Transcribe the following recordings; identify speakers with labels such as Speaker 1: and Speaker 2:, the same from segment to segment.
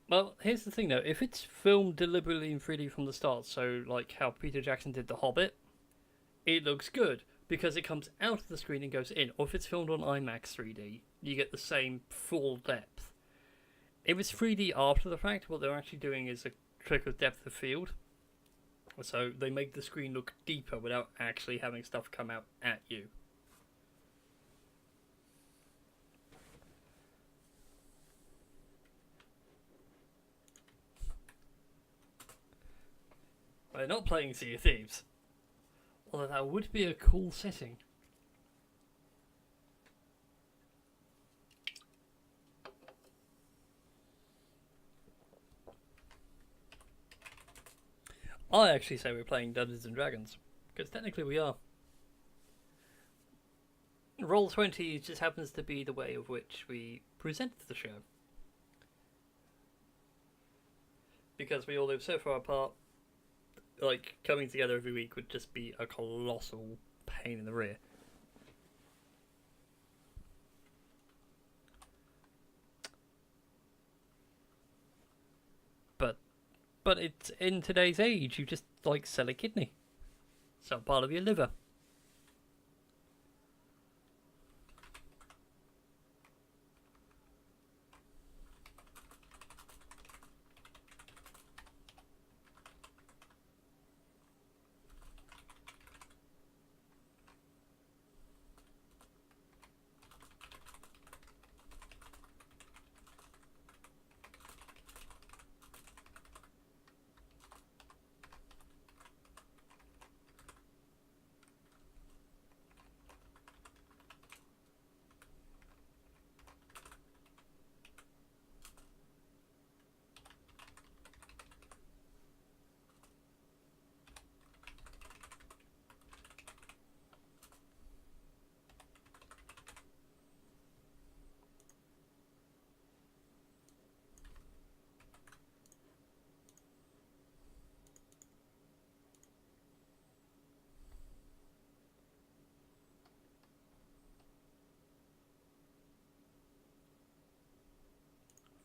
Speaker 1: Well, here's the thing though. If it's filmed deliberately in 3D from the start, so like how Peter Jackson did The Hobbit, it looks good because it comes out of the screen and goes in. Or if it's filmed on IMAX 3D, you get the same full depth. If it's 3D after the fact, what they're actually doing is a trick of depth of field. So they make the screen look deeper without actually having stuff come out at you. They're not playing Sea of Thieves. Although that would be a cool setting. I actually say we're playing Dungeons and Dragons, because technically we are. Roll20 just happens to be the way of which we present the show. Because we all live so far apart, like, coming together every week would just be a colossal pain in the rear. But it's in today's age, you just, like, sell a kidney. Sell part of your liver.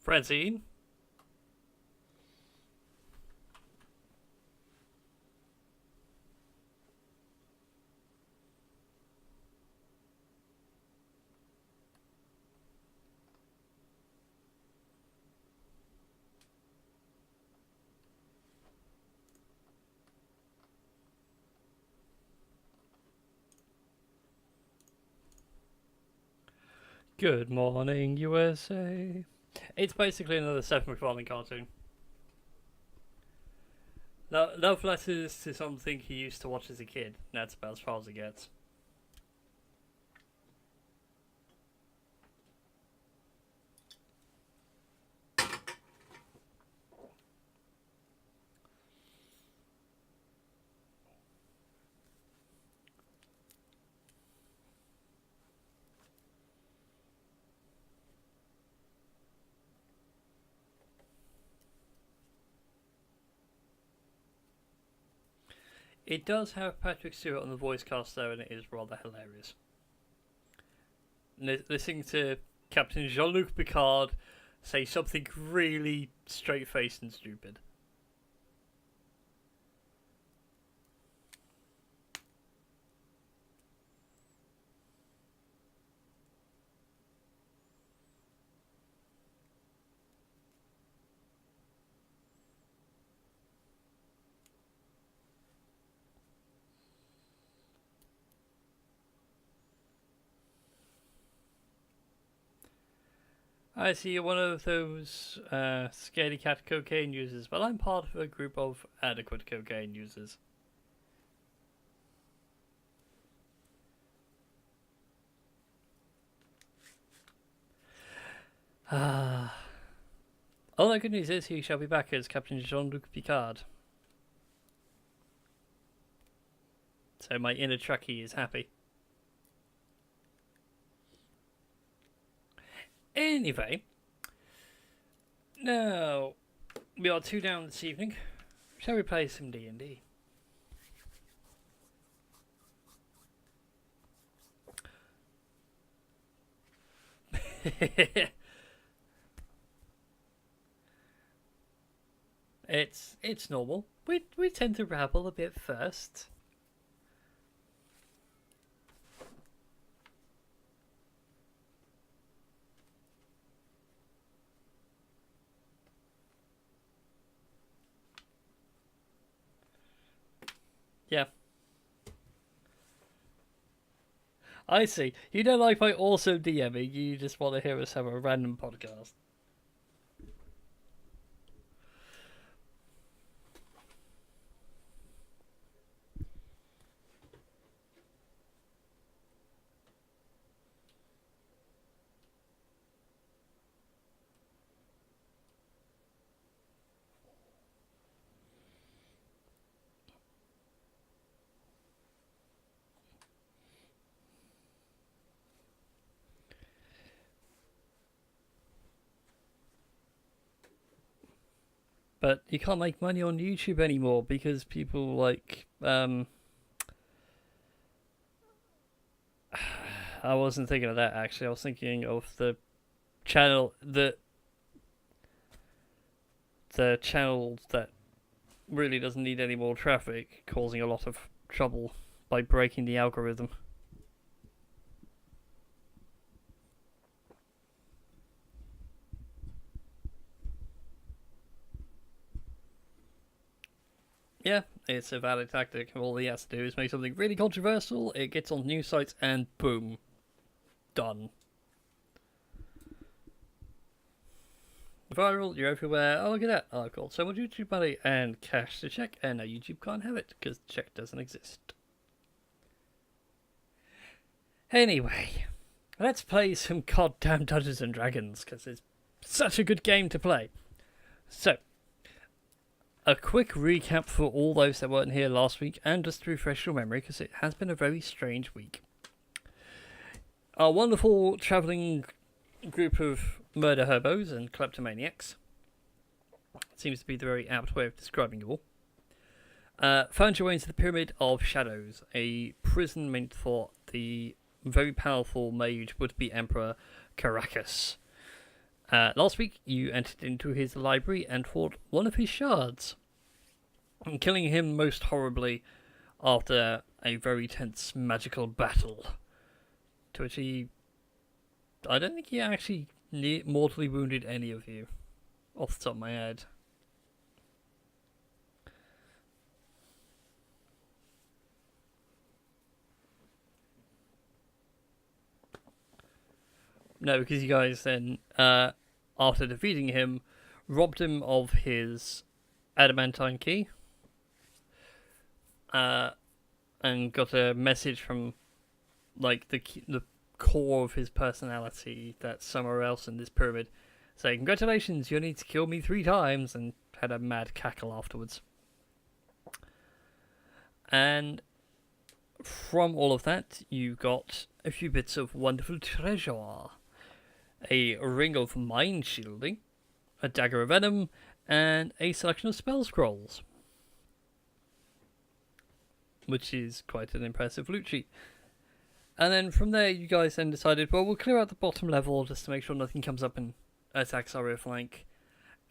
Speaker 1: Francine? Good morning, USA. It's basically another Seth MacFarlane cartoon. Love letters to something he used to watch as a kid. That's about as far as it gets. It does have Patrick Stewart on the voice cast though, and it is rather hilarious. Listening to Captain Jean-Luc Picard say something really straight-faced and stupid. I see you're one of those scaredy cat cocaine users. Well, I'm part of a group of adequate cocaine users. Ah. All the good news is he shall be back as Captain Jean-Luc Picard. So my inner Trekkie is happy. Anyway, now we are 2 down this evening. Shall we play some D&D? It's normal. We tend to rabble a bit first. Yeah. I see. You don't like my also DMing, you just want to hear us have a random podcast. But you can't make money on YouTube anymore because people like I wasn't thinking of that actually. I was thinking of the channel the channel that really doesn't need any more traffic, causing a lot of trouble by breaking the algorithm. Yeah, it's a valid tactic. All he has to do is make something really controversial, it gets on news sites, and boom. Done. Viral, you're everywhere. Oh, look at that. I've got so much YouTube money and cash to check, and now YouTube can't have it, because check doesn't exist. Anyway, let's play some goddamn Dungeons and Dragons, because it's such a good game to play. So, a quick recap for all those that weren't here last week, and just to refresh your memory, because it has been a very strange week. Our wonderful travelling group of murder herbos and kleptomaniacs, seems to be the very apt way of describing you all, found your way into the Pyramid of Shadows, a prison meant for the very powerful mage would-be Emperor Caracas. Last week, you entered into his library and fought one of his shards, killing him most horribly after a very tense magical battle, to which I don't think he actually mortally wounded any of you, off the top of my head. No, because you guys then, after defeating him, robbed him of his adamantine key, and got a message from, like, the core of his personality that's somewhere else in this pyramid, saying, "Congratulations, you need to kill me 3 times," and had a mad cackle afterwards. And from all of that, you got a few bits of wonderful treasure. A ring of mind shielding, a dagger of venom, and a selection of spell scrolls, which is quite an impressive loot sheet. And then from there, you guys then decided, well, we'll clear out the bottom level just to make sure nothing comes up and attacks our rear flank.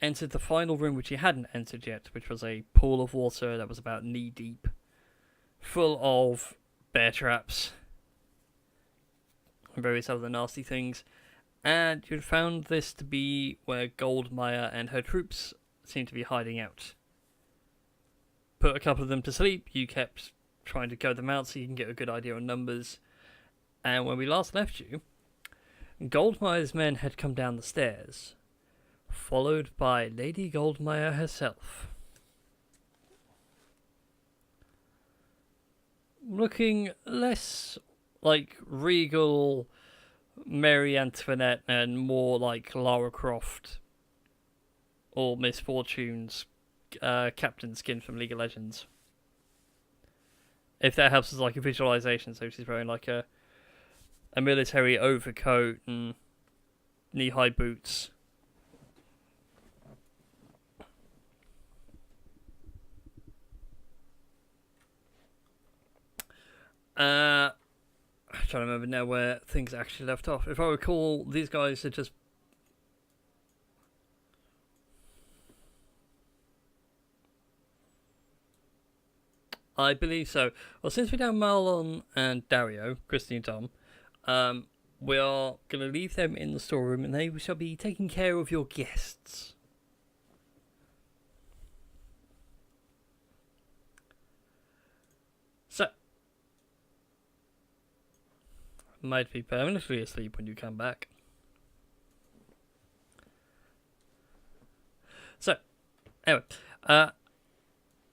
Speaker 1: Entered the final room, which you hadn't entered yet, which was a pool of water that was about knee deep, full of bear traps and various other nasty things. And you'd found this to be where Goldmire and her troops seemed to be hiding out. Put a couple of them to sleep, you kept trying to go them out so you can get a good idea on numbers. And when we last left you, Goldmire's men had come down the stairs, followed by Lady Goldmire herself. Looking less like regal Mary Antoinette and more like Lara Croft or Miss Fortune's Captain Skin from League of Legends. If that helps as like a visualization, so she's wearing like a military overcoat and knee-high boots. I'm trying to remember now where things actually left off. If I recall, these guys had just... I believe so. Well, since we're down Marlon and Dario, Christy and Tom, we are going to leave them in the storeroom and they shall be taking care of your guests. So, might be permanently asleep when you come back. So, anyway,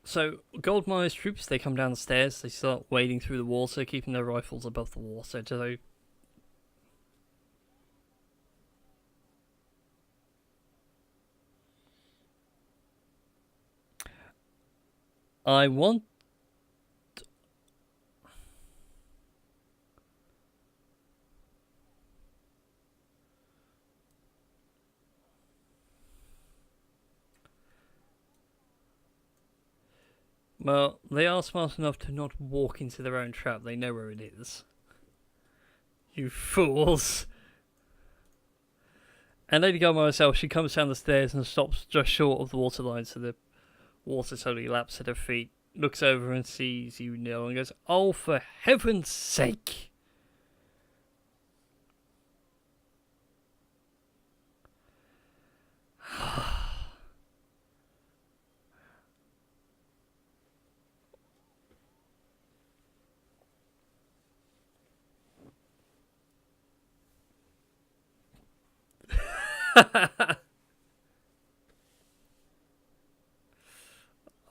Speaker 1: so Goldmire's troops, they come down the stairs, they start wading through the water, keeping their rifles above the water. So I want... Well, they are smart enough to not walk into their own trap. They know where it is. You fools. And Lady Goldmire herself, she comes down the stairs and stops just short of the waterline, so the water totally laps at her feet. Looks over and sees you, Neil, and goes, "Oh, for heaven's sake!"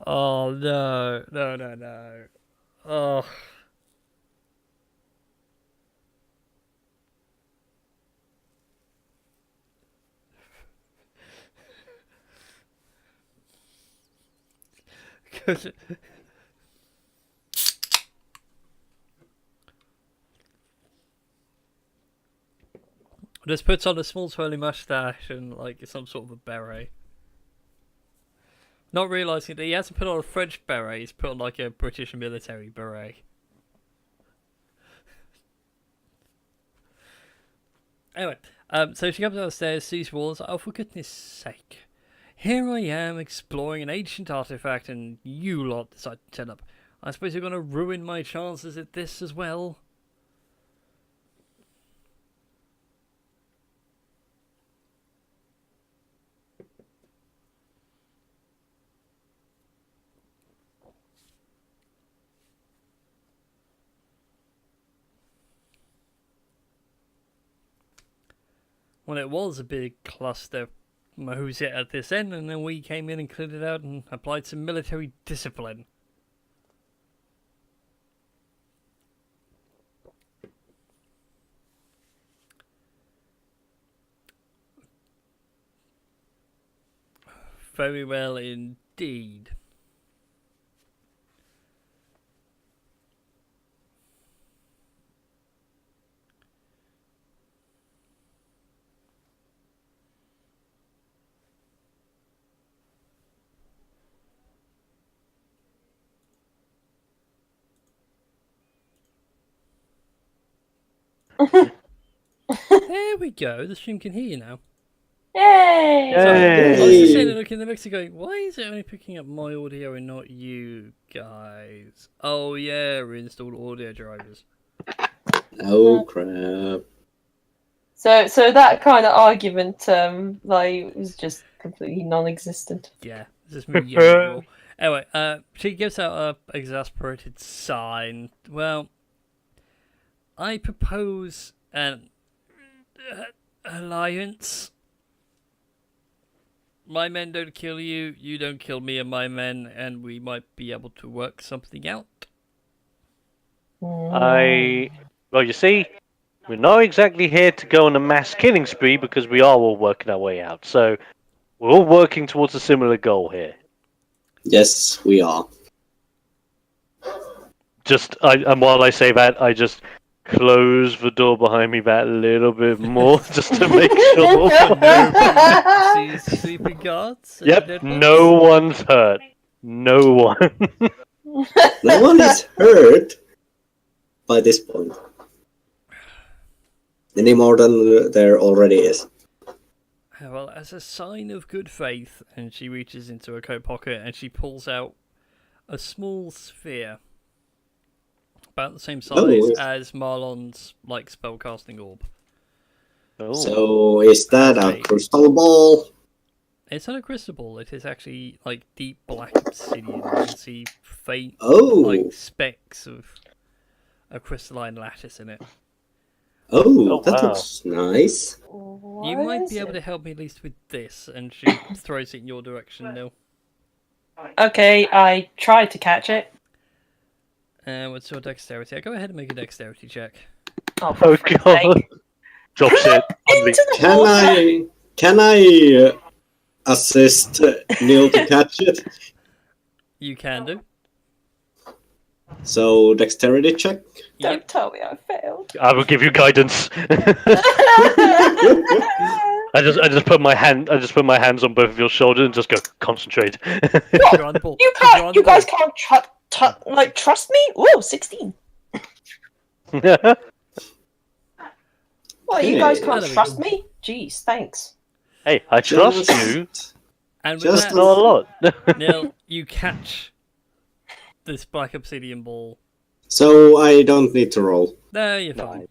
Speaker 1: Oh, no. No. Oh. Just puts on a small twirly mustache and like some sort of a beret. Not realising that he hasn't put on a French beret, he's put on like a British military beret. Anyway, so she comes downstairs, sees walls. Oh, for goodness sake. Here I am exploring an ancient artifact and you lot decide to turn up. I suppose you're going to ruin my chances at this as well? Well, it was a big cluster mosey at this end, and then we came in and cleared it out and applied some military discipline. Very well indeed. There we go. The stream can hear you now.
Speaker 2: Yay!
Speaker 1: So,
Speaker 3: Yay!
Speaker 1: I was just sitting there looking at the mixer going, why is it only picking up my audio and not you guys? Oh yeah, reinstalled audio drivers.
Speaker 3: Oh crap.
Speaker 2: So that kind of argument, was just completely non-existent.
Speaker 1: Yeah, this is me yelling. Anyway, she gives out a exasperated sign. Well, I propose an alliance. My men don't kill you, you don't kill me and my men, and we might be able to work something out.
Speaker 3: Well, you see, we're not exactly here to go on a mass killing spree because we are all working our way out. So we're all working towards a similar goal here.
Speaker 4: Yes, we are.
Speaker 3: And while I say that, I just close the door behind me that little bit more just to make sure.
Speaker 1: See sleeping guards?
Speaker 3: Yep, no one's hurt. No one.
Speaker 4: No one is hurt by this point. Any more than there already is.
Speaker 1: Well, as a sign of good faith, and she reaches into her coat pocket and she pulls out a small sphere, about the same size
Speaker 4: Oh.
Speaker 1: as Marlon's like spellcasting orb.
Speaker 3: Oh.
Speaker 4: So is that a
Speaker 1: Okay.
Speaker 4: crystal ball?
Speaker 1: It's not a crystal ball. It is actually like deep black obsidian. You can see faint
Speaker 4: Oh.
Speaker 1: like specks of a crystalline lattice in it.
Speaker 4: Oh,
Speaker 3: Oh,
Speaker 4: that
Speaker 3: wow.
Speaker 4: looks nice.
Speaker 1: You might be able to help me at least with this, and she throws it in your direction, Neil.
Speaker 2: Okay, I tried to catch it.
Speaker 1: What's your dexterity? Go ahead and make a dexterity check.
Speaker 2: Oh, for
Speaker 3: Oh
Speaker 2: frick's
Speaker 3: god.
Speaker 2: sake.
Speaker 3: Drops it.
Speaker 2: Into the
Speaker 4: Can
Speaker 2: water!
Speaker 4: can I assist Neil to catch it?
Speaker 1: You can do.
Speaker 4: So dexterity check.
Speaker 2: Don't
Speaker 1: Yep.
Speaker 2: tell me I failed.
Speaker 3: I will give you guidance. I just put my hands on both of your shoulders and just go concentrate.
Speaker 1: You're on the ball.
Speaker 2: You
Speaker 1: You're on
Speaker 2: can't.
Speaker 1: the
Speaker 2: You guys
Speaker 1: ball.
Speaker 2: can't trust me. Ooh, 16. Well, you guys
Speaker 4: Hey.
Speaker 2: can't
Speaker 1: There we
Speaker 2: trust
Speaker 1: go.
Speaker 2: me. Jeez, thanks.
Speaker 3: Hey, I trust
Speaker 4: Just-
Speaker 3: you.
Speaker 1: And with
Speaker 4: Just
Speaker 1: that,
Speaker 3: Not a lot.
Speaker 1: Neil, you catch this black obsidian ball.
Speaker 4: So I don't need to roll.
Speaker 1: No, you're fine.
Speaker 3: Nice.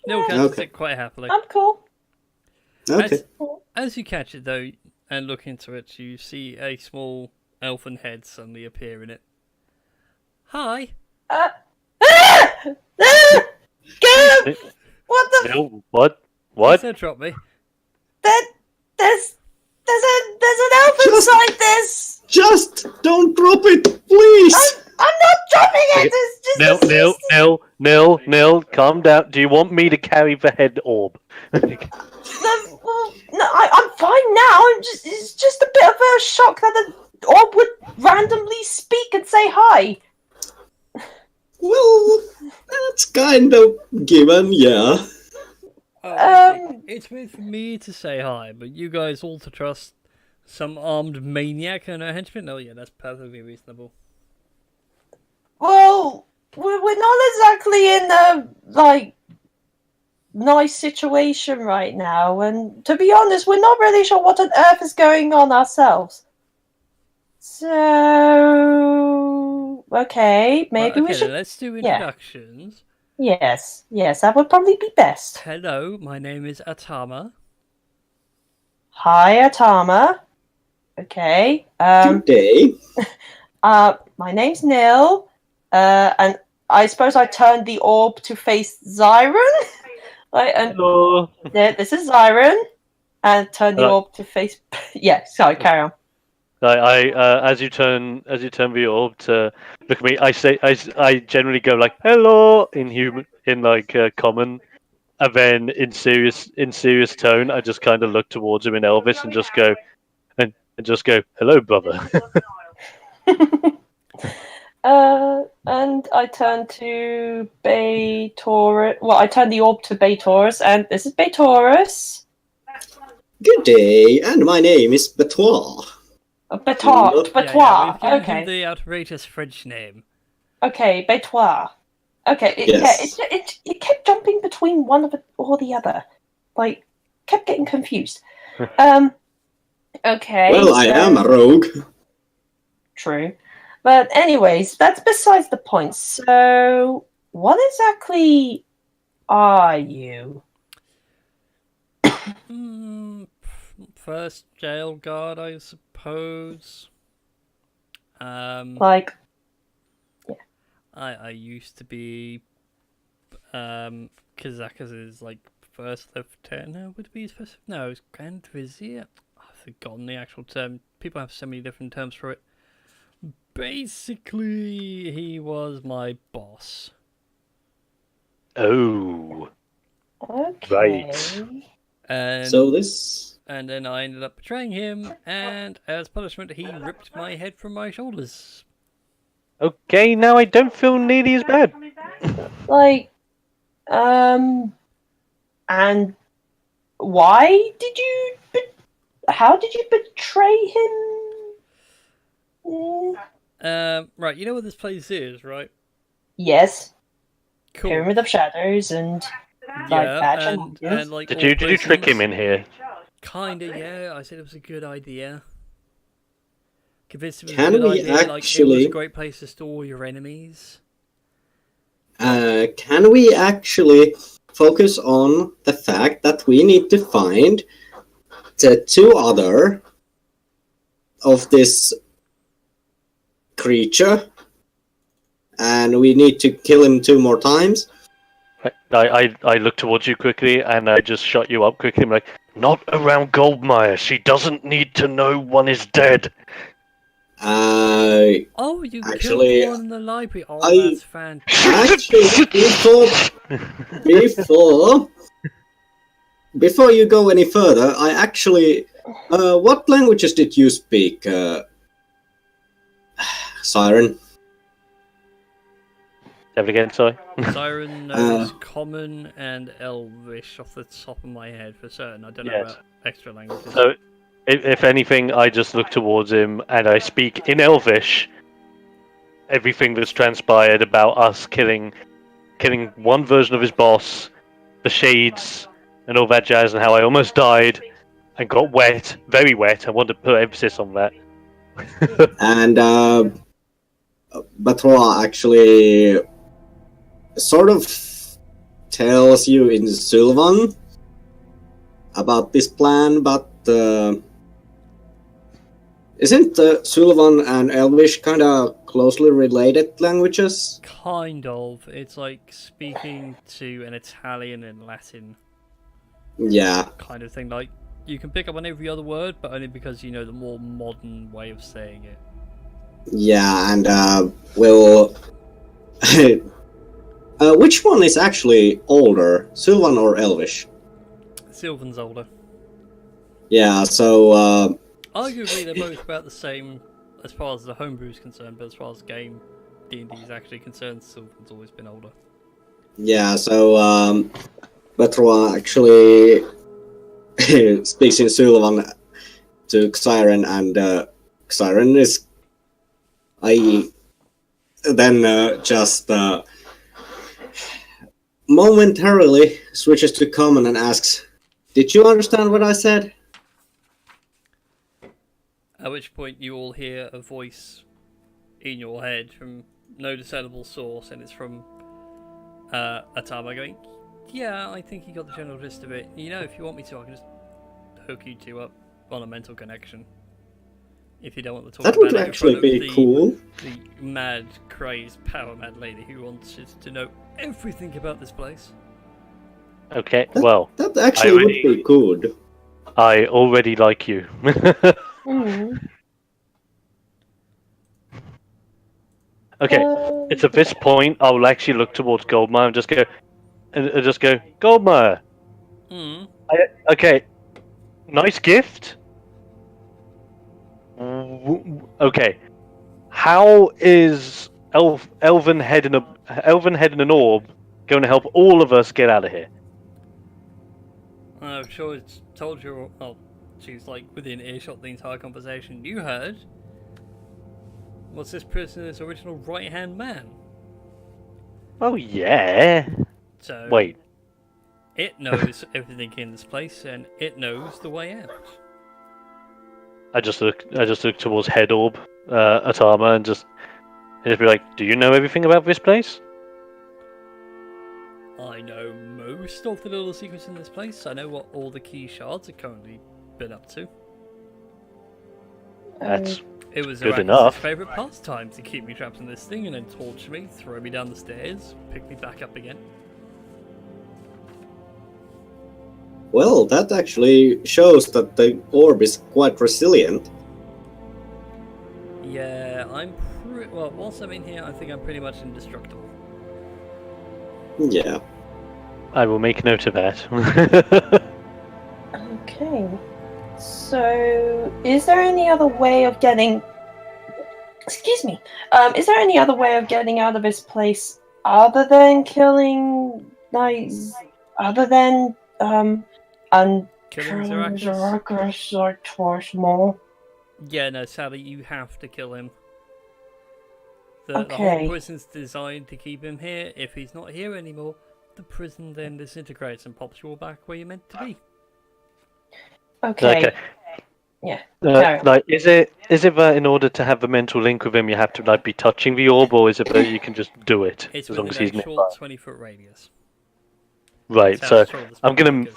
Speaker 1: Neil
Speaker 2: Yeah.
Speaker 1: catches
Speaker 4: Okay.
Speaker 1: it quite happily.
Speaker 2: I'm cool.
Speaker 4: Okay.
Speaker 1: As you catch it, though, and look into it, you see a small elfin head suddenly appear in it. Hi.
Speaker 2: Get him! What the?
Speaker 3: No, what? What?
Speaker 1: Said drop me.
Speaker 2: There's an elf
Speaker 4: Just-
Speaker 2: inside this.
Speaker 4: Just don't drop it, please.
Speaker 2: I'm not dropping it. It's just
Speaker 3: Nil, calm down. Do you want me to carry the head orb?
Speaker 2: Well, no, I'm fine now. It's just a bit of a shock that the orb would randomly speak and say hi.
Speaker 4: Well, that's kind of given, yeah.
Speaker 1: It's meant for me to say hi, but you guys all to trust some armed maniac and a henchman? Oh yeah, that's perfectly reasonable.
Speaker 2: Well, we're not exactly in a nice situation right now, and to be honest, we're not really sure what on earth is going on ourselves. So, okay, maybe
Speaker 1: Well,
Speaker 2: we
Speaker 1: okay,
Speaker 2: should.
Speaker 1: then let's do introductions.
Speaker 2: Yes, that would probably be best.
Speaker 1: Hello, my name is Atama.
Speaker 2: Hi, Atama. Okay.
Speaker 4: Good day.
Speaker 2: My name's Nil. And I suppose I turned the orb to face Zyron. And
Speaker 3: Hello.
Speaker 2: this is Zyron. And turn the
Speaker 3: Hello.
Speaker 2: orb to face. Yeah, sorry, carry on.
Speaker 3: As you turn the orb to look at me, I generally go like hello in common, and then in serious tone, I just kind of look towards him in Elvis and just go hello, brother.
Speaker 2: And I turn to Baytaurus. Well, I turn the orb to Baytaurus, and this is Baytaurus.
Speaker 4: Good day, and my name is Betoir.
Speaker 2: Betoir.
Speaker 1: We've given him
Speaker 2: Okay.
Speaker 1: the outrageous French name.
Speaker 2: Okay, Baytoir. Okay,
Speaker 4: Yes.
Speaker 2: it kept jumping between one of it or the other. Like, kept getting confused. Okay.
Speaker 4: Well, I am a rogue.
Speaker 2: True. But anyways, that's besides the point. So, what exactly are you?
Speaker 1: First jail guard, I suppose.
Speaker 2: Like,
Speaker 1: I used to be Kazaka's like first lieutenant. No, would it be his first? No, it was Grand Vizier. I've forgotten the actual term. People have so many different terms for it. Basically, he was my boss.
Speaker 3: Oh,
Speaker 2: okay.
Speaker 3: Right.
Speaker 1: And
Speaker 4: So this.
Speaker 1: and then I ended up betraying him, and as punishment, he ripped my head from my shoulders.
Speaker 3: okay. Now I don't feel nearly as bad.
Speaker 2: Like, and why did you? How did you betray him?
Speaker 1: Right, you know what this place is, right?
Speaker 2: Yes,
Speaker 1: Cool.
Speaker 2: Pyramid of Shadows and
Speaker 1: Yeah,
Speaker 2: Badge
Speaker 1: and like
Speaker 3: Did
Speaker 1: all
Speaker 3: you trick
Speaker 1: prisons-
Speaker 3: him in here?
Speaker 1: Kinda, yeah. I said it was a good idea. Convinced it was
Speaker 4: Can
Speaker 1: a good
Speaker 4: we
Speaker 1: idea, like it was
Speaker 4: actually-
Speaker 1: a great place to store your enemies.
Speaker 4: Can we actually focus on the fact that we need to find the 2 other of this creature, and we need to kill him 2 more times?
Speaker 3: I look towards you quickly, and I just shut you up quickly. I'm like, not around Goldmire. She doesn't need to know one is dead.
Speaker 1: Oh, you
Speaker 4: Actually,
Speaker 1: killed one in the library. Oh,
Speaker 4: I-
Speaker 1: that's fantastic.
Speaker 4: Actually, before you go any further, I actually, what languages did you speak, Siren?
Speaker 3: Ever again, sorry.
Speaker 1: Siren knows Common and Elvish off the top of my head for certain. I don't know
Speaker 3: Yes.
Speaker 1: about extra languages.
Speaker 3: So, if anything, I just look towards him and I speak in Elvish everything that's transpired about us killing one version of his boss, the Shades, and all that jazz, and how I almost died and got wet, very wet. I want to put emphasis on that.
Speaker 4: And Batroa actually sort of tells you in Sylvan about this plan, but isn't Sylvan and Elvish kind of closely related languages?
Speaker 1: Kind of. It's like speaking to an Italian and Latin
Speaker 4: Yeah.
Speaker 1: kind of thing. Like, you can pick up on every other word, but only because you know the more modern way of saying it.
Speaker 4: Yeah, and will which one is actually older, Sylvan or Elvish?
Speaker 1: Sylvan's older.
Speaker 4: Yeah, so
Speaker 1: Arguably, they're both about the same as far as the homebrew is concerned, but as far as game D&D is actually concerned, Sylvan's always been older.
Speaker 4: yeah, so Batroa actually speaks in Sylvan to Xiren, and Xiren is just momentarily switches to common and asks, "Did you understand what I said?"
Speaker 1: At which point you all hear a voice in your head from no discernible source, and it's from Atama going, "Yeah, I think you got the general gist of it. You know, if you want me to, I can just hook you two up on a mental connection. If you don't want to talk
Speaker 4: That
Speaker 1: about
Speaker 4: would
Speaker 1: it in
Speaker 4: actually
Speaker 1: front of
Speaker 4: be cool.
Speaker 1: the mad, crazed, power mad lady who wants us to know everything about this place."
Speaker 3: Okay, well,
Speaker 4: That actually would be good.
Speaker 3: I already like you. Okay, it's at this point I will actually look towards Goldmire and just go, Goldmire.
Speaker 1: Hmm.
Speaker 3: Okay, nice gift. Okay, how is Elven head in an orb going to help all of us get out of here?
Speaker 1: I'm sure it's told you. Oh, she's like within earshot the entire conversation. You heard. What's this person's original right-hand man?
Speaker 3: Oh yeah.
Speaker 1: So
Speaker 3: Wait.
Speaker 1: It knows everything in this place, and it knows the way out.
Speaker 3: I just look towards Head Orb, Atama, and just be like, "Do you know everything about this place?"
Speaker 1: I know most of the little secrets in this place. I know what all the key shards have currently been up to.
Speaker 3: That's
Speaker 1: It was
Speaker 3: good
Speaker 1: Arachne's
Speaker 3: enough.
Speaker 1: favourite pastime to keep me trapped in this thing and then torture me, throw me down the stairs, pick me back up again.
Speaker 4: Well, that actually shows that the orb is quite resilient.
Speaker 1: Yeah, well, whilst I'm in here, I think I'm pretty much indestructible.
Speaker 4: Yeah.
Speaker 3: I will make note of that.
Speaker 2: Okay. So, is there any other way of getting... Excuse me. Is there any other way of getting out of this place other than killing... other than,
Speaker 1: Killing Zarachus?
Speaker 2: or twice more?
Speaker 1: Yeah, no, sadly, you have to kill him. The whole
Speaker 2: Okay.
Speaker 1: prison's designed to keep him here. If he's not here anymore, the prison then disintegrates and pops you all back where you're meant to be.
Speaker 2: Okay. Yeah. Carry on.
Speaker 3: Like, is it that in order to have the mental link with him, you have to like be touching the orb, or is it that you can just do it
Speaker 1: It's
Speaker 3: as long as
Speaker 1: within
Speaker 3: he's
Speaker 1: a
Speaker 3: nearby?
Speaker 1: short 20-foot radius.
Speaker 3: Right.
Speaker 1: That's how
Speaker 3: So
Speaker 1: short the
Speaker 3: I'm
Speaker 1: spell
Speaker 3: gonna
Speaker 1: is.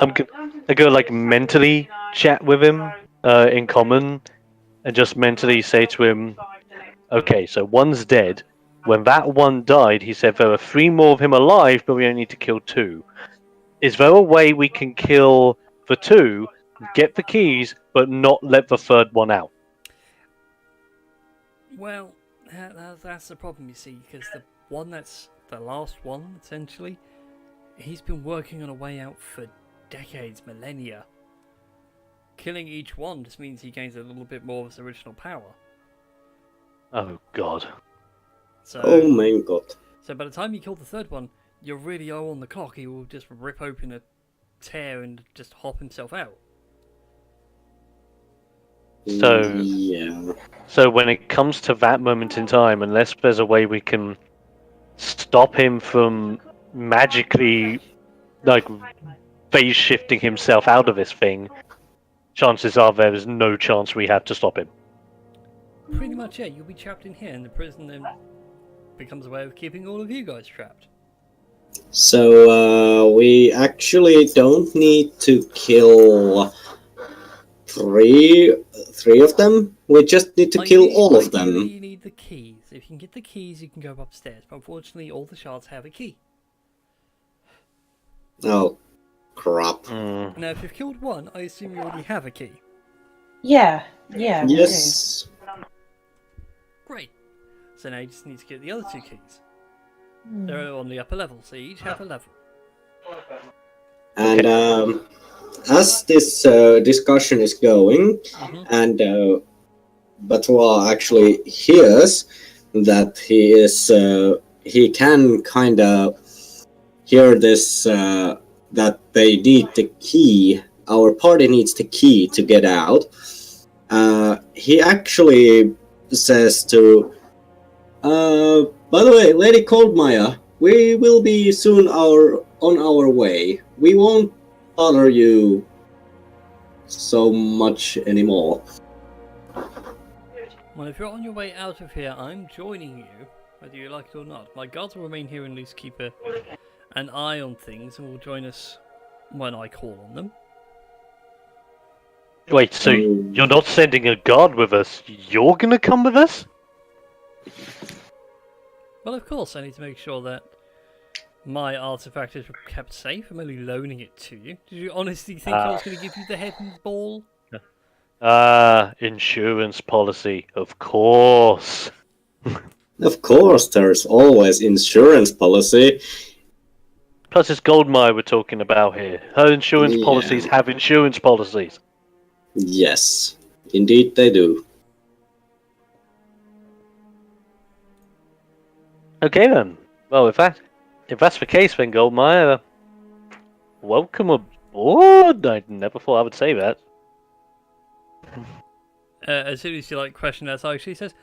Speaker 3: I'm gonna like mentally chat with him in common, and just mentally say to him, okay, so one's dead. When that one died, he said there are 3 more of him alive, but we only need to kill 2. Is there a way we can kill the 2, get the keys, but not let the 3rd one out?
Speaker 1: Well, that's the problem, you see, because the one that's the last one, essentially, he's been working on a way out for decades, millennia. Killing each one just means he gains a little bit more of his original power.
Speaker 3: Oh God.
Speaker 1: So,
Speaker 4: Oh my god.
Speaker 1: So by the time you kill the 3rd one, you're really low on the clock. He will just rip open a tear and just hop himself out.
Speaker 3: So
Speaker 4: Yeah.
Speaker 3: So when it comes to that moment in time, unless there's a way we can stop him from magically, like, phase shifting himself out of this thing, chances are there is no chance we have to stop him.
Speaker 1: Pretty much, yeah. You'll be trapped in here, and the prison then becomes a way of keeping all of you guys trapped.
Speaker 4: So we actually don't need to kill three of them. We just need to kill all of them.
Speaker 1: You need the keys. If you can get the keys, you can go upstairs. But unfortunately, all the shards have a key.
Speaker 4: Oh, crap.
Speaker 1: Now, if you've killed one, I assume you already have a key.
Speaker 2: Yeah, we
Speaker 4: Yes.
Speaker 1: Great. So now you just need to get the other 2 keys.
Speaker 2: do.
Speaker 1: They're on the upper level, so you each have a level.
Speaker 4: And as this discussion is going, and Batois actually hears that he can kind of hear this that they need the key. Our party needs the key to get out. He actually says to, by the way, Lady Coldmire, we will be soon on our way. We won't bother you so much anymore.
Speaker 1: Well, if you're on your way out of here, I'm joining you, whether you like it or not. My guards will remain here and at least keep an eye on things, and will join us when I call on them.
Speaker 3: Wait, so you're not sending a guard with us? You're gonna come with us?
Speaker 1: Well, of course, I need to make sure that my artifact is kept safe. I'm only loaning it to you. Did you honestly think I was going to give you the head and ball?
Speaker 3: Insurance policy, of course.
Speaker 4: Of course, there's always insurance policy.
Speaker 3: Plus, it's Goldmire we're talking about here. Her insurance policies have insurance policies.
Speaker 4: Yes, indeed they do.
Speaker 3: Okay then. Well, if that's the case, then Goldmire, welcome aboard. I never thought I would say that.
Speaker 1: As soon as you question that, she says,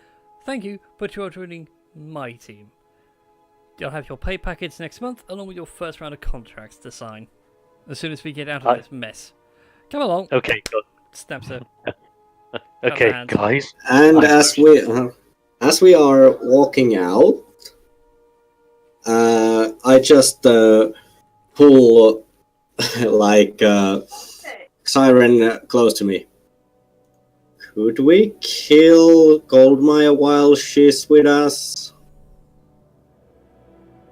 Speaker 1: "Thank you, but you are joining my team. You'll have your pay package next month, along with your first round of contracts to sign. As soon as we get out of this mess, come along."
Speaker 3: Okay, good.
Speaker 1: Snaps her.
Speaker 3: Okay, guys.
Speaker 4: And as we are walking out, I just pull Siren close to me. Could we kill Goldmire while she's with us?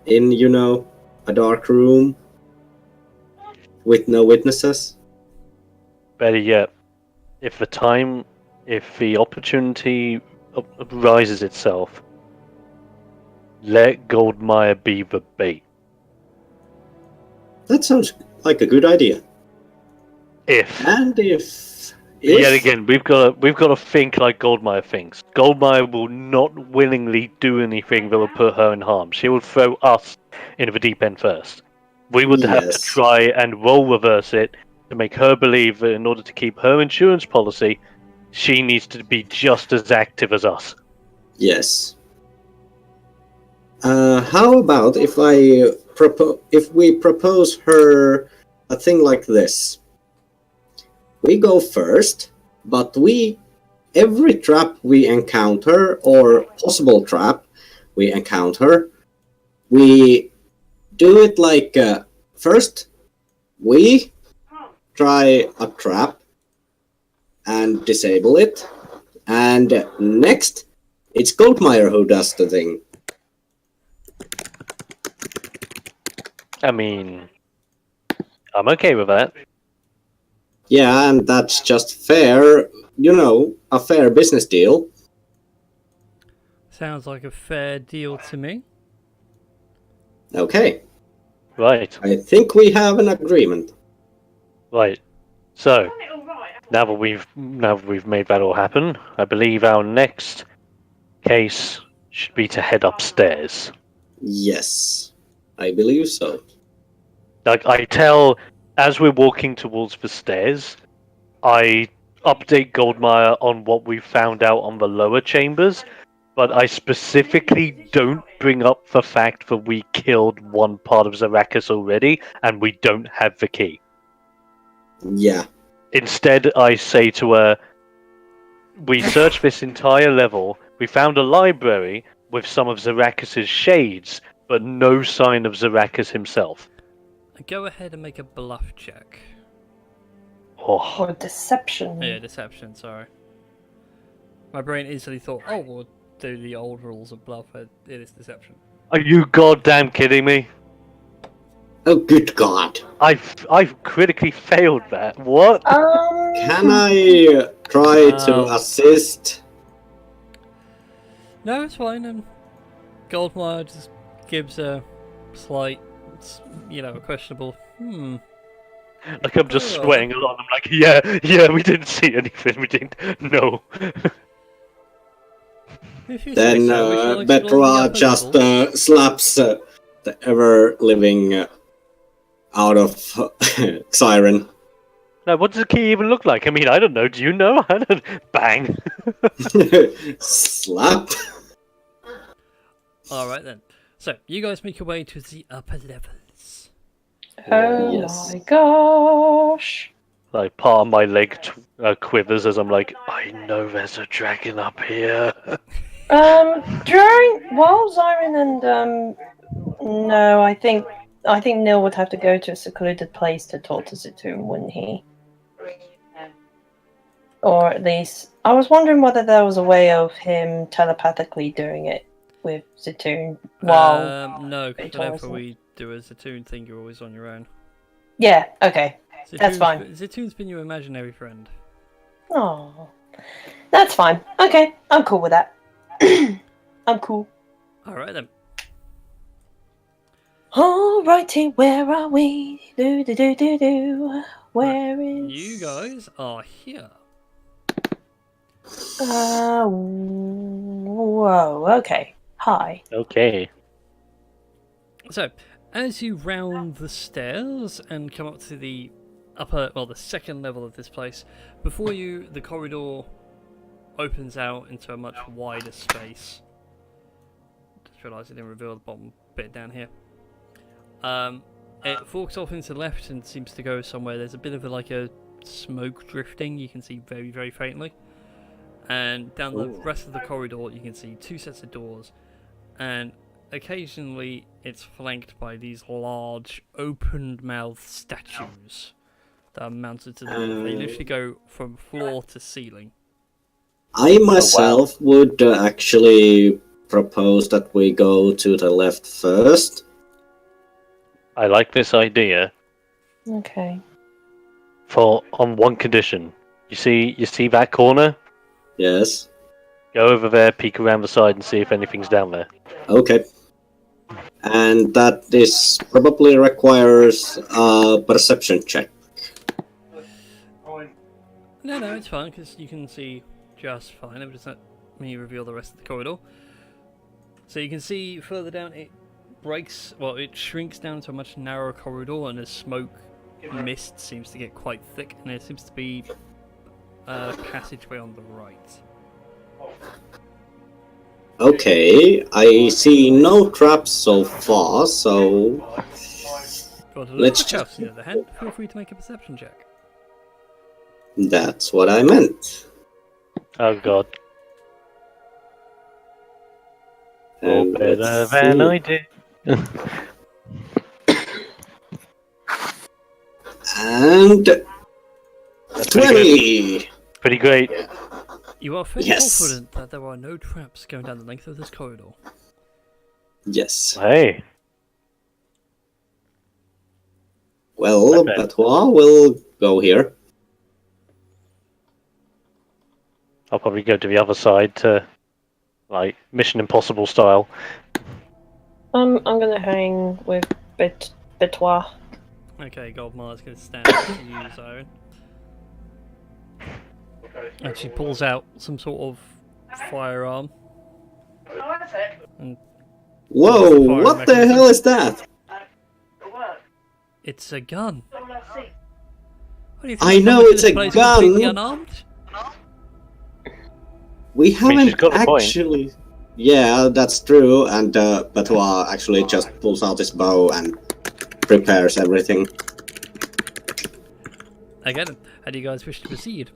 Speaker 4: In, a dark room with no witnesses?
Speaker 3: Better yet, if the opportunity rises itself, let Goldmire be the bait.
Speaker 4: That sounds like a good idea.
Speaker 3: If
Speaker 4: Yet
Speaker 3: again, we've got to think like Goldmire thinks. Goldmire will not willingly do anything that would put her in harm. She will throw us into the deep end first. We would have to try and role reverse it to make her believe that in order to keep her insurance policy, she needs to be just as active as us.
Speaker 4: Yes. How about if we propose her a thing like this? We go first, but every trap we encounter, or possible trap we encounter, we do it like first we try a trap and disable it, and next it's Goldmeyer who does the thing.
Speaker 3: I mean, I'm okay with that.
Speaker 4: Yeah, and that's just fair, a fair business deal.
Speaker 1: Sounds like a fair deal to me.
Speaker 4: Okay,
Speaker 3: Right,
Speaker 4: I think we have an agreement.
Speaker 3: right. So, now that we've made that all happen, I believe our next case should be to head upstairs.
Speaker 4: Yes, I believe so.
Speaker 3: Like, as we're walking towards the stairs, I update Goldmeyer on what we found out on the lower chambers, but I specifically don't bring up the fact that we killed one part of Zarakis already, and we don't have the key.
Speaker 4: Yeah.
Speaker 3: Instead, I say to her, we searched this entire level, we found a library with some of Zarakis' shades, but no sign of Zarakis himself.
Speaker 1: Go ahead and make a bluff check.
Speaker 3: Oh,
Speaker 2: Or deception.
Speaker 1: Yeah, deception, sorry. My brain instantly thought, oh, we'll do the old rules of bluff, but it is deception.
Speaker 3: are you goddamn kidding me?
Speaker 4: Oh, good God.
Speaker 3: I've critically failed that. What?
Speaker 4: Can I try to assist?
Speaker 1: No, it's fine. Goldmeyer just gives a slight, questionable,
Speaker 3: Like, I'm just sweating a lot. I'm like, yeah, we didn't see anything. We didn't. No.
Speaker 1: If you
Speaker 4: Then
Speaker 1: say so, we shall explore the
Speaker 4: Betroa
Speaker 1: upper
Speaker 4: just
Speaker 1: levels.
Speaker 4: slaps the ever-living out of Siren.
Speaker 3: No, what does the key even look like? I mean, I don't know. Do you know? I don't. Bang.
Speaker 4: Slap.
Speaker 1: Alright then. So, you guys make your way to the upper levels.
Speaker 2: Oh
Speaker 4: Yes.
Speaker 2: my gosh.
Speaker 3: Like, part of my leg quivers as I'm like, I know there's a dragon up here.
Speaker 2: While Zyron and no, I think Neil would have to go to a secluded place to talk to Zatoon, wouldn't he? Or at least I was wondering whether there was a way of him telepathically doing it with Zatoon while
Speaker 1: no, because
Speaker 2: Beto
Speaker 1: whenever
Speaker 2: wasn't.
Speaker 1: we do a Zatoon thing, you're always on your own.
Speaker 2: Yeah, okay. That's fine.
Speaker 1: Zatoon's been your imaginary friend.
Speaker 2: Oh. That's fine. Okay, I'm cool with that. I'm cool.
Speaker 1: Alright then.
Speaker 2: Alrighty, where are we? Do. Where is
Speaker 1: You guys are here.
Speaker 2: Whoa, okay. Hi.
Speaker 3: Okay.
Speaker 1: So, as you round the stairs and come up to the the second level of this place, before you, the corridor opens out into a much wider space. Just realised I didn't reveal the bottom bit down here. It forks off into the left and seems to go somewhere. There's a bit of a smoke drifting, you can see very, very faintly. And down the rest of the corridor, you can see two sets of doors. And occasionally, it's flanked by these large, open-mouthed statues that are mounted to the roof. They literally go from floor to ceiling.
Speaker 4: I myself would actually propose that we go to the left first.
Speaker 3: I like this idea.
Speaker 2: Okay.
Speaker 3: On one condition. You see that corner?
Speaker 4: Yes.
Speaker 3: Go over there, peek around the side, and see if anything's down there.
Speaker 4: Okay. And that is probably requires a perception check.
Speaker 1: No, it's fine, because you can see just fine. Just let me reveal the rest of the corridor. So you can see further down, it shrinks down to a much narrower corridor, and the smoke mist seems to get quite thick, and there seems to be a passageway on the right.
Speaker 4: Okay, I see no traps so far, so let's
Speaker 1: check. On the other hand, feel free to make a perception check.
Speaker 4: That's what I meant.
Speaker 3: Oh god.
Speaker 4: And
Speaker 3: Better
Speaker 4: let's
Speaker 3: than
Speaker 4: see.
Speaker 3: I did.
Speaker 4: And
Speaker 3: That's pretty
Speaker 4: 20!
Speaker 3: Pretty great.
Speaker 1: You are fairly
Speaker 4: Yes.
Speaker 1: confident that there are no traps going down the length of this corridor.
Speaker 4: Yes.
Speaker 3: Hey.
Speaker 4: Well,
Speaker 3: Okay.
Speaker 4: Batois will go here.
Speaker 3: I'll probably go to the other side to, like, Mission Impossible style.
Speaker 2: I'm gonna hang with Bitois.
Speaker 1: Okay, Goldmar's going to stand up to you, Zion. And she pulls out some sort of firearm. And
Speaker 4: Whoa,
Speaker 1: Fire
Speaker 4: what the
Speaker 1: mechanism.
Speaker 4: hell is that?
Speaker 1: it's a gun. What do you think
Speaker 4: I
Speaker 1: I've
Speaker 4: know
Speaker 1: come into
Speaker 4: it's
Speaker 1: this
Speaker 4: a
Speaker 1: place completely
Speaker 4: gun.
Speaker 1: unarmed?
Speaker 4: We
Speaker 3: mean, she's
Speaker 4: haven't
Speaker 3: got a point.
Speaker 4: actually... Yeah, that's true, and Batois actually just pulls out his bow and prepares everything.
Speaker 1: Again, how do you guys wish to proceed?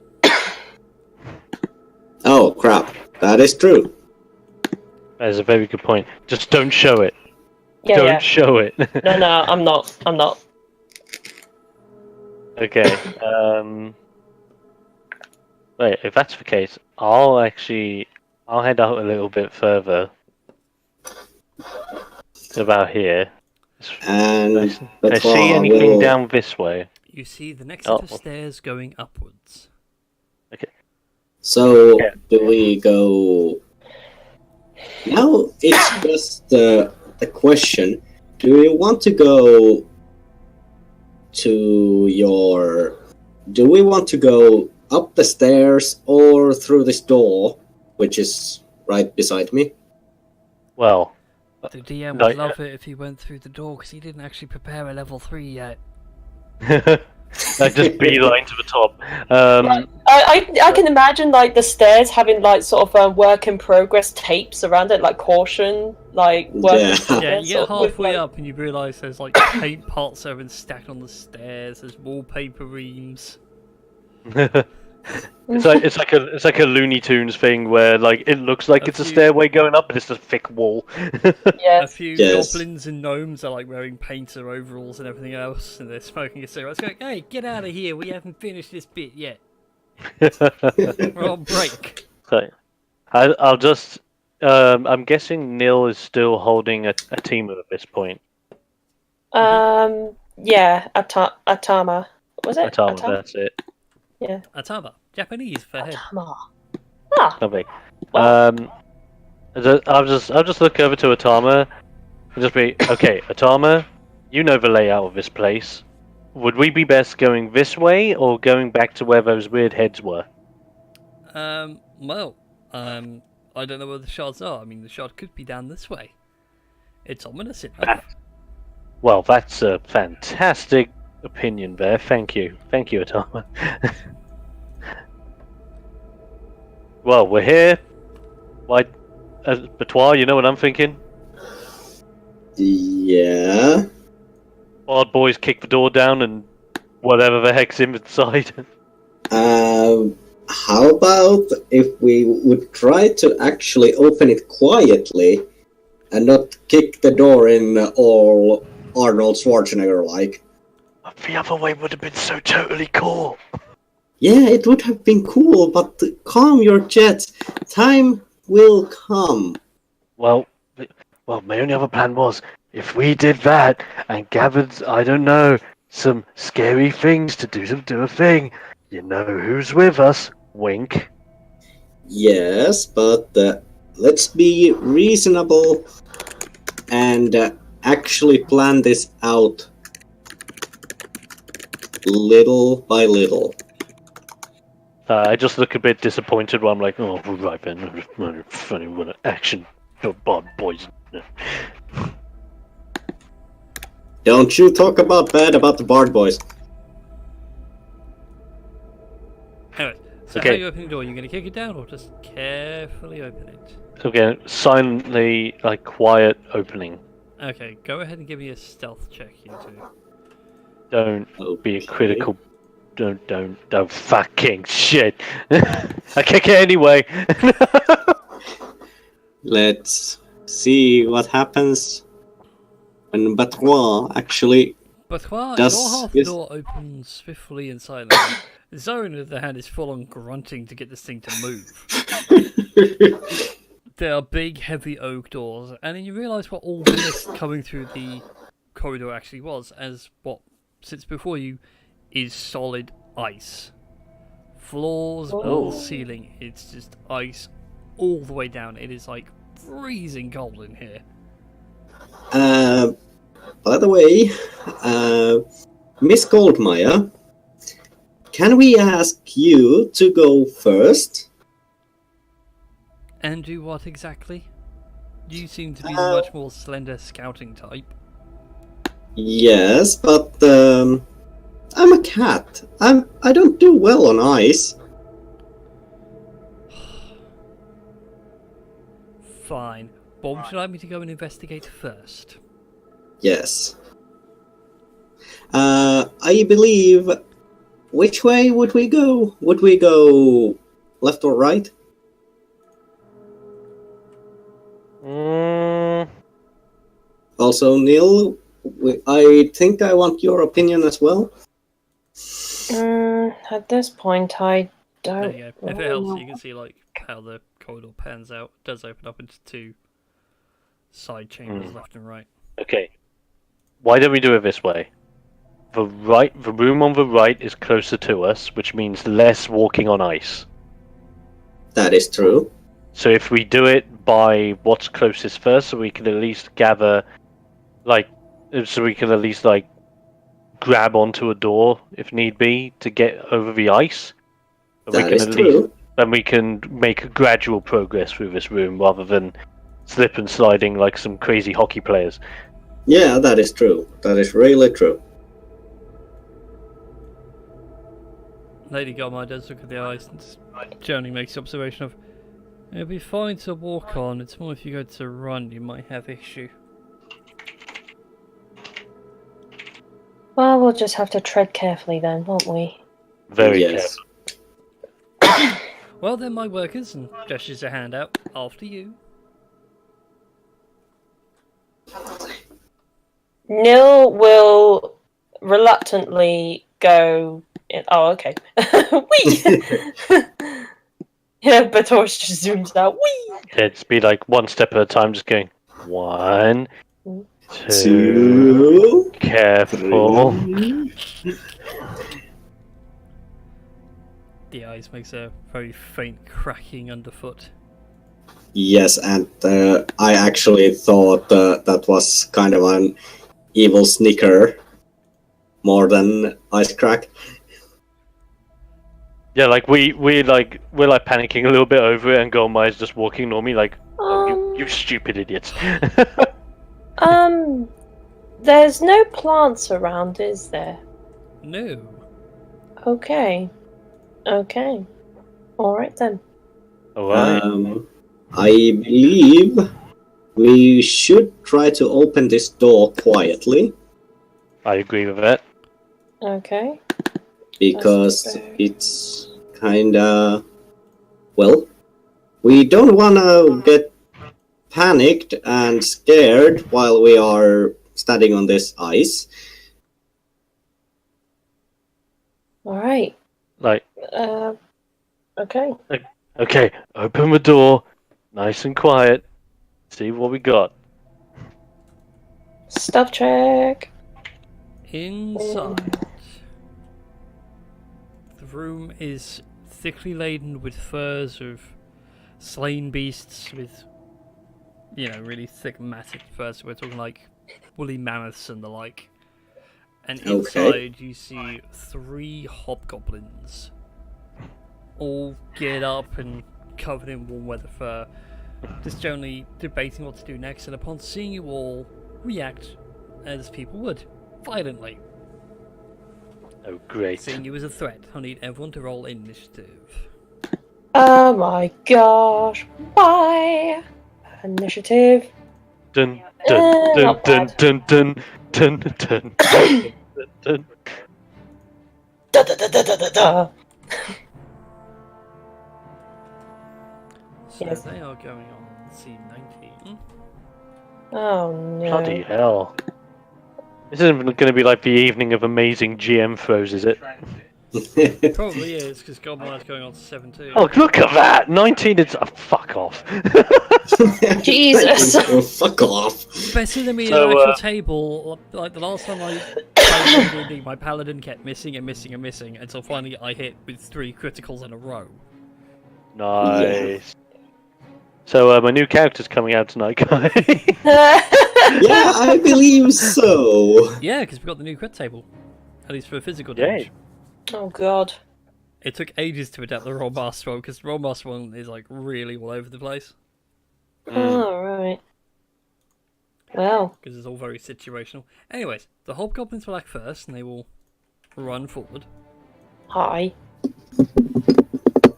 Speaker 4: Oh, crap. That is true.
Speaker 3: That is a very good point. Just don't show it.
Speaker 2: Yeah,
Speaker 3: Don't
Speaker 2: yeah.
Speaker 3: show it.
Speaker 2: No, I'm not. I'm not.
Speaker 3: Okay. Wait, if that's the case, I'll head out a little bit further. To about here.
Speaker 4: And
Speaker 3: Can I see
Speaker 4: Batois
Speaker 3: anything
Speaker 4: will...
Speaker 3: down this way?
Speaker 1: You see the next set of
Speaker 3: Oh.
Speaker 1: stairs going upwards.
Speaker 4: So,
Speaker 3: Yeah.
Speaker 4: do we go... Now it's just the question. Do you want to go to your... Do we want to go up the stairs or through this door, which is right beside me?
Speaker 3: Well,
Speaker 1: The DM
Speaker 3: No,
Speaker 1: would love it if he went through the door because he didn't actually prepare a level 3 yet.
Speaker 3: I just beeline to the top.
Speaker 2: I can imagine like the stairs having like sort of work in progress tapes around it, like caution, like work in
Speaker 4: Yeah.
Speaker 2: progress.
Speaker 1: Yeah, you
Speaker 2: sort
Speaker 1: get
Speaker 2: of with,
Speaker 1: halfway
Speaker 2: like-
Speaker 1: up and you realise there's like paint parts that have been stacked on the stairs, there's wallpaper reams.
Speaker 3: It's like a Looney Tunes thing where like it looks like
Speaker 1: A
Speaker 3: it's a
Speaker 1: few-
Speaker 3: stairway going up, but it's a thick wall.
Speaker 1: A
Speaker 2: Yes.
Speaker 1: few
Speaker 4: Yes.
Speaker 1: goblins and gnomes are like wearing painter overalls and everything else, and they're smoking a cigarette. It's going, hey, get out of here, we haven't finished this bit yet. We're on break.
Speaker 3: So, I'll just. I'm guessing Neil is still holding a team at this point.
Speaker 2: Yeah, Atama. Was it?
Speaker 3: Atama, that's it.
Speaker 2: Yeah.
Speaker 1: Atama, Japanese for head.
Speaker 2: Atama. Ah.
Speaker 3: Lovely.
Speaker 2: Well.
Speaker 3: I'll just look over to Atama and just be okay. Atama, you know the layout of this place. Would we be best going this way or going back to where those weird heads were?
Speaker 1: Well, I don't know where the shards are. I mean, the shard could be down this way. It's ominous enough.
Speaker 3: Well, that's a fantastic opinion there. Thank you, Atama. Well, we're here. Why, Batois, you know what I'm thinking?
Speaker 4: Yeah.
Speaker 3: Odd boys kick the door down and whatever the heck's inside.
Speaker 4: How about if we would try to actually open it quietly and not kick the door in all Arnold Schwarzenegger-like?
Speaker 3: The other way would have been so totally cool.
Speaker 4: Yeah, it would have been cool, but calm your jets. Time will come.
Speaker 3: Well, my only other plan was if we did that and gathered, I don't know, some scary things to do a thing. You know who's with us? Wink.
Speaker 4: Yes, but let's be reasonable and actually plan this out little by little.
Speaker 3: I just look a bit disappointed when I'm like, oh, right then, funny one action, bad boys.
Speaker 4: Don't you talk about bad about the Bard Boys.
Speaker 1: Anyway, so
Speaker 3: Okay.
Speaker 1: how you open the door? You're going to kick it down or just carefully open it?
Speaker 3: So again, silently, like quiet opening.
Speaker 1: Okay, go ahead and give me a stealth check, you two.
Speaker 3: Don't be a
Speaker 4: Okay.
Speaker 3: critical Don't fucking shit. I kick it anyway.
Speaker 4: Let's see what happens when Batois actually
Speaker 1: But while
Speaker 4: does
Speaker 1: your half the door opens swiftly and silently, Zoe, on the other hand, is full on grunting to get this thing to move. There are big, heavy oak doors, and then you realise what all the mist coming through the corridor actually was, as what sits before you is solid ice. Floors, walls, ceiling, it's just ice all the way down. It is like freezing cold in here.
Speaker 4: By the way, Miss Goldmeyer, can we ask you to go first?
Speaker 1: And do what exactly? You seem to be the much more slender scouting type.
Speaker 4: Yes, but I'm a cat. I don't do well on ice.
Speaker 1: Fine. But would you like me to go and investigate first?
Speaker 4: Yes. I believe. Which way would we go? Would we go left or right? Also, Neil, I think I want your opinion as well.
Speaker 2: At this point, I
Speaker 1: There
Speaker 2: don't.
Speaker 1: you go. If it helps, you can see like how the corridor pans out. It does open up into two side chambers, left and right.
Speaker 3: Okay. Why don't we do it this way? The room on the right is closer to us, which means less walking on ice.
Speaker 4: That is true.
Speaker 3: So if we do it by what's closest first, so we can at least gather, so we can at least grab onto a door if need be to get over the ice.
Speaker 4: That is true.
Speaker 3: Then we can make gradual progress through this room rather than slip and sliding like some crazy hockey players.
Speaker 4: Yeah, that is true. That is really true.
Speaker 1: Lady Goldmire does look at the ice and generally makes the observation of, it'll be fine to walk on, it's more if you go to run you might have issue.
Speaker 2: Well, we'll just have to tread carefully then, won't we?
Speaker 3: Very
Speaker 4: Yes.
Speaker 3: careful.
Speaker 1: Well then, my workers, and gestures a hand out, after you.
Speaker 2: Nil will reluctantly go in. Oh, okay. Whee! Yeah, but Torch just zooms out. Whee!
Speaker 3: It's be like one step at a time, just going 1, 2,
Speaker 4: Two.
Speaker 3: careful.
Speaker 1: The ice makes a very faint cracking underfoot.
Speaker 4: Yes, and I actually thought that was kind of an evil snicker more than ice crack.
Speaker 3: Yeah, we're panicking a little bit over it, and Goldmire's just walking normally, oh, you stupid idiots.
Speaker 2: There's no plants around, is there?
Speaker 1: No.
Speaker 2: Okay. Alright then.
Speaker 3: Alright.
Speaker 4: I believe we should try to open this door quietly.
Speaker 3: I agree with that.
Speaker 2: Okay.
Speaker 4: Because it's kinda... Well, we don't wanna get panicked and scared while we are standing on this ice.
Speaker 2: Alright. Okay.
Speaker 3: Okay, open the door, nice and quiet, see what we got.
Speaker 2: Stuff check.
Speaker 1: Inside. The room is thickly laden with furs of slain beasts with, really thick, matted furs. We're talking like woolly mammoths and the like. And inside you see 3 hobgoblins, all geared up and covered in warm weather fur, just generally debating what to do next, and upon seeing you all, react as people would, violently.
Speaker 3: Oh, great.
Speaker 1: Seeing you as a threat, I need everyone to roll initiative.
Speaker 2: Oh my gosh. Why? Initiative.
Speaker 3: Dun dun
Speaker 2: Not
Speaker 3: dun
Speaker 2: bad.
Speaker 3: dun dun dun dun dun dun.
Speaker 2: Da da da da da da da.
Speaker 1: So
Speaker 2: Yes.
Speaker 1: they are going on scene 19.
Speaker 2: Oh no.
Speaker 3: Bloody hell. This isn't going to be like the evening of amazing GM throws, is it?
Speaker 1: Probably is, because Goblin is going on to 17.
Speaker 3: Oh, look at that! 19 is... Oh, fuck off.
Speaker 2: Jesus.
Speaker 4: Oh, fuck off.
Speaker 1: Better than me
Speaker 3: So,
Speaker 1: in an actual table. Like the last time I played D&D, my paladin kept missing and missing and missing until finally I hit with 3 criticals in a row.
Speaker 3: Nice. So, my new character's coming out tonight, guys.
Speaker 4: Yeah, I believe so.
Speaker 1: Yeah, because we got the new crit table. At least for physical damage.
Speaker 3: Yay.
Speaker 2: Oh god.
Speaker 1: It took ages to adapt the Roll Master one, because the Roll Master one is like really all over the place.
Speaker 2: Oh, right. Well.
Speaker 1: Because it's all very situational. Anyways, the Hobgoblins will act first, and they will run forward.
Speaker 2: Hi.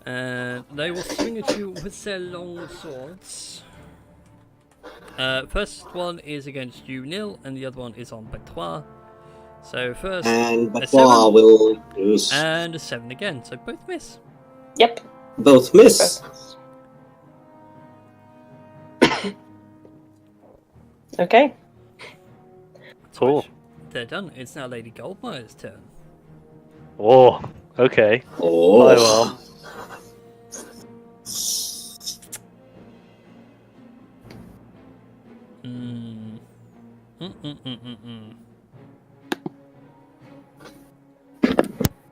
Speaker 1: And they will swing at you with their long swords. First one is against you, Nil, and the other one is on Batois. So first,
Speaker 4: And
Speaker 1: a
Speaker 4: Batois
Speaker 1: 7,
Speaker 4: will use
Speaker 1: and a 7 again, so both miss.
Speaker 2: Yep.
Speaker 4: both miss.
Speaker 2: Okay.
Speaker 3: Cool.
Speaker 1: They're done. It's now Lady Goldmire's turn.
Speaker 3: Oh, okay.
Speaker 4: Oh,
Speaker 3: I will.
Speaker 1: Mm. Mm-mm-mm-mm-mm.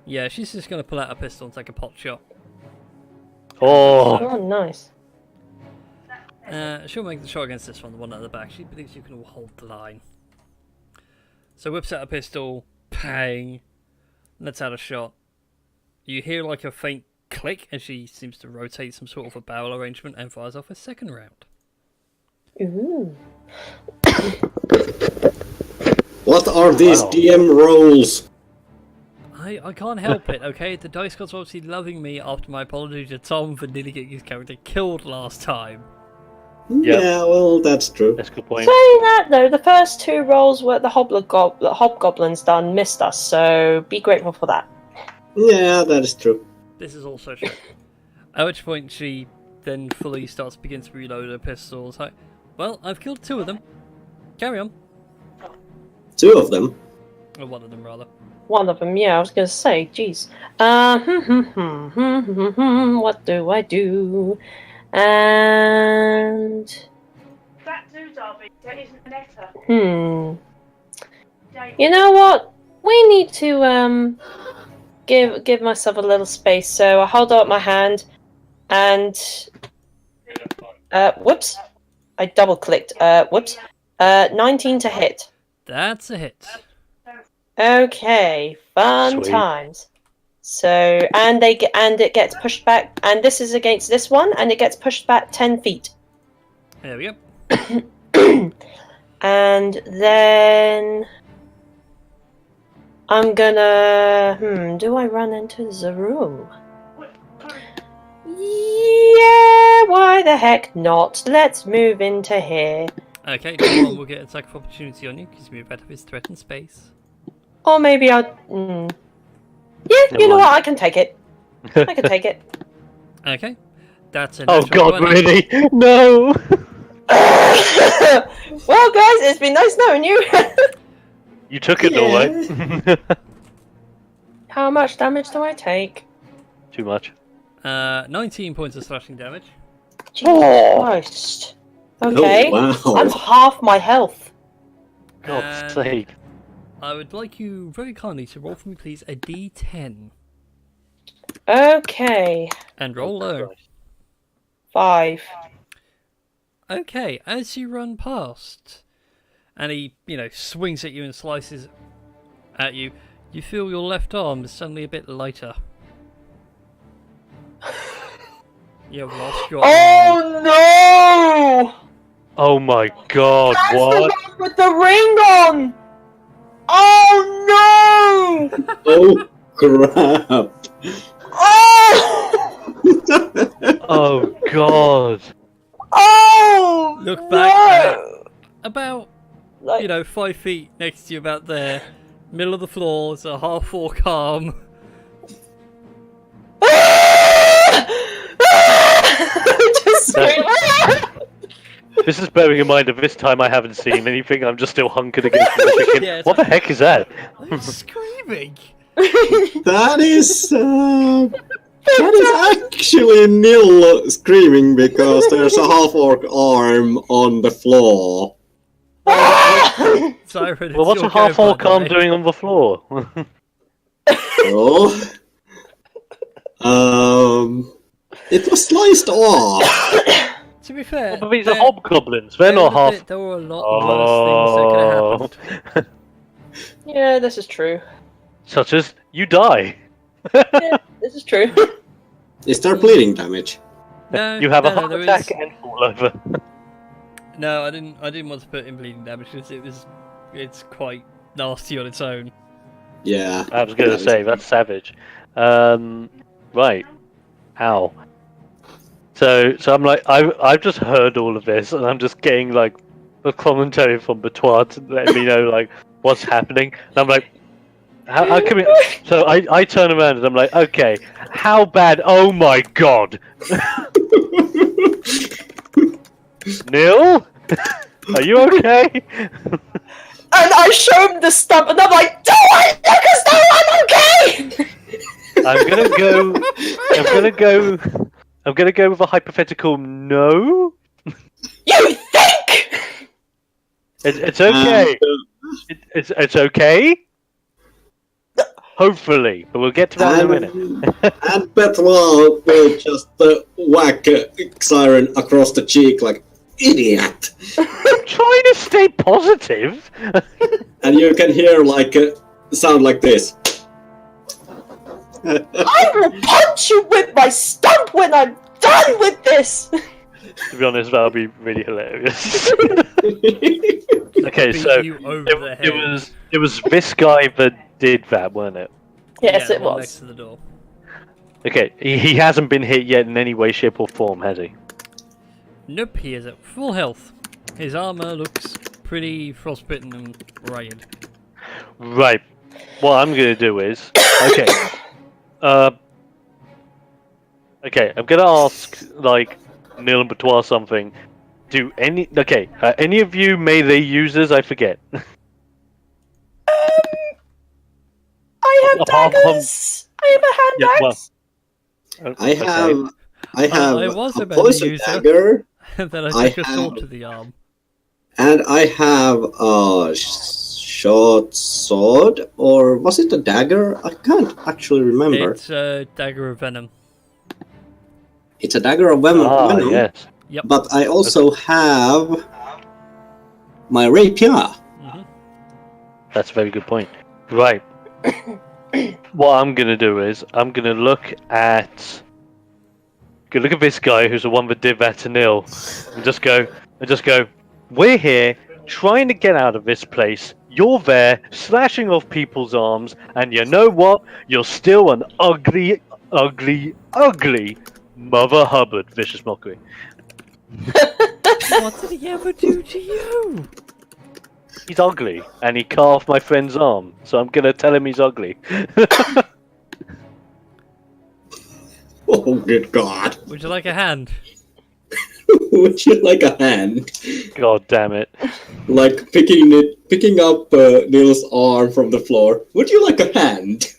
Speaker 1: Yeah, she's just going to pull out a pistol and take a pot shot.
Speaker 3: Oh,
Speaker 2: Oh, nice.
Speaker 1: She'll make the shot against this one, the one at the back. She believes you can all hold the line. So whips out a pistol, pang, lets out a shot. You hear like a faint click as she seems to rotate some sort of a barrel arrangement and fires off a second round.
Speaker 2: Ooh.
Speaker 4: what are these
Speaker 3: Wow.
Speaker 4: DM rolls?
Speaker 1: I can't help it, okay? The dice gods are obviously loving me after my apology to Tom for nearly getting his character killed last time.
Speaker 3: Yep.
Speaker 4: Yeah, well, that's true.
Speaker 3: that's a good point.
Speaker 2: Saying that though, the first 2 rolls were the hobgoblins done missed us, so be grateful for that.
Speaker 4: Yeah, that is true.
Speaker 1: This is also true. At which point she then fully begins to reload her pistols. Like, well, I've killed 2 of them. Carry on.
Speaker 4: 2 of them.
Speaker 1: Or 1 of them, rather.
Speaker 2: One of them, yeah, I was gonna say, jeez. What do I do? And
Speaker 5: That do, Darby. That isn't an letter.
Speaker 2: you know what? We need to give myself a little space. So I hold out my hand, and whoops, I double clicked. Whoops, 19 to hit.
Speaker 1: That's a hit.
Speaker 2: Okay, fun
Speaker 3: Sweet.
Speaker 2: times. So and it gets pushed back, and this is against this one, and it gets pushed back 10 feet.
Speaker 1: There we go.
Speaker 2: And then I'm gonna do I run into the room? Yeah, why the heck not? Let's move into here.
Speaker 1: Okay, no one will get attack of opportunity on you because you move out of his threatened space.
Speaker 2: Or maybe I'll yeah,
Speaker 3: Never
Speaker 2: you know
Speaker 3: mind.
Speaker 2: what, I can take it. I can take it.
Speaker 1: Okay. That's a
Speaker 3: Oh
Speaker 1: natural
Speaker 3: god,
Speaker 1: 20.
Speaker 3: really? No!
Speaker 2: Well guys, it's been nice knowing you.
Speaker 3: You took it, alright.
Speaker 2: How much damage do I take?
Speaker 3: Too much.
Speaker 1: 19 points of slashing damage.
Speaker 2: Jesus Christ. Okay.
Speaker 4: Oh,
Speaker 2: I'm
Speaker 4: wow.
Speaker 2: half my health.
Speaker 3: God's
Speaker 1: And
Speaker 3: sake.
Speaker 1: I would like you very kindly to roll for me, please, a d10.
Speaker 2: Okay.
Speaker 1: And roll low.
Speaker 2: 5.
Speaker 1: Okay, as you run past, and he, swings at you and slices at you, you feel your left arm is suddenly a bit lighter. You've lost your arm.
Speaker 2: Oh no!
Speaker 3: Oh my god,
Speaker 2: That's
Speaker 3: what?
Speaker 2: the one with the ring on! Oh no!
Speaker 4: Oh, crap.
Speaker 2: Oh!
Speaker 3: Oh god.
Speaker 2: Oh!
Speaker 1: Look back at
Speaker 2: no!
Speaker 1: about,
Speaker 2: Like,
Speaker 1: 5 feet next to you, about there. Middle of the floor, it's a half-orc arm.
Speaker 3: This is bearing in mind that this time I haven't seen anything. I'm just still hunkered against the thinking,
Speaker 1: Yeah, it's
Speaker 3: what the heck is that?
Speaker 1: I'm screaming.
Speaker 4: That is actually Nil screaming because there's a half-orc arm on the floor.
Speaker 1: Siren,
Speaker 3: Well, what's a half-orc arm doing on the floor?
Speaker 4: Oh. It was sliced off.
Speaker 1: To be fair,
Speaker 3: But these are hobgoblins. They're not half.
Speaker 1: There were a lot worse things that could have happened.
Speaker 2: Yeah, this is true.
Speaker 3: Such as you die.
Speaker 2: Yeah, this is true.
Speaker 4: Is there bleeding damage?
Speaker 1: No,
Speaker 3: You have a
Speaker 1: no,
Speaker 3: heart
Speaker 1: there
Speaker 3: attack
Speaker 1: is-
Speaker 3: and fall over.
Speaker 1: No, I didn't want to put in bleeding damage because it's quite nasty on its own.
Speaker 4: Yeah.
Speaker 3: I was going to say that's savage. Right. Ow. So I'm like, I've just heard all of this, and I'm just getting like a commentary from Batois to let me know like what's happening. And I'm like, how can we? So I turn around and I'm like, okay, how bad? Oh my god, Neil, are you okay?
Speaker 2: And I show him the stump, and I'm like, "Do it, Lucas! No, I'm okay."
Speaker 3: I'm gonna go with a hypothetical no.
Speaker 2: You think?
Speaker 3: It's okay. It's okay. Hopefully, but we'll get to that in a minute.
Speaker 4: And Betois will just whack Siren across the cheek like, idiot!
Speaker 3: I'm trying to stay positive.
Speaker 4: And you can hear like sound like this.
Speaker 2: I will punch you with my stump when I'm done with this.
Speaker 3: To be honest, that'll be really hilarious. Okay,
Speaker 1: Beat
Speaker 3: so
Speaker 1: you over the head.
Speaker 3: it was this guy that did that, wasn't it?
Speaker 2: Yes,
Speaker 1: Yeah,
Speaker 2: it
Speaker 1: the one next
Speaker 2: was.
Speaker 1: to the door.
Speaker 3: Okay, he hasn't been hit yet in any way, shape, or form, has he?
Speaker 1: Nope, he is at full health. His armor looks pretty frostbitten and ragged.
Speaker 3: Right. What I'm gonna do is okay. Okay, I'm gonna ask like Neil and Batois something. Do any any of you melee users? I forget.
Speaker 2: I have
Speaker 3: Apart from-
Speaker 2: daggers. I have a hand
Speaker 3: Yeah, well,
Speaker 2: axe.
Speaker 4: I have
Speaker 1: I was
Speaker 4: a
Speaker 1: a melee
Speaker 4: poison
Speaker 1: user.
Speaker 4: dagger,
Speaker 1: And then
Speaker 4: I
Speaker 1: I took a sword
Speaker 4: have-
Speaker 1: to the arm.
Speaker 4: and I have a short sword, or was it a dagger? I can't actually remember.
Speaker 1: It's a dagger of venom.
Speaker 4: It's a dagger of venom,
Speaker 3: yes.
Speaker 4: but I also have my rapier.
Speaker 1: Hmm.
Speaker 3: That's a very good point. Right. What I'm gonna do is I'm gonna look at this guy who's the one that did that to Neil, and just go. We're here trying to get out of this place. You're there slashing off people's arms, and you know what? You're still an ugly, ugly, ugly Mother Hubbard. Vicious mockery.
Speaker 1: What did he ever do to you?
Speaker 3: He's ugly, and he cut off my friend's arm, so I'm gonna tell him he's ugly.
Speaker 4: Oh, good God!
Speaker 1: Would you like a hand?
Speaker 4: Would you like a hand?
Speaker 3: God damn it!
Speaker 4: Like picking up Neil's arm from the floor. Would you like a hand?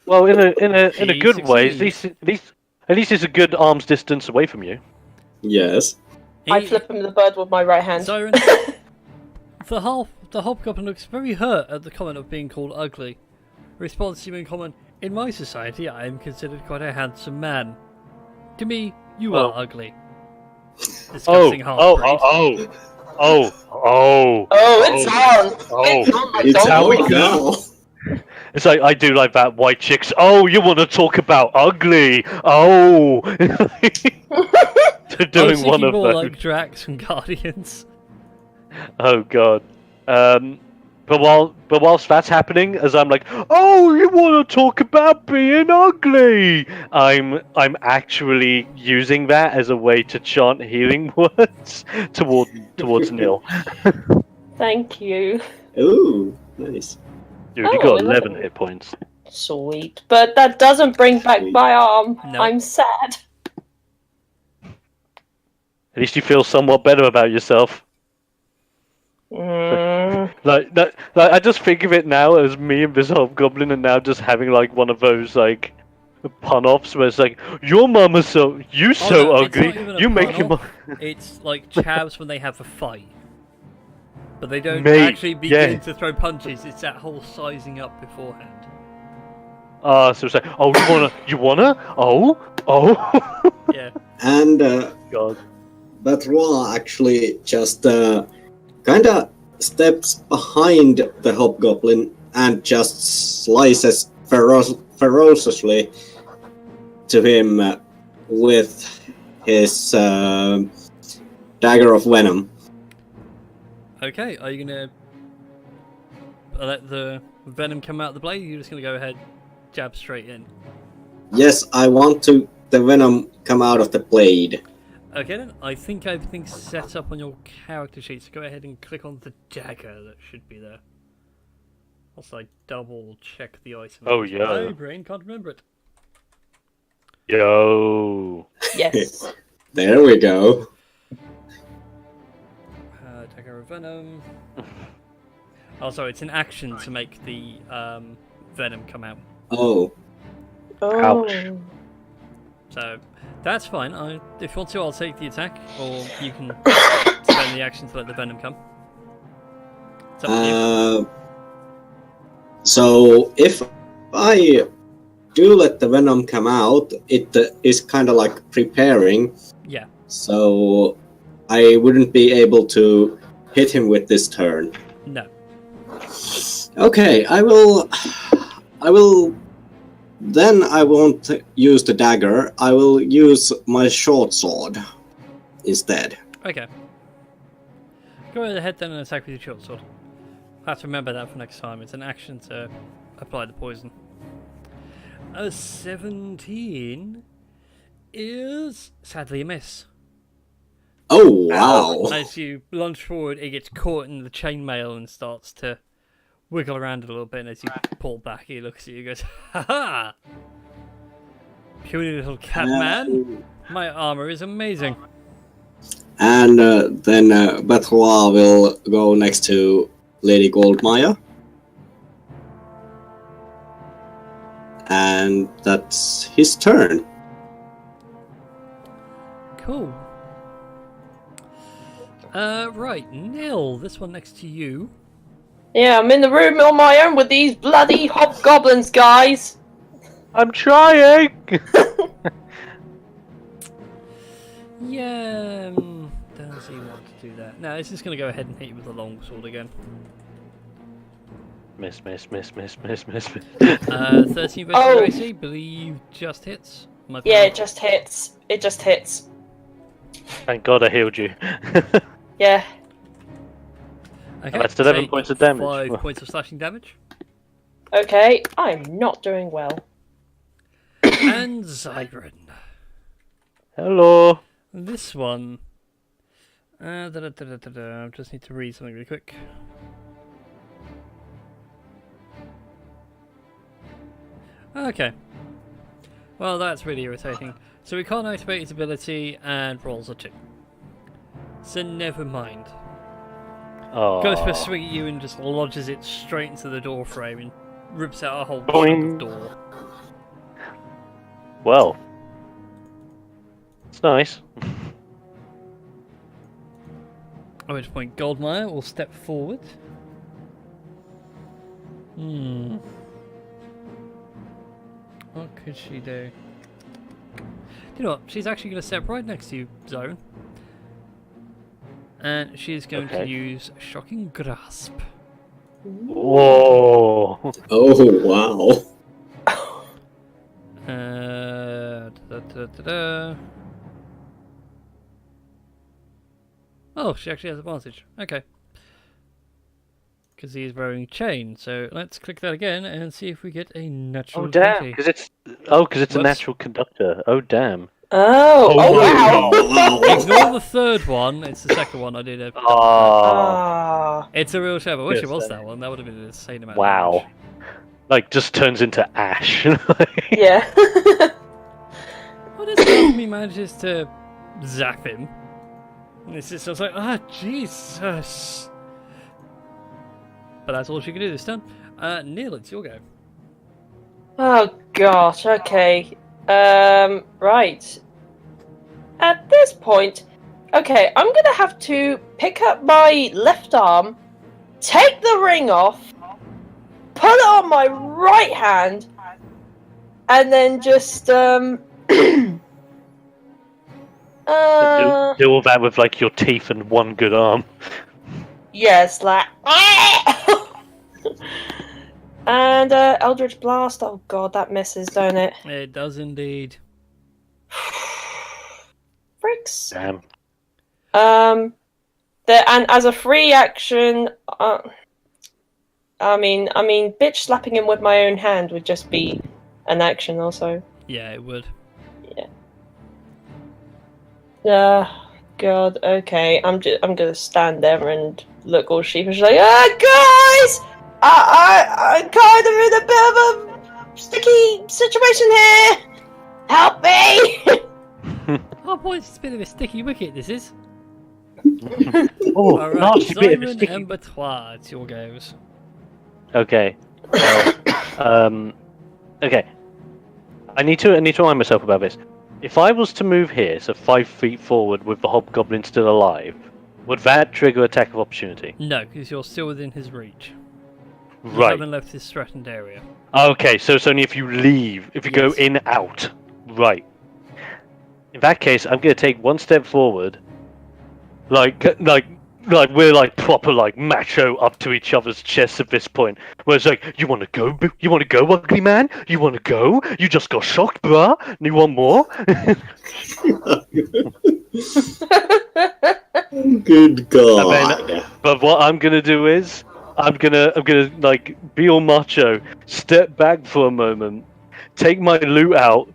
Speaker 3: Well, in a
Speaker 1: He
Speaker 3: good way.
Speaker 1: succeeds.
Speaker 3: At least it's a good arm's distance away from you.
Speaker 4: Yes.
Speaker 2: I flip him the bird with my right hand.
Speaker 1: Siren, the hobgoblin looks very hurt at the comment of being called ugly. Response to you in common, in my society I am considered quite a handsome man. To me, you
Speaker 3: Well-
Speaker 1: are ugly. Discussing half-breed.
Speaker 2: Oh, it's on.
Speaker 3: Oh.
Speaker 2: It's on, my
Speaker 4: It's
Speaker 2: dog.
Speaker 3: how we
Speaker 4: out
Speaker 3: go.
Speaker 4: now.
Speaker 3: It's like I do like that white chicks. Oh, you want to talk about ugly? Oh, they're
Speaker 1: I was
Speaker 3: doing one
Speaker 1: thinking
Speaker 3: of
Speaker 1: more
Speaker 3: those.
Speaker 1: like Drax from Guardians.
Speaker 3: Oh god. But whilst that's happening, as I'm like, oh, you want to talk about being ugly? I'm actually using that as a way to chant healing words towards Neil.
Speaker 2: Thank you.
Speaker 4: Ooh, nice.
Speaker 3: Dude, you
Speaker 2: Oh,
Speaker 3: got
Speaker 2: 11.
Speaker 3: 11 hit points.
Speaker 2: Sweet. But that doesn't bring back my arm.
Speaker 1: No.
Speaker 2: I'm sad.
Speaker 3: At least you feel somewhat better about yourself. Like I just think of it now as me and this hobgoblin, and now just having like one of those like pun-offs where it's like, "Your mama's so
Speaker 1: Oh,
Speaker 3: so
Speaker 1: no, it's
Speaker 3: ugly.
Speaker 1: not even a
Speaker 3: You make your
Speaker 1: pun-off.
Speaker 3: mom."
Speaker 1: It's like chavs when they have a fight. But they don't
Speaker 3: Mate,
Speaker 1: actually begin
Speaker 3: yeah.
Speaker 1: to throw punches, it's that whole sizing up beforehand.
Speaker 3: So it's like, "Oh, you wanna? Oh."
Speaker 1: Yeah.
Speaker 4: And
Speaker 3: God.
Speaker 4: Batrois actually just kind of steps behind the hobgoblin and just slices ferociously to him with his dagger of venom.
Speaker 1: Okay, are you gonna let the venom come out of the blade, or are you just gonna go ahead, jab straight in?
Speaker 4: Yes, I want the venom come out of the blade.
Speaker 1: Okay then, I think everything's set up on your character sheet, so go ahead and click on the dagger that should be there. Also, I double check the item.
Speaker 3: Oh, yeah.
Speaker 1: My brain can't remember it.
Speaker 3: Yo.
Speaker 2: Yes.
Speaker 4: There we go.
Speaker 1: Dagger of venom. Oh, sorry, it's an action to make the venom come out.
Speaker 4: Oh,
Speaker 2: Oh.
Speaker 3: Ouch.
Speaker 1: So that's fine. If you want to, I'll take the attack, or you can spend the action to let the venom come. It's up to you.
Speaker 4: So if I do let the venom come out, it is kind of like preparing.
Speaker 1: Yeah.
Speaker 4: So I wouldn't be able to hit him with this turn.
Speaker 1: No.
Speaker 4: Okay, I will. Then I won't use the dagger. I will use my short sword instead.
Speaker 1: Okay. Go ahead then and attack with your short sword. I have to remember that for next time. It's an action to apply the poison. A 17 is sadly a miss.
Speaker 4: Oh wow!
Speaker 1: As you lunge forward, it gets caught in the chainmail and starts to wiggle around a little bit. And as you pull back, he looks at you and goes, "Ha ha! Puny little cat man! My armor is amazing."
Speaker 4: And then Batrois will go next to Lady Goldmire. And that's his turn.
Speaker 1: Cool. Right, Nil, this one next to you.
Speaker 2: Yeah, I'm in the room on my own with these bloody hobgoblins, guys.
Speaker 3: I'm trying.
Speaker 1: Yeah, does he want to do that? No, it's just going to go ahead and hit you with a longsword again.
Speaker 3: Miss.
Speaker 1: 13 versus
Speaker 2: Oh.
Speaker 1: AC, believe just hits.
Speaker 2: Yeah, it just hits. It just hits.
Speaker 3: Thank God I healed you.
Speaker 2: Yeah.
Speaker 1: Okay,
Speaker 3: That's 11
Speaker 1: take
Speaker 3: points of damage.
Speaker 1: 5 points of slashing damage.
Speaker 2: Okay, I'm not doing well.
Speaker 1: And Zyron.
Speaker 3: Hello.
Speaker 1: This one. I just need to read something really quick. Okay. Well, that's really irritating. So we can't activate his ability, and rolls a 2. So never mind.
Speaker 3: Oh.
Speaker 1: Goes for a swing at you and just lodges it straight into the door frame and rips out a whole
Speaker 3: Boing.
Speaker 1: chunk of door.
Speaker 3: Well. It's nice.
Speaker 1: At which point Goldmire will step forward. What could she do? You know what? She's actually going to step right next to you, Zyron. And she's going to use Shocking Grasp.
Speaker 3: Whoa.
Speaker 4: Oh wow!
Speaker 1: Oh, she actually has advantage. Okay. Because he's wearing chain. So let's click that again and see if we get a natural
Speaker 3: Oh damn!
Speaker 1: 20.
Speaker 3: Because it's a
Speaker 1: Whoops.
Speaker 3: natural conductor. Oh damn!
Speaker 2: Oh wow!
Speaker 1: Ignore the third one. It's the second one I did.
Speaker 3: Oh
Speaker 2: Ah.
Speaker 1: It's a real shame. I wish it was
Speaker 3: Yes,
Speaker 1: that one. That would have been an insane amount.
Speaker 3: wow!
Speaker 1: Of damage.
Speaker 3: Like just turns into ash.
Speaker 2: Yeah.
Speaker 1: Well, this enemy manages to zap him. And it's just, I was like, ah, Jesus. But that's all she can do this turn. Neil, it's your go.
Speaker 2: Oh gosh, okay. Right. At this point, okay, I'm gonna have to pick up my left arm, take the ring off, put it on my right hand, and then just
Speaker 3: Do all that with like your teeth and one good arm.
Speaker 2: yes, like and Eldritch Blast. Oh god, that misses, don't it?
Speaker 1: It does indeed.
Speaker 2: Fricks.
Speaker 3: Damn.
Speaker 2: And as a free action, I mean, bitch slapping him with my own hand would just be an action, also.
Speaker 1: Yeah, it would.
Speaker 2: God. Okay, I'm gonna stand there and look all sheepish, like, guys, I'm kind of in a bit of a sticky situation here. Help me!
Speaker 1: Oh boy, it's a bit of a sticky wicket, this is.
Speaker 3: Oh,
Speaker 1: Alright,
Speaker 3: nasty bit of a
Speaker 1: Simon
Speaker 3: sticky.
Speaker 1: and Batois, it's your goes.
Speaker 3: Okay. Well, okay. I need to remind myself about this. If I was to move here, so 5 feet forward with the hobgoblin still alive, would that trigger attack of opportunity?
Speaker 1: No, because you're still within his reach. You
Speaker 3: Right.
Speaker 1: haven't left his threatened area.
Speaker 3: Okay, so it's only if you leave, if you go
Speaker 1: Yes.
Speaker 3: in, out. Right. In that case, I'm gonna take one step forward, like we're like proper like macho up to each other's chests at this point. Where it's like, you want to go, ugly man? You want to go? You just got shocked, bruh. You want more?
Speaker 4: Good God.
Speaker 3: But what I'm gonna do is, I'm gonna like be all macho, step back for a moment, take my loot out,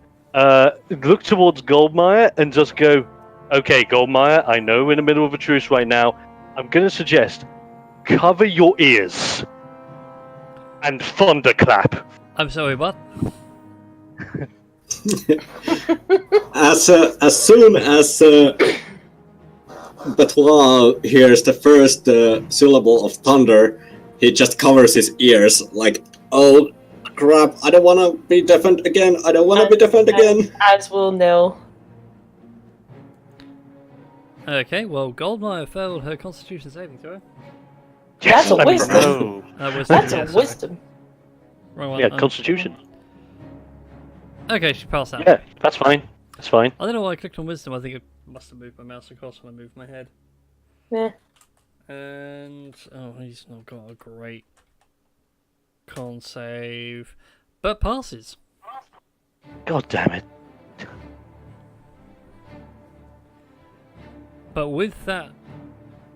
Speaker 3: look towards Goldmire, and just go, okay, Goldmire, I know we're in the middle of a truce right now. I'm gonna suggest cover your ears and thunderclap.
Speaker 1: I'm sorry, what?
Speaker 4: As soon as Batois hears the first syllable of thunder, he just covers his ears like, oh crap, I don't want to be deafened again,
Speaker 2: As will Nil.
Speaker 1: Okay, well, Goldmire failed her constitution saving throw.
Speaker 2: That's a
Speaker 3: let's
Speaker 2: wisdom.
Speaker 3: go.
Speaker 2: That's
Speaker 1: yeah,
Speaker 2: a
Speaker 1: sorry.
Speaker 2: wisdom.
Speaker 1: Wrong one.
Speaker 3: Yeah, Constitution.
Speaker 1: Okay, she passed that.
Speaker 3: Yeah, that's fine. That's fine.
Speaker 1: I don't know why I clicked on wisdom. I think it must have moved my mouse across when I moved my head.
Speaker 2: Yeah.
Speaker 1: And oh, he's not got a great con save, but passes.
Speaker 3: God damn it.
Speaker 1: But with that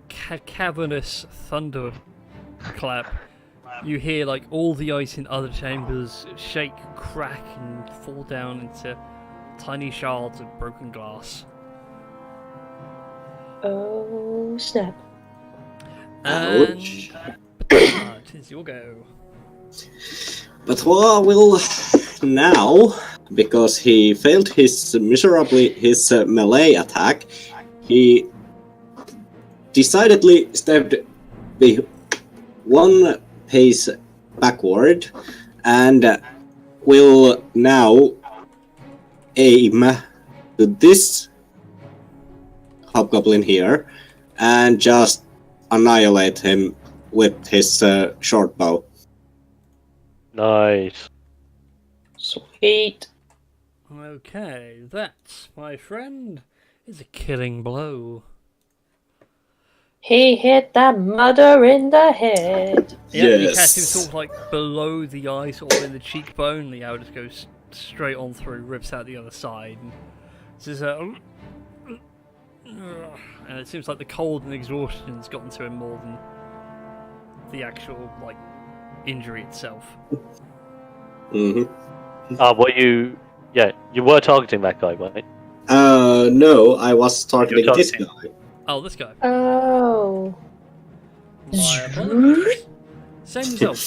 Speaker 1: cavernous thunder clap, you hear like all the ice in other chambers shake, crack, and fall down into tiny shards of broken glass.
Speaker 2: Oh snap!
Speaker 4: Ouch.
Speaker 1: And it is your go.
Speaker 4: Batois will now, because he failed his melee attack, he decidedly stepped one pace backward and will now aim to this hobgoblin here and just annihilate him with his short bow.
Speaker 3: Nice.
Speaker 2: Sweet.
Speaker 1: Okay, that, my friend, is a killing blow.
Speaker 2: He hit that mother in the head.
Speaker 1: Yeah, you catch him sort of like below the eye, sort of in the cheekbone. The arrow just goes straight on through, rips out the other side. And it's just and it seems like the cold and exhaustion has gotten to him more than the actual like injury itself.
Speaker 4: Mm-hmm.
Speaker 3: You were targeting that guy, right?
Speaker 4: No, I was targeting this guy.
Speaker 1: Oh, this guy.
Speaker 2: Oh.
Speaker 1: My apologies. Same result.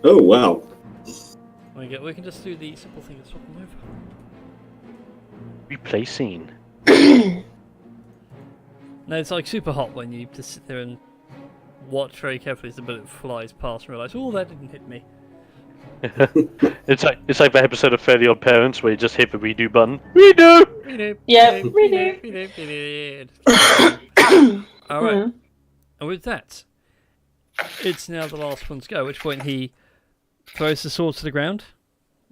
Speaker 4: Oh wow.
Speaker 1: We can just do the simple thing of swapping over.
Speaker 3: Replay scene.
Speaker 1: No, it's like super hot when you just sit there and watch very carefully as the bullet flies past and realise, oh, that didn't hit me.
Speaker 3: It's like the episode of Fairly Odd Parents where you just hit the redo button. Redo!
Speaker 1: Redo,
Speaker 2: Yeah,
Speaker 1: redo,
Speaker 2: redo.
Speaker 1: redo, redo. Alright, and with that, it's now the last one's go, at which point he throws the sword to the ground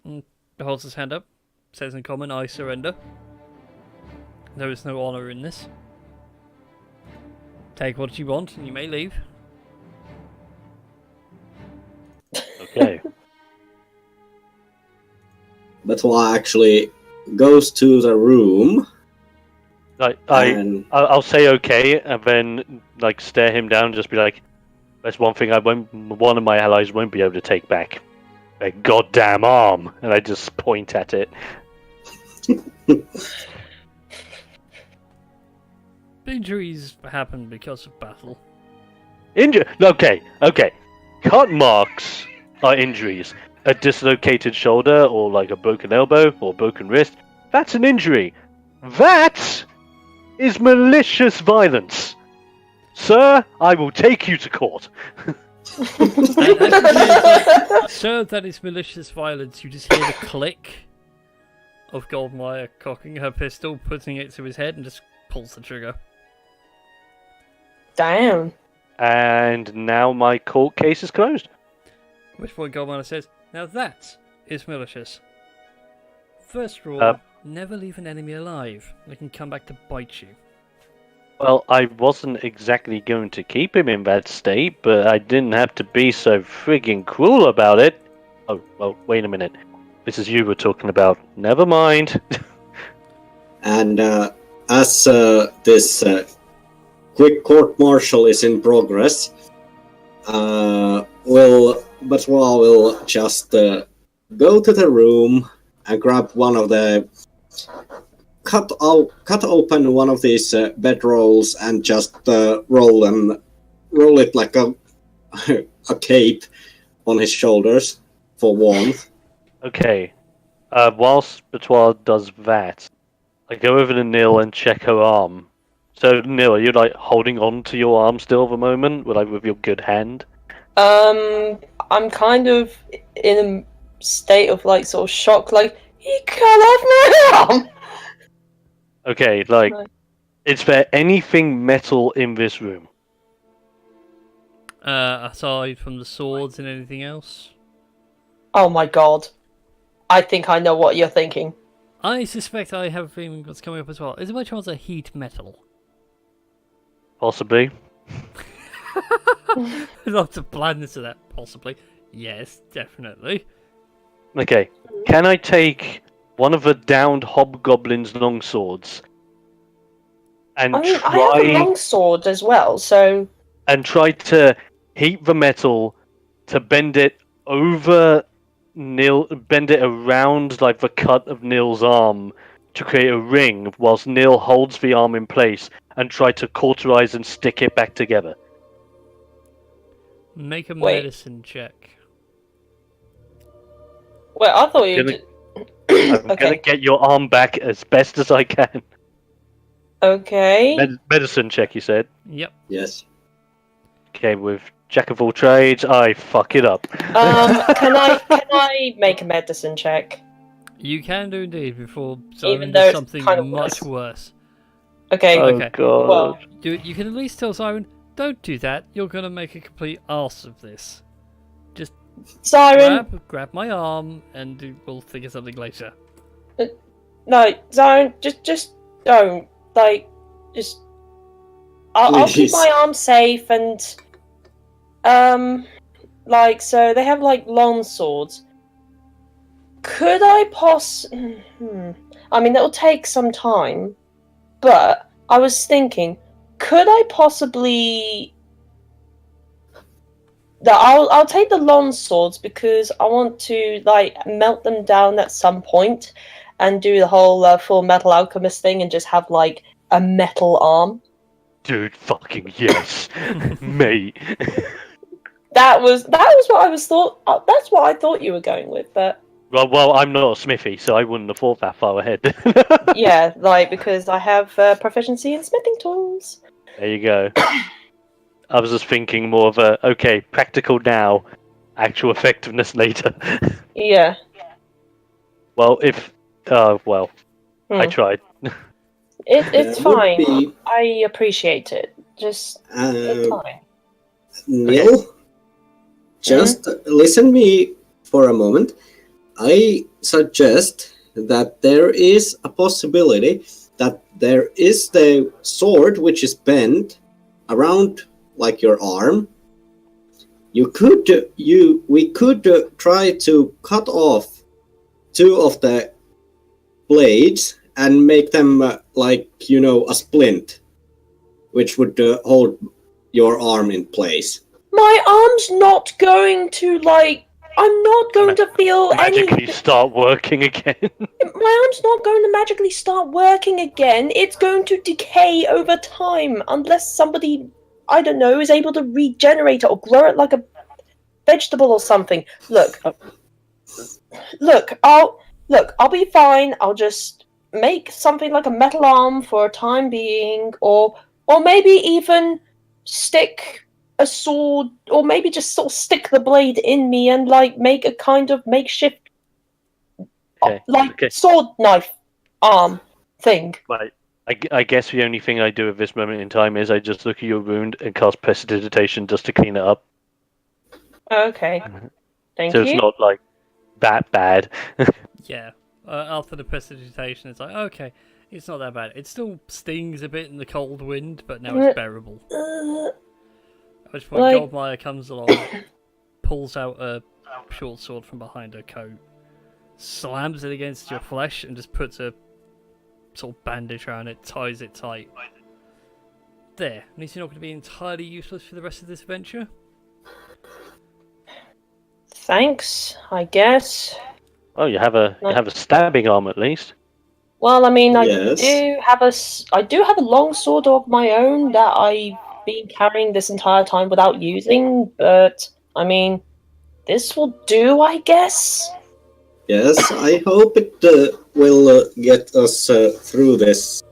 Speaker 1: and holds his hand up, says in common, I surrender. There is no honour in this. Take what you want and you may leave.
Speaker 3: Okay.
Speaker 4: Batwa actually goes to the room.
Speaker 3: I'll say okay, and then like stare him down and just be like, "That's one thing one of my allies won't be able to take back. A goddamn arm," and I just point at it.
Speaker 1: Injuries happen because of battle.
Speaker 3: Okay. Cut marks are injuries. A dislocated shoulder, or like a broken elbow, or broken wrist, that's an injury. That is malicious violence. Sir, I will take you to court.
Speaker 1: So that is malicious violence. You just hear the click of Goldmire cocking her pistol, putting it to his head, and just pulls the trigger.
Speaker 2: Damn.
Speaker 3: And now my court case is closed.
Speaker 1: At which point Goldmire says, now that is malicious. First rule, never leave an enemy alive. They can come back to bite you.
Speaker 3: Well, I wasn't exactly going to keep him in that state, but I didn't have to be so friggin' cruel about it. Oh, well, wait a minute. This is you we're talking about. Never mind.
Speaker 4: And as this quick court-martial is in progress, Batwa will just go to the room and grab one of the cut open one of these bedrolls and just roll it like a cape on his shoulders for warmth.
Speaker 3: Okay. Whilst Batwa does that, I go over to Nil and check her arm. So, Nil, are you like holding on to your arm still at the moment, with your good hand?
Speaker 2: I'm kind of in a state of like sort of shock, like, he cut off my arm!
Speaker 3: Okay,
Speaker 2: No.
Speaker 3: is there anything metal in this room?
Speaker 1: Aside from the swords and anything else?
Speaker 2: Oh my god. I think I know what you're thinking.
Speaker 1: I suspect I have a feeling what's coming up as well. Is it by chance a heat metal?
Speaker 3: Possibly.
Speaker 1: Lots of blandness to that, possibly. Yes, definitely.
Speaker 3: Okay, can I take one of the downed hobgoblin's longswords and
Speaker 2: I mean, I have a longsword as well, so...
Speaker 3: and try to heat the metal to bend it over bend it around like the cut of Nil's arm to create a ring, whilst Nil holds the arm in place and try to cauterize and stick it back together.
Speaker 1: Make a
Speaker 2: Wait.
Speaker 1: medicine check.
Speaker 2: Wait, I thought you did...
Speaker 3: I'm
Speaker 2: Okay.
Speaker 3: gonna get your arm back as best as I can.
Speaker 2: Okay.
Speaker 3: Medicine check, you said?
Speaker 1: Yep.
Speaker 4: Yes.
Speaker 3: Okay, with Jack of all trades, I fuck it up.
Speaker 2: Can I make a medicine check?
Speaker 1: You can do indeed before
Speaker 2: Even
Speaker 1: Simon
Speaker 2: though
Speaker 1: does
Speaker 2: it's
Speaker 1: something
Speaker 2: kind of
Speaker 1: much
Speaker 2: worse.
Speaker 1: worse.
Speaker 2: Okay.
Speaker 3: Oh
Speaker 1: Okay.
Speaker 3: god.
Speaker 2: Well,
Speaker 1: You can at least tell Siren, don't do that. You're gonna make a complete arse of this. Just
Speaker 2: Siren,
Speaker 1: grab my arm, and we'll figure something later.
Speaker 2: no, Siren, just don't. Like, just... I'll keep
Speaker 4: Please.
Speaker 2: my arm safe and... Like, so they have, like, long swords. Could I I mean, it'll take some time, but I was thinking, could I possibly... I'll take the long swords because I want to, like, melt them down at some point and do the whole Full Metal Alchemist thing and just have, like, a metal arm.
Speaker 3: Dude, fucking yes. Mate.
Speaker 2: That was what I was thought. That's what I thought you were going with, but
Speaker 3: Well, I'm not a smithy, so I wouldn't have thought that far ahead.
Speaker 2: Yeah, like, because I have proficiency in smithing tools.
Speaker 3: There you go. I was just thinking more of a, okay, practical now, actual effectiveness later.
Speaker 2: Yeah.
Speaker 3: Well, I
Speaker 2: Hmm.
Speaker 3: tried.
Speaker 2: It's
Speaker 4: That would
Speaker 2: fine.
Speaker 4: be,
Speaker 2: I appreciate it. Just, it's fine.
Speaker 4: Neil, just listen me for a moment. I suggest that there is a possibility that there is the sword which is bent around like your arm. We could try to cut off two of the blades and make them a splint, which would hold your arm in place.
Speaker 2: My arm's not going to, like, I'm not going to feel
Speaker 3: Magically
Speaker 2: any...
Speaker 3: start working again.
Speaker 2: My arm's not going to magically start working again. It's going to decay over time unless somebody, I don't know, is able to regenerate it or grow it like a vegetable or something. Look, I'll be fine. I'll just make something like a metal arm for a time being, or maybe even stick a sword, or maybe just sort of stick the blade in me and like make a kind of makeshift sword knife arm thing.
Speaker 3: Right. I guess the only thing I do at this moment in time is I just look at your wound and cast prestidigitation just to clean it up.
Speaker 2: Okay. Thank
Speaker 3: So
Speaker 2: you.
Speaker 3: it's not like that bad.
Speaker 1: Yeah. After the prestidigitation, it's like, okay, it's not that bad. It still stings a bit in the cold wind, but now it's bearable. At which point, Goldmire comes along, pulls out a short sword from behind her coat, slams it against your flesh, and just puts a sort of bandage around it, ties it tight. There. At least you're not going to be entirely useless for the rest of this adventure.
Speaker 2: Thanks, I guess.
Speaker 3: Oh, you have a stabbing arm at least.
Speaker 2: Well, I mean,
Speaker 4: Yes.
Speaker 2: I do have a long sword of my own that I've been carrying this entire time without using, but I mean, this will do, I guess.
Speaker 4: Yes, I hope it will get us through this.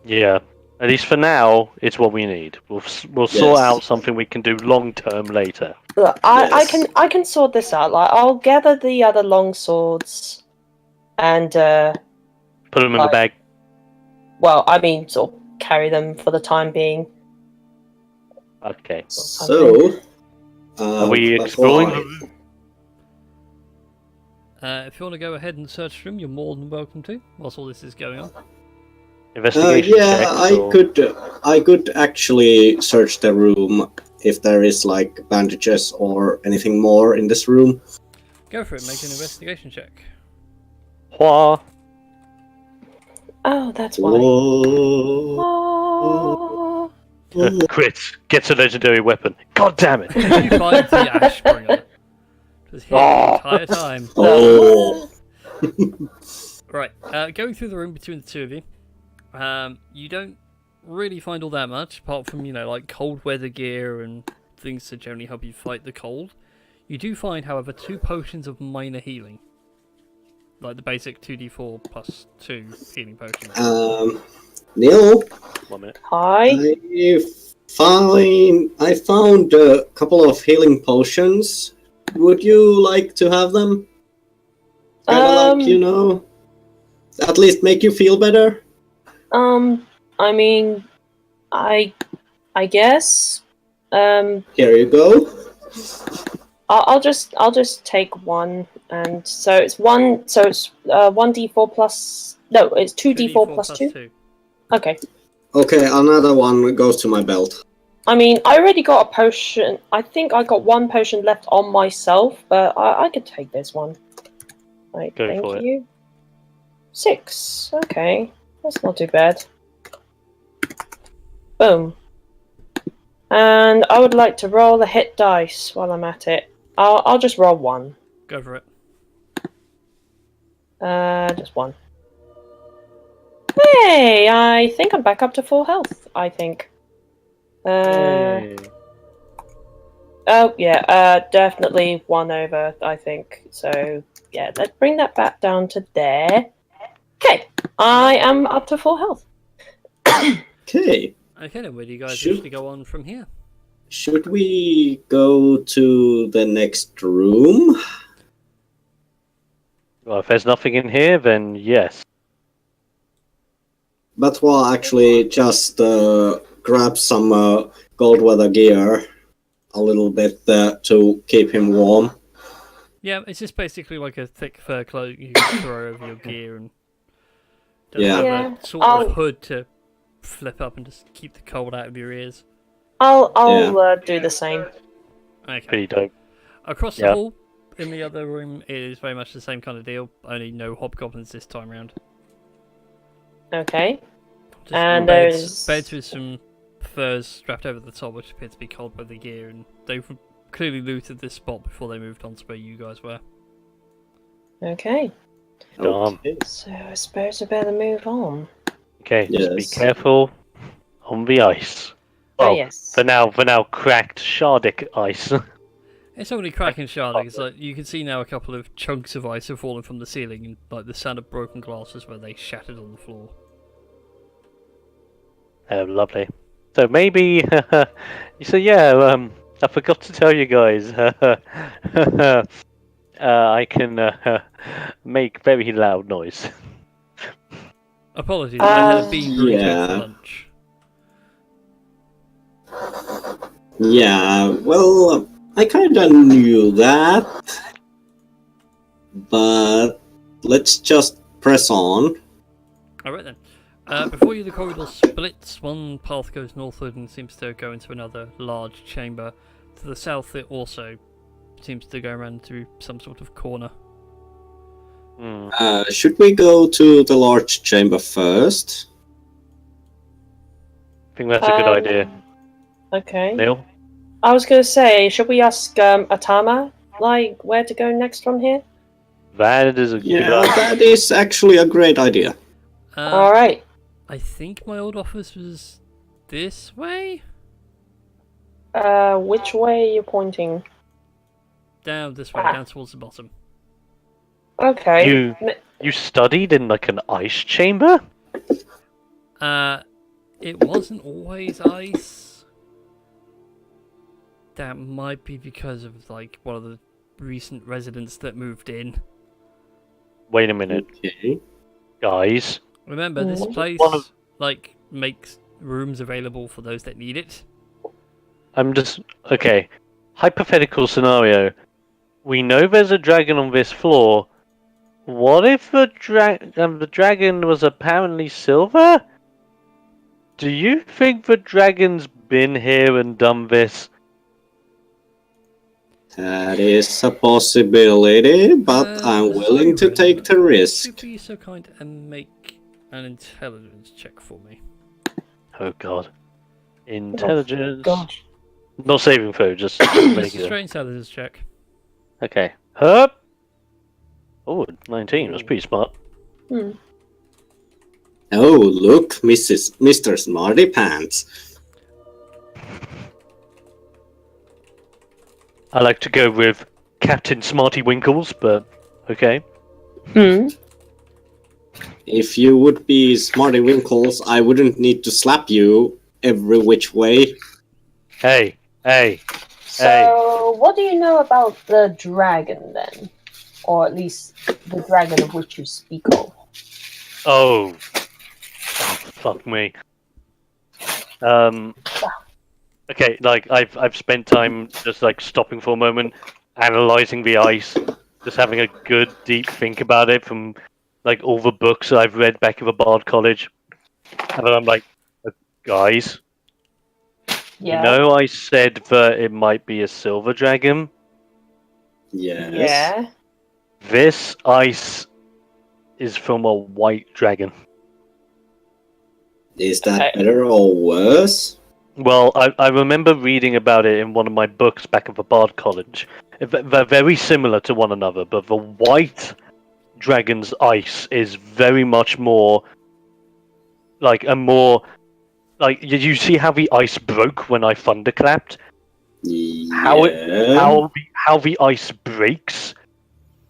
Speaker 3: Yeah. At least for now, it's what we need. We'll sort out something we can do long term later.
Speaker 2: Look, I can sort this out. Like, I'll gather the other long swords and
Speaker 3: put them in the bag.
Speaker 2: Well, I mean, sort of carry them for the time being.
Speaker 3: Okay.
Speaker 4: So,
Speaker 3: are we exploring?
Speaker 1: If you want to go ahead and search for him, you're more than welcome to, whilst all this is going on.
Speaker 3: Investigation checks,
Speaker 4: I could actually search the room if there is like bandages or anything more in this room.
Speaker 1: Go for it, make an investigation check.
Speaker 3: Wah.
Speaker 2: Oh, that's why. Oh.
Speaker 3: Crit gets a legendary weapon. God damn it!
Speaker 1: You find the Ashbringer. Just here the entire time.
Speaker 4: Oh.
Speaker 1: Right, going through the room between the two of you, you don't really find all that much, apart from, like cold weather gear and things to generally help you fight the cold. You do find, however, 2 potions of minor healing. Like the basic 2d4 plus 2 healing potions.
Speaker 4: Neil?
Speaker 3: 1 minute.
Speaker 2: Hi.
Speaker 4: I found a couple of healing potions. Would you like to have them? Kinda at least make you feel better?
Speaker 2: I mean, I guess.
Speaker 4: Here you go.
Speaker 2: I'll just take one, and so it's 1d4 plus. No, it's 2d4 plus 2. Okay.
Speaker 4: Okay, another one goes to my belt.
Speaker 2: I mean, I already got a potion. I think I got 1 potion left on myself, but I could take this one. Right, thank you. 6. Okay, that's not too bad. Boom. And I would like to roll the hit dice while I'm at it. I'll just roll 1.
Speaker 1: Go for it.
Speaker 2: Just 1. Hey, I think I'm back up to full health. I think. Oh yeah, definitely 1 over, I think. So yeah, let's bring that back down to there. Okay, I am up to full health.
Speaker 4: Okay.
Speaker 1: Okay, then where do you guys
Speaker 4: Shoot.
Speaker 1: usually go on from here?
Speaker 4: Should we go to the next room?
Speaker 3: Well, if there's nothing in here, then yes.
Speaker 4: But we'll actually just grab some gold weather gear a little bit to keep him warm.
Speaker 1: Yeah, it's just basically like a thick fur cloak you can throw over your gear and doesn't
Speaker 4: Yeah.
Speaker 1: have
Speaker 2: Yeah,
Speaker 1: a sort of hood to flip up and just keep the cold out of your ears.
Speaker 2: I'll do the same.
Speaker 1: Okay.
Speaker 3: Pretty dope.
Speaker 1: Across the
Speaker 3: Yeah.
Speaker 1: hall, in the other room, it is very much the same kind of deal, only no hobgoblins this time round.
Speaker 2: Okay.
Speaker 1: Just
Speaker 2: And
Speaker 1: beds,
Speaker 2: there's
Speaker 1: beds with some furs strapped over the top, which appear to be cold by the gear, and they've clearly looted this spot before they moved on to where you guys were.
Speaker 2: okay.
Speaker 3: Damn.
Speaker 2: So I suppose I better move on.
Speaker 3: Okay, just be
Speaker 4: Yes.
Speaker 3: careful on the ice.
Speaker 2: Oh
Speaker 3: Well,
Speaker 2: yes.
Speaker 3: for now, cracked Shardic ice.
Speaker 1: It's only cracking sharding. It's like you can see now a couple of chunks of ice have fallen from the ceiling, and like the sound of broken glasses where they shattered on the floor.
Speaker 3: Oh, lovely. So maybe, so yeah, I forgot to tell you guys, I can make very loud noise.
Speaker 1: Apologies, I had a bean burrito
Speaker 4: yeah.
Speaker 1: for lunch.
Speaker 4: Yeah, well, I kinda knew that. But let's just press on.
Speaker 1: Alright then. Before you, the corridor splits. One path goes northward and seems to go into another large chamber. To the south, it also seems to go around to some sort of corner.
Speaker 3: Hmm.
Speaker 4: Should we go to the large chamber first?
Speaker 3: I think that's a good idea.
Speaker 2: Okay.
Speaker 3: Neil?
Speaker 2: I was gonna say, should we ask Atama like where to go next from here?
Speaker 3: That is a good
Speaker 4: Yeah,
Speaker 3: idea.
Speaker 4: that is actually a great idea.
Speaker 2: All right.
Speaker 1: I think my old office was this way?
Speaker 2: Which way are you pointing?
Speaker 1: Down this way,
Speaker 2: Ah.
Speaker 1: down towards the bottom.
Speaker 2: Okay.
Speaker 3: You studied in like an ice chamber?
Speaker 1: It wasn't always ice. That might be because of like one of the recent residents that moved in.
Speaker 3: Wait a minute,
Speaker 4: Okay.
Speaker 3: guys.
Speaker 1: Remember, this
Speaker 2: One
Speaker 1: place
Speaker 3: of-
Speaker 1: like makes rooms available for those that need it.
Speaker 3: I'm just okay. Hypothetical scenario. We know there's a dragon on this floor. What if the dragon was apparently silver? Do you think the dragon's been here and done this?
Speaker 4: That is a possibility, but I'm willing to
Speaker 1: Siren,
Speaker 4: take the
Speaker 1: Could
Speaker 4: risk.
Speaker 1: you be so kind and make an intelligence check for me?
Speaker 3: Oh god. Intelligence.
Speaker 2: Gosh.
Speaker 3: Not saving throw, just
Speaker 1: Just a
Speaker 3: regular.
Speaker 1: straight intelligence check.
Speaker 3: Okay. Hup. Oh, 19. That's pretty smart.
Speaker 2: Hmm.
Speaker 4: Oh, look, Mr. Smarty Pants.
Speaker 3: I like to go with Captain Smarty Winkles, but okay.
Speaker 2: Hmm.
Speaker 4: If you would be Smarty Winkles, I wouldn't need to slap you every which way.
Speaker 3: Hey.
Speaker 2: So, what do you know about the dragon then? Or at least the dragon of which you speak of?
Speaker 3: Oh, fuck me. Okay, like I've spent time just like stopping for a moment, analyzing the ice, just having a good deep think about it from like all the books I've read back at the Bard College, and then I'm like, guys,
Speaker 2: Yeah.
Speaker 3: you know I said that it might be a silver dragon.
Speaker 4: Yes.
Speaker 2: Yeah.
Speaker 3: This ice is from a white dragon.
Speaker 4: Is that
Speaker 2: Okay.
Speaker 4: better or worse?
Speaker 3: Well, I remember reading about it in one of my books back at the Bard College. They're very similar to one another, but the white dragon's ice is very much more like a more like. Did you see how the ice broke when I thunderclapped? How the ice breaks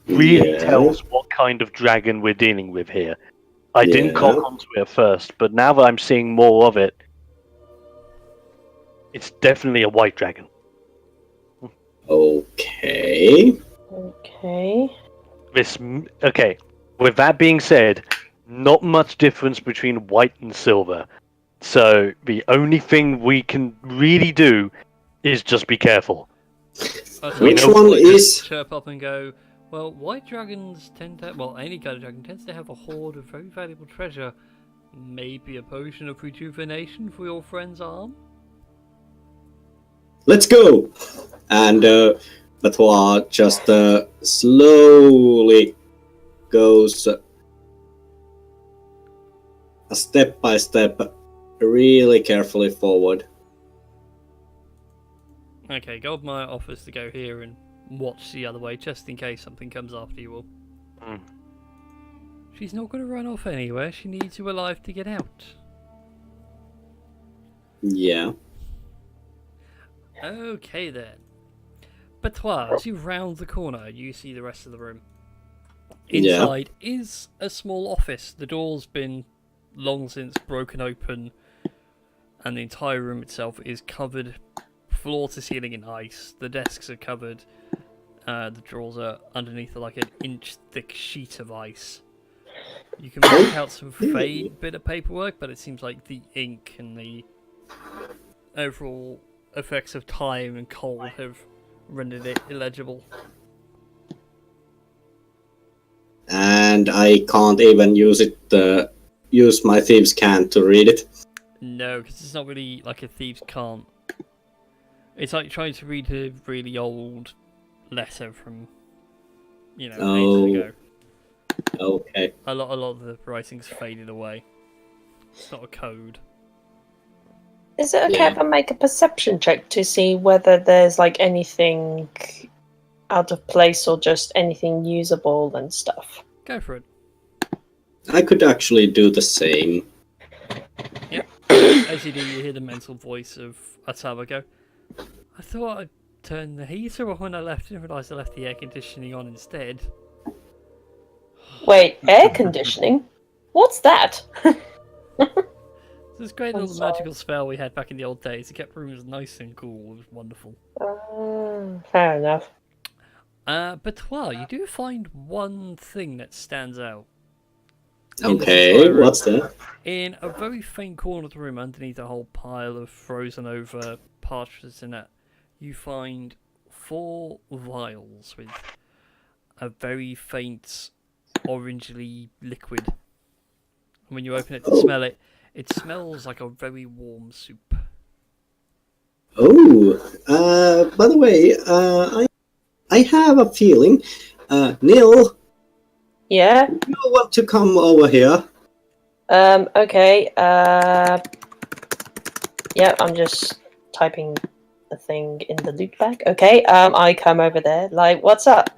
Speaker 3: really
Speaker 4: Yeah.
Speaker 3: tells what kind of dragon we're dealing with here. I didn't
Speaker 4: Yeah.
Speaker 3: clock onto it at first, but now that I'm seeing more of it, it's definitely a white dragon.
Speaker 4: Okay.
Speaker 2: Okay.
Speaker 3: Okay. With that being said, not much difference between white and silver. So the only thing we can really do is just be careful.
Speaker 4: Which
Speaker 1: I'll
Speaker 4: one
Speaker 1: like
Speaker 4: is-
Speaker 1: chirp up and go, well, white dragons tend to, well, any kind of dragon tends to have a hoard of very valuable treasure. Maybe a potion of rejuvenation for your friend's arm?
Speaker 4: Let's go! And Batois just slowly goes step by step, really carefully forward.
Speaker 1: Okay, go up my office to go here and watch the other way, just in case something comes after you all.
Speaker 3: Mm.
Speaker 1: She's not going to run off anywhere. She needs you alive to get out.
Speaker 4: Yeah.
Speaker 1: Okay then. Batois, as you round the corner, you see the rest of the room.
Speaker 4: Yeah.
Speaker 1: Inside is a small office. The door's been long since broken open, and the entire room itself is covered floor to ceiling in ice. The desks are covered. The drawers are underneath like an inch thick sheet of ice. You can make out some faint bit of paperwork, but it seems like the ink and the overall effects of time and cold have rendered it illegible.
Speaker 4: And I can't even use my thieves' can to read it.
Speaker 1: No, because it's not really like a thieves can't. It's like trying to read a really old letter from, ages ago.
Speaker 4: Okay.
Speaker 1: A lot of the writing's faded away. It's not a code.
Speaker 2: Is it okay
Speaker 4: Yeah.
Speaker 2: if I make a perception check to see whether there's like anything out of place or just anything usable and stuff?
Speaker 1: Go for it.
Speaker 4: I could actually do the same.
Speaker 1: As you do, you hear the mental voice of Atawa go, I thought I'd turn the heater off when I left, and realised I left the air conditioning on instead.
Speaker 2: Wait, air conditioning? What's that?
Speaker 1: This great
Speaker 2: I'm
Speaker 1: little
Speaker 2: sorry.
Speaker 1: magical spell we had back in the old days. It kept rooms nice and cool. It was wonderful.
Speaker 2: Fair enough.
Speaker 1: But well, you do find one thing that stands out. In this
Speaker 4: Okay,
Speaker 1: entire room.
Speaker 4: what's that?
Speaker 1: In a very faint corner of the room, underneath a whole pile of frozen over parchments in it, you find 4 vials with a very faint orangely liquid. And when you open it to smell it, it smells like a very warm soup.
Speaker 4: Oh, by the way, I have a feeling. Neil,
Speaker 2: Yeah?
Speaker 4: you want to come over here?
Speaker 2: Okay. Yeah, I'm just typing the thing in the loot bag. Okay, I come over there. Like, what's up?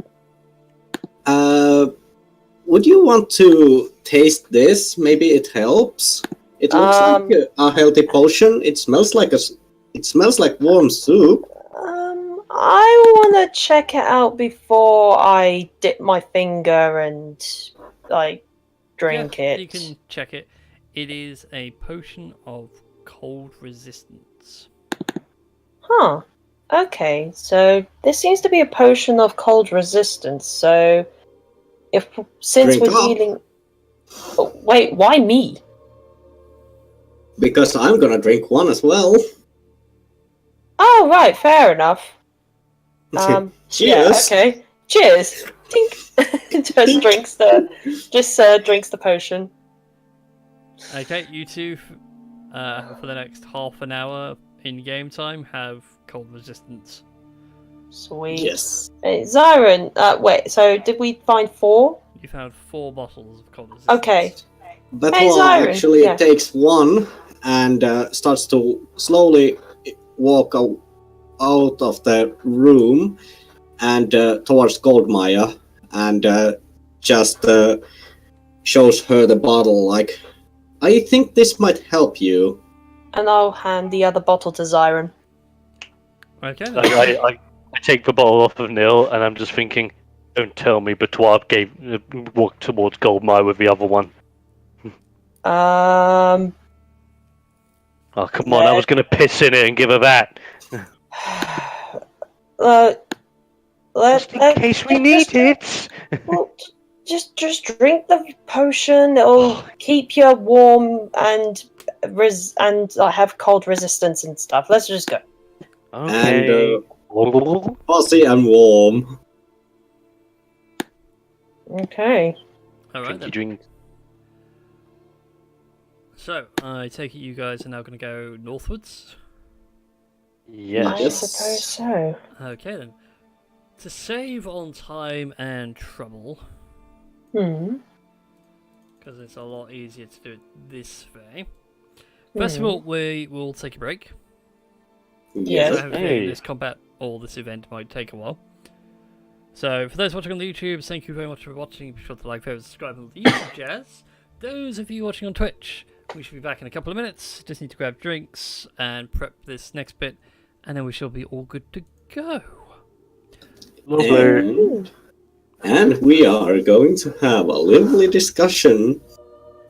Speaker 4: Would you want to taste this? Maybe it helps. It looks like a healthy potion. It smells like warm soup.
Speaker 2: I want to check it out before I dip my finger and, like, drink
Speaker 1: Yeah,
Speaker 2: it.
Speaker 1: you can check it. It is a potion of cold resistance.
Speaker 2: Huh. Okay, so this seems to be a potion of cold resistance, so since
Speaker 4: Drink
Speaker 2: we're
Speaker 4: up.
Speaker 2: dealing... Oh, wait, why me?
Speaker 4: Because I'm gonna drink one as well.
Speaker 2: Oh, right, fair enough.
Speaker 4: Cheers.
Speaker 2: Yeah, okay. Cheers. Tink. just drinks the potion.
Speaker 1: Okay, you two, for the next half an hour in game time, have cold resistance.
Speaker 2: Sweet.
Speaker 4: Yes.
Speaker 2: Hey, Zyron, wait, so did we find 4?
Speaker 1: You found 4 bottles of cold resistance.
Speaker 2: Okay.
Speaker 4: But
Speaker 2: Hey,
Speaker 4: one
Speaker 2: Zyron,
Speaker 4: actually
Speaker 2: yeah.
Speaker 4: takes one and starts to slowly walk out of the room and towards Goldmire and just shows her the bottle like, I think this might help you.
Speaker 2: And I'll hand the other bottle to Zyron.
Speaker 1: Okay. Then.
Speaker 3: I take the bottle off of Neil, and I'm just thinking, don't tell me Batoir walked towards Goldmire with the other one.
Speaker 2: Um.
Speaker 3: Oh, come on, I was going to piss in it and give her that.
Speaker 2: Just
Speaker 3: in case we need it.
Speaker 2: Well, just drink the potion. It'll keep you warm and have cold resistance and stuff. Let's just go.
Speaker 3: Okay.
Speaker 4: And fuzzy and warm.
Speaker 2: Okay.
Speaker 1: All right. Then.
Speaker 3: Drink.
Speaker 1: So I take it you guys are now going to go northwards.
Speaker 3: Yes.
Speaker 2: I suppose so.
Speaker 1: Okay then. To save on time and trouble, because it's a lot easier to do it this way. First of all, we will take a break.
Speaker 2: Yes.
Speaker 1: So I have a feeling this combat or this event might take a while. So for those watching on the YouTube, thank you very much for watching. Be sure to like, favorite, subscribe, and all the YouTube jazz. Those of you watching on Twitch, we should be back in a couple of minutes. Just need to grab drinks and prep this next bit, and then we shall be all good to go.
Speaker 4: And we are going to have a lively discussion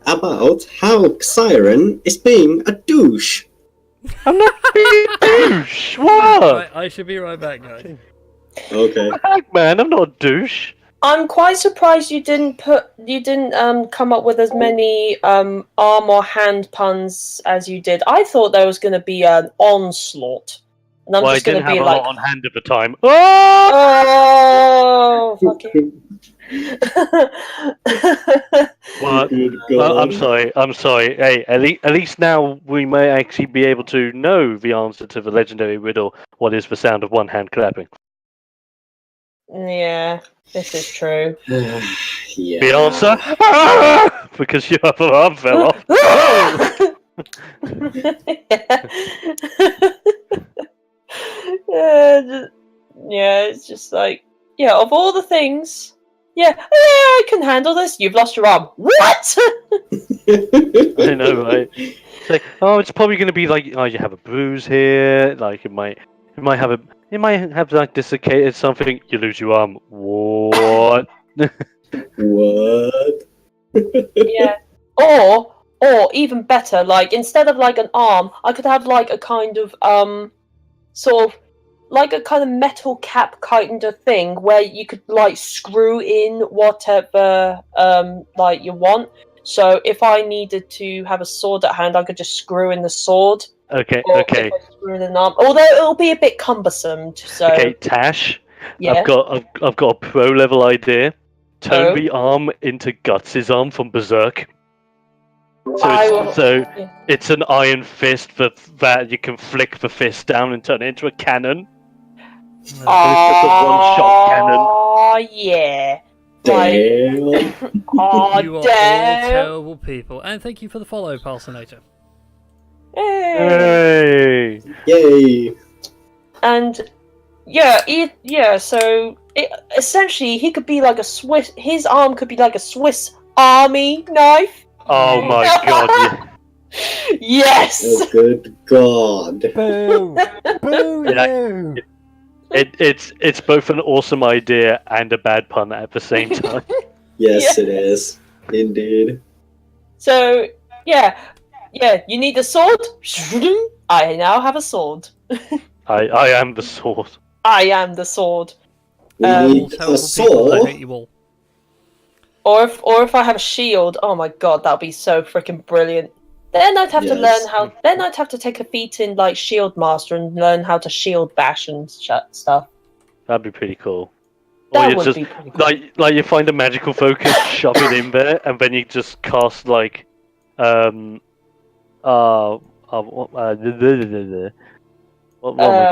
Speaker 4: about how Siren is being a douche.
Speaker 3: I'm not being a douche. What?
Speaker 1: Right, I should be right back, guys.
Speaker 4: Okay.
Speaker 3: Heck, man, I'm not a douche.
Speaker 2: I'm quite surprised you didn't come up with as many arm or hand puns as you did. I thought there was going to be an onslaught. And I'm just
Speaker 3: I
Speaker 2: going
Speaker 3: didn't
Speaker 2: to be
Speaker 3: have a
Speaker 2: like,
Speaker 3: lot on hand at the time. Oh!
Speaker 2: oh, fuck it.
Speaker 3: What?
Speaker 4: Good God.
Speaker 3: I'm sorry. Hey, at least now we may actually be able to know the answer to the legendary riddle. What is the sound of one hand clapping?
Speaker 2: Yeah, this is true.
Speaker 4: Yeah.
Speaker 3: The answer? Because your other arm fell off.
Speaker 2: Yeah, it's just like, yeah, of all the things, I can handle this. You've lost your arm. What?
Speaker 3: I know, right? It's like, it's probably going to be like, you have a bruise here. Like it might have like dislocated something. You lose your arm. What?
Speaker 4: What?
Speaker 2: Yeah. Or even better, like instead of like an arm, I could have like a kind of sort of like a kind of metal cap kind of thing where you could like screw in whatever like you want. So if I needed to have a sword at hand, I could just screw in the sword.
Speaker 3: Okay.
Speaker 2: Or if I screw in an arm, although it'll be a bit cumbersome. So
Speaker 3: Okay, Tash.
Speaker 2: yeah.
Speaker 3: I've got a pro level idea. Turn the arm into Guts' arm from Berserk. So it's an iron fist that you can flick the fist down and turn it into a cannon. It's just a one-shot cannon.
Speaker 2: Oh yeah.
Speaker 4: Damn.
Speaker 1: You are all
Speaker 2: damn.
Speaker 1: terrible people. And thank you for the follow, Palsinator.
Speaker 2: Hey.
Speaker 3: Hey!
Speaker 4: Yay.
Speaker 2: And so essentially he could be like a Swiss. His arm could be like a Swiss Army knife.
Speaker 3: Oh my god! Yeah.
Speaker 2: Yes.
Speaker 4: Oh, good God.
Speaker 1: Boo! Boo!
Speaker 3: Yeah. It's both an awesome idea and a bad pun at the same time.
Speaker 4: Yes, it is. Indeed.
Speaker 2: So yeah. You need a sword. I now have a sword.
Speaker 3: I am the sword.
Speaker 2: I am the sword.
Speaker 4: We
Speaker 1: All
Speaker 4: need
Speaker 1: terrible
Speaker 4: a
Speaker 1: people. I
Speaker 4: sword.
Speaker 1: hate you all.
Speaker 2: Or if I have a shield. Oh my god, that'd be so freaking brilliant. Then I'd have to learn
Speaker 4: Yes.
Speaker 2: how. Then I'd have to take a feat in like Shield Master and learn how to shield bash and stuff.
Speaker 3: That'd be pretty cool.
Speaker 2: That
Speaker 3: you
Speaker 2: would
Speaker 3: just
Speaker 2: be pretty cool.
Speaker 3: like you find a magical focus, shove it in there, and then you just cast like what am I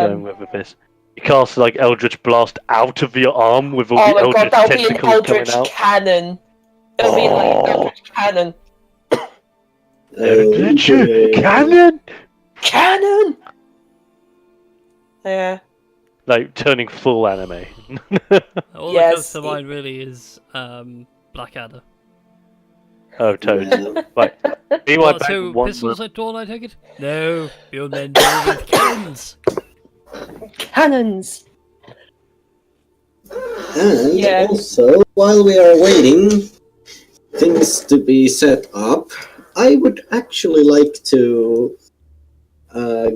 Speaker 3: going with this? You cast like Eldritch Blast out of your arm with all
Speaker 2: Oh
Speaker 3: the
Speaker 2: my god,
Speaker 3: Eldritch
Speaker 2: that would be an
Speaker 3: tentacles coming
Speaker 2: Eldritch
Speaker 3: out.
Speaker 2: cannon. It'll be like an Eldritch cannon.
Speaker 3: Eldritch
Speaker 4: Okay.
Speaker 3: cannon!
Speaker 2: Cannon! Yeah.
Speaker 3: Like turning full anime.
Speaker 1: All that
Speaker 2: Yes,
Speaker 1: comes to mind really is Blackadder.
Speaker 3: Oh, toad.
Speaker 4: Yeah.
Speaker 3: Right. Be right
Speaker 1: What,
Speaker 3: back.
Speaker 1: two
Speaker 3: One
Speaker 1: pistols
Speaker 3: more-
Speaker 1: at dawn, I take it? No, your men deal with cannons.
Speaker 2: Cannons!
Speaker 4: And
Speaker 2: Yeah.
Speaker 4: also, while we are waiting things to be set up, I would actually like to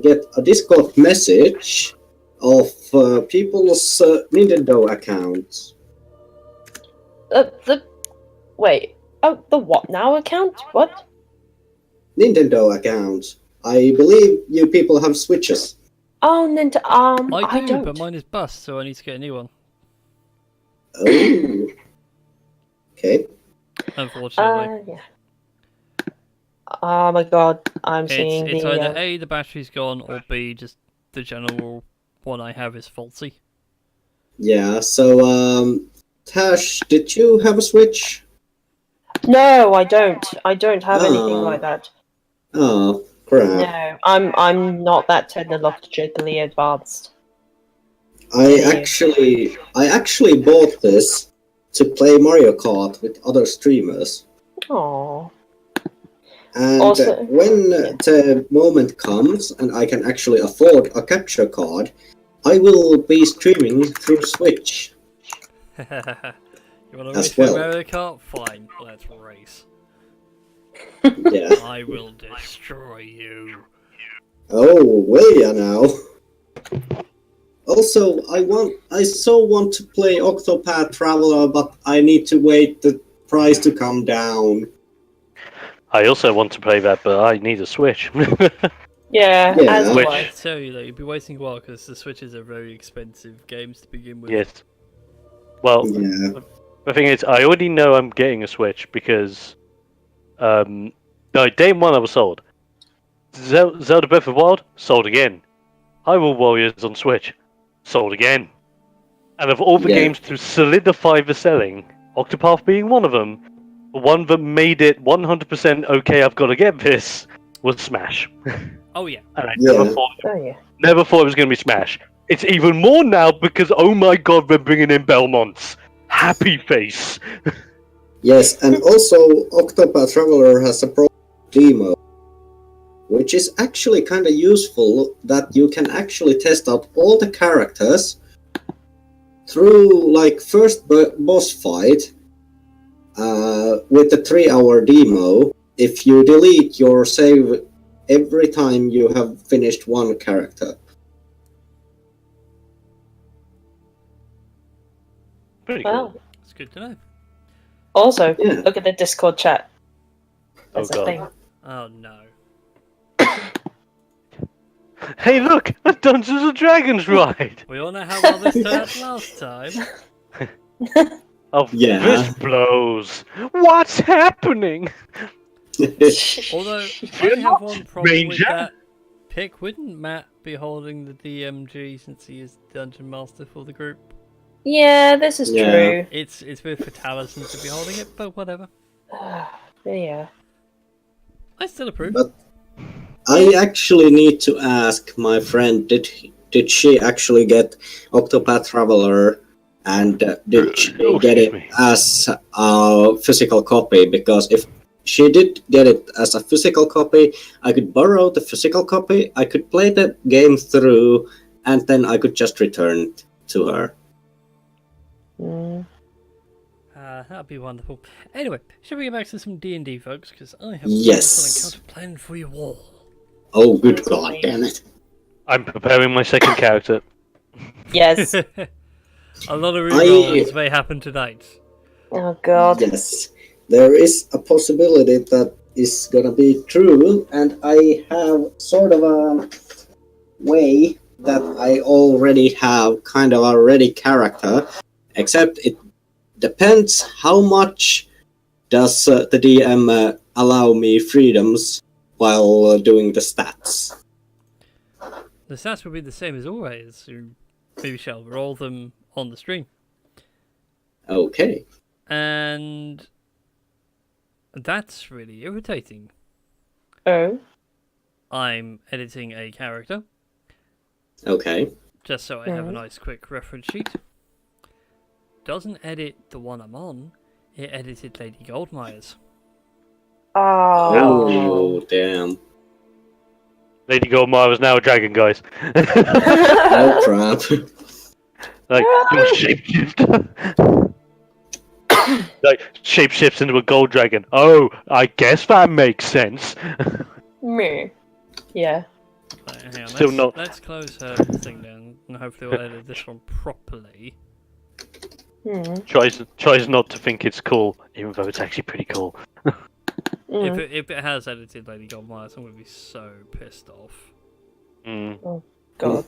Speaker 4: get a Discord message of people's Nintendo accounts.
Speaker 2: Wait. Oh, the what now account? What?
Speaker 4: Nintendo accounts. I believe you people have Switches.
Speaker 2: Oh,
Speaker 1: I do,
Speaker 2: don't.
Speaker 1: but mine is bust, so I need to get a new one.
Speaker 4: Oh. Okay.
Speaker 1: Unfortunately.
Speaker 2: Yeah. Oh my god, I'm seeing
Speaker 1: It's
Speaker 2: the...
Speaker 1: either A, the battery's gone, or B, just the general one I have is faulty.
Speaker 4: Yeah, so, Tash, did you have a Switch?
Speaker 2: No, I don't. I don't have anything like that.
Speaker 4: Oh, crap.
Speaker 2: No, I'm not that technologically advanced.
Speaker 4: I actually bought this to play Mario Kart with other streamers.
Speaker 2: Aww.
Speaker 4: And
Speaker 2: Also,
Speaker 4: when the moment comes and I can actually afford a capture card, I will be streaming through Switch.
Speaker 1: You want to
Speaker 4: As
Speaker 1: race
Speaker 4: well.
Speaker 1: for Mario Kart? Fine, let's race.
Speaker 4: Yeah.
Speaker 1: I will destroy you.
Speaker 4: Oh, will ya now? Also, I so want to play Octopath Traveler, but I need to wait the price to come down.
Speaker 3: I also want to play that, but I need a Switch.
Speaker 2: yeah,
Speaker 4: Yeah.
Speaker 2: as
Speaker 3: Which-
Speaker 2: well.
Speaker 1: I tell you though, you'd be waiting a while because the Switches are very expensive games to begin with.
Speaker 3: Yes. Well,
Speaker 4: Yeah.
Speaker 3: the thing is, I already know I'm getting a Switch because, day one I was sold. Zelda Breath of the Wild, sold again. Hyrule Warriors on Switch, sold again. And of all the
Speaker 4: Yeah.
Speaker 3: games to solidify the selling, Octopath being one of them, the one that made it 100% okay, I've got to get this, was Smash.
Speaker 1: Oh yeah.
Speaker 3: And I
Speaker 4: Yeah.
Speaker 2: Oh yeah.
Speaker 3: never thought it was going to be Smash. It's even more now because, oh my god, we're bringing in Belmonts. Happy face.
Speaker 4: Yes, and also Octopath Traveler has a pro demo, which is actually kind of useful that you can actually test out all the characters through like first boss fight with the 3-hour demo if you delete your save every time you have finished one character.
Speaker 3: Pretty
Speaker 2: Well,
Speaker 3: cool.
Speaker 1: It's good to know.
Speaker 2: also,
Speaker 4: Yeah.
Speaker 2: look at the Discord chat.
Speaker 3: Oh
Speaker 2: That's a
Speaker 3: god.
Speaker 2: thing.
Speaker 1: Oh no.
Speaker 3: Hey look! A Dungeons and Dragons ride!
Speaker 1: We all know how well this turned out last time.
Speaker 3: Oh,
Speaker 4: Yeah.
Speaker 3: this blows! What's happening?
Speaker 1: Although, I have one problem with
Speaker 3: Ranger?
Speaker 1: that pick. Wouldn't Matt be holding the DMG since he is Dungeon Master for the group?
Speaker 2: Yeah, this is
Speaker 4: Yeah.
Speaker 2: true.
Speaker 1: It's with Fatalison to be holding it, but whatever.
Speaker 2: Yeah.
Speaker 1: I still approve.
Speaker 4: But I actually need to ask my friend, did she actually get Octopath Traveler, and did she
Speaker 3: Oh,
Speaker 4: get it
Speaker 3: excuse me.
Speaker 4: as a physical copy? Because if she did get it as a physical copy, I could borrow the physical copy, I could play the game through, and then I could just return it to her.
Speaker 2: Mm.
Speaker 1: That'd be wonderful. Anyway, shall we get back to some D&D, folks? Because I have
Speaker 4: Yes.
Speaker 1: an encounter planned for you all.
Speaker 4: Oh, good god damn it.
Speaker 3: I'm preparing my second character.
Speaker 2: Yes.
Speaker 1: A lot of rerolls may happen tonight.
Speaker 2: Oh god.
Speaker 4: Yes, there is a possibility that is gonna be true, and I have sort of a way that I already have kind of a ready character, except it depends how much does the DM allow me freedoms while doing the stats.
Speaker 1: The stats will be the same as always. You maybe shall roll them on the stream.
Speaker 4: Okay.
Speaker 1: And that's really irritating.
Speaker 2: Oh.
Speaker 1: I'm editing a character,
Speaker 4: Okay.
Speaker 1: just so I have a
Speaker 2: Mhm.
Speaker 1: nice quick reference sheet. Doesn't edit the one I'm on, it edited Lady Goldmire's.
Speaker 2: Oh.
Speaker 4: Oh, damn.
Speaker 3: Lady Goldmire was now a dragon, guys.
Speaker 4: Oh crap.
Speaker 3: Like, you'll shapeshift. Like, shapeshifts into a gold dragon. Oh, I guess that makes sense.
Speaker 2: Meh. Yeah.
Speaker 1: Right, hang on,
Speaker 3: Still not-
Speaker 1: let's close her thing down, and hopefully we'll edit this one properly.
Speaker 3: Tries not to think it's cool, even though it's actually pretty cool.
Speaker 1: If it has edited Lady Goldmire, I'm going to be so pissed off.
Speaker 2: God.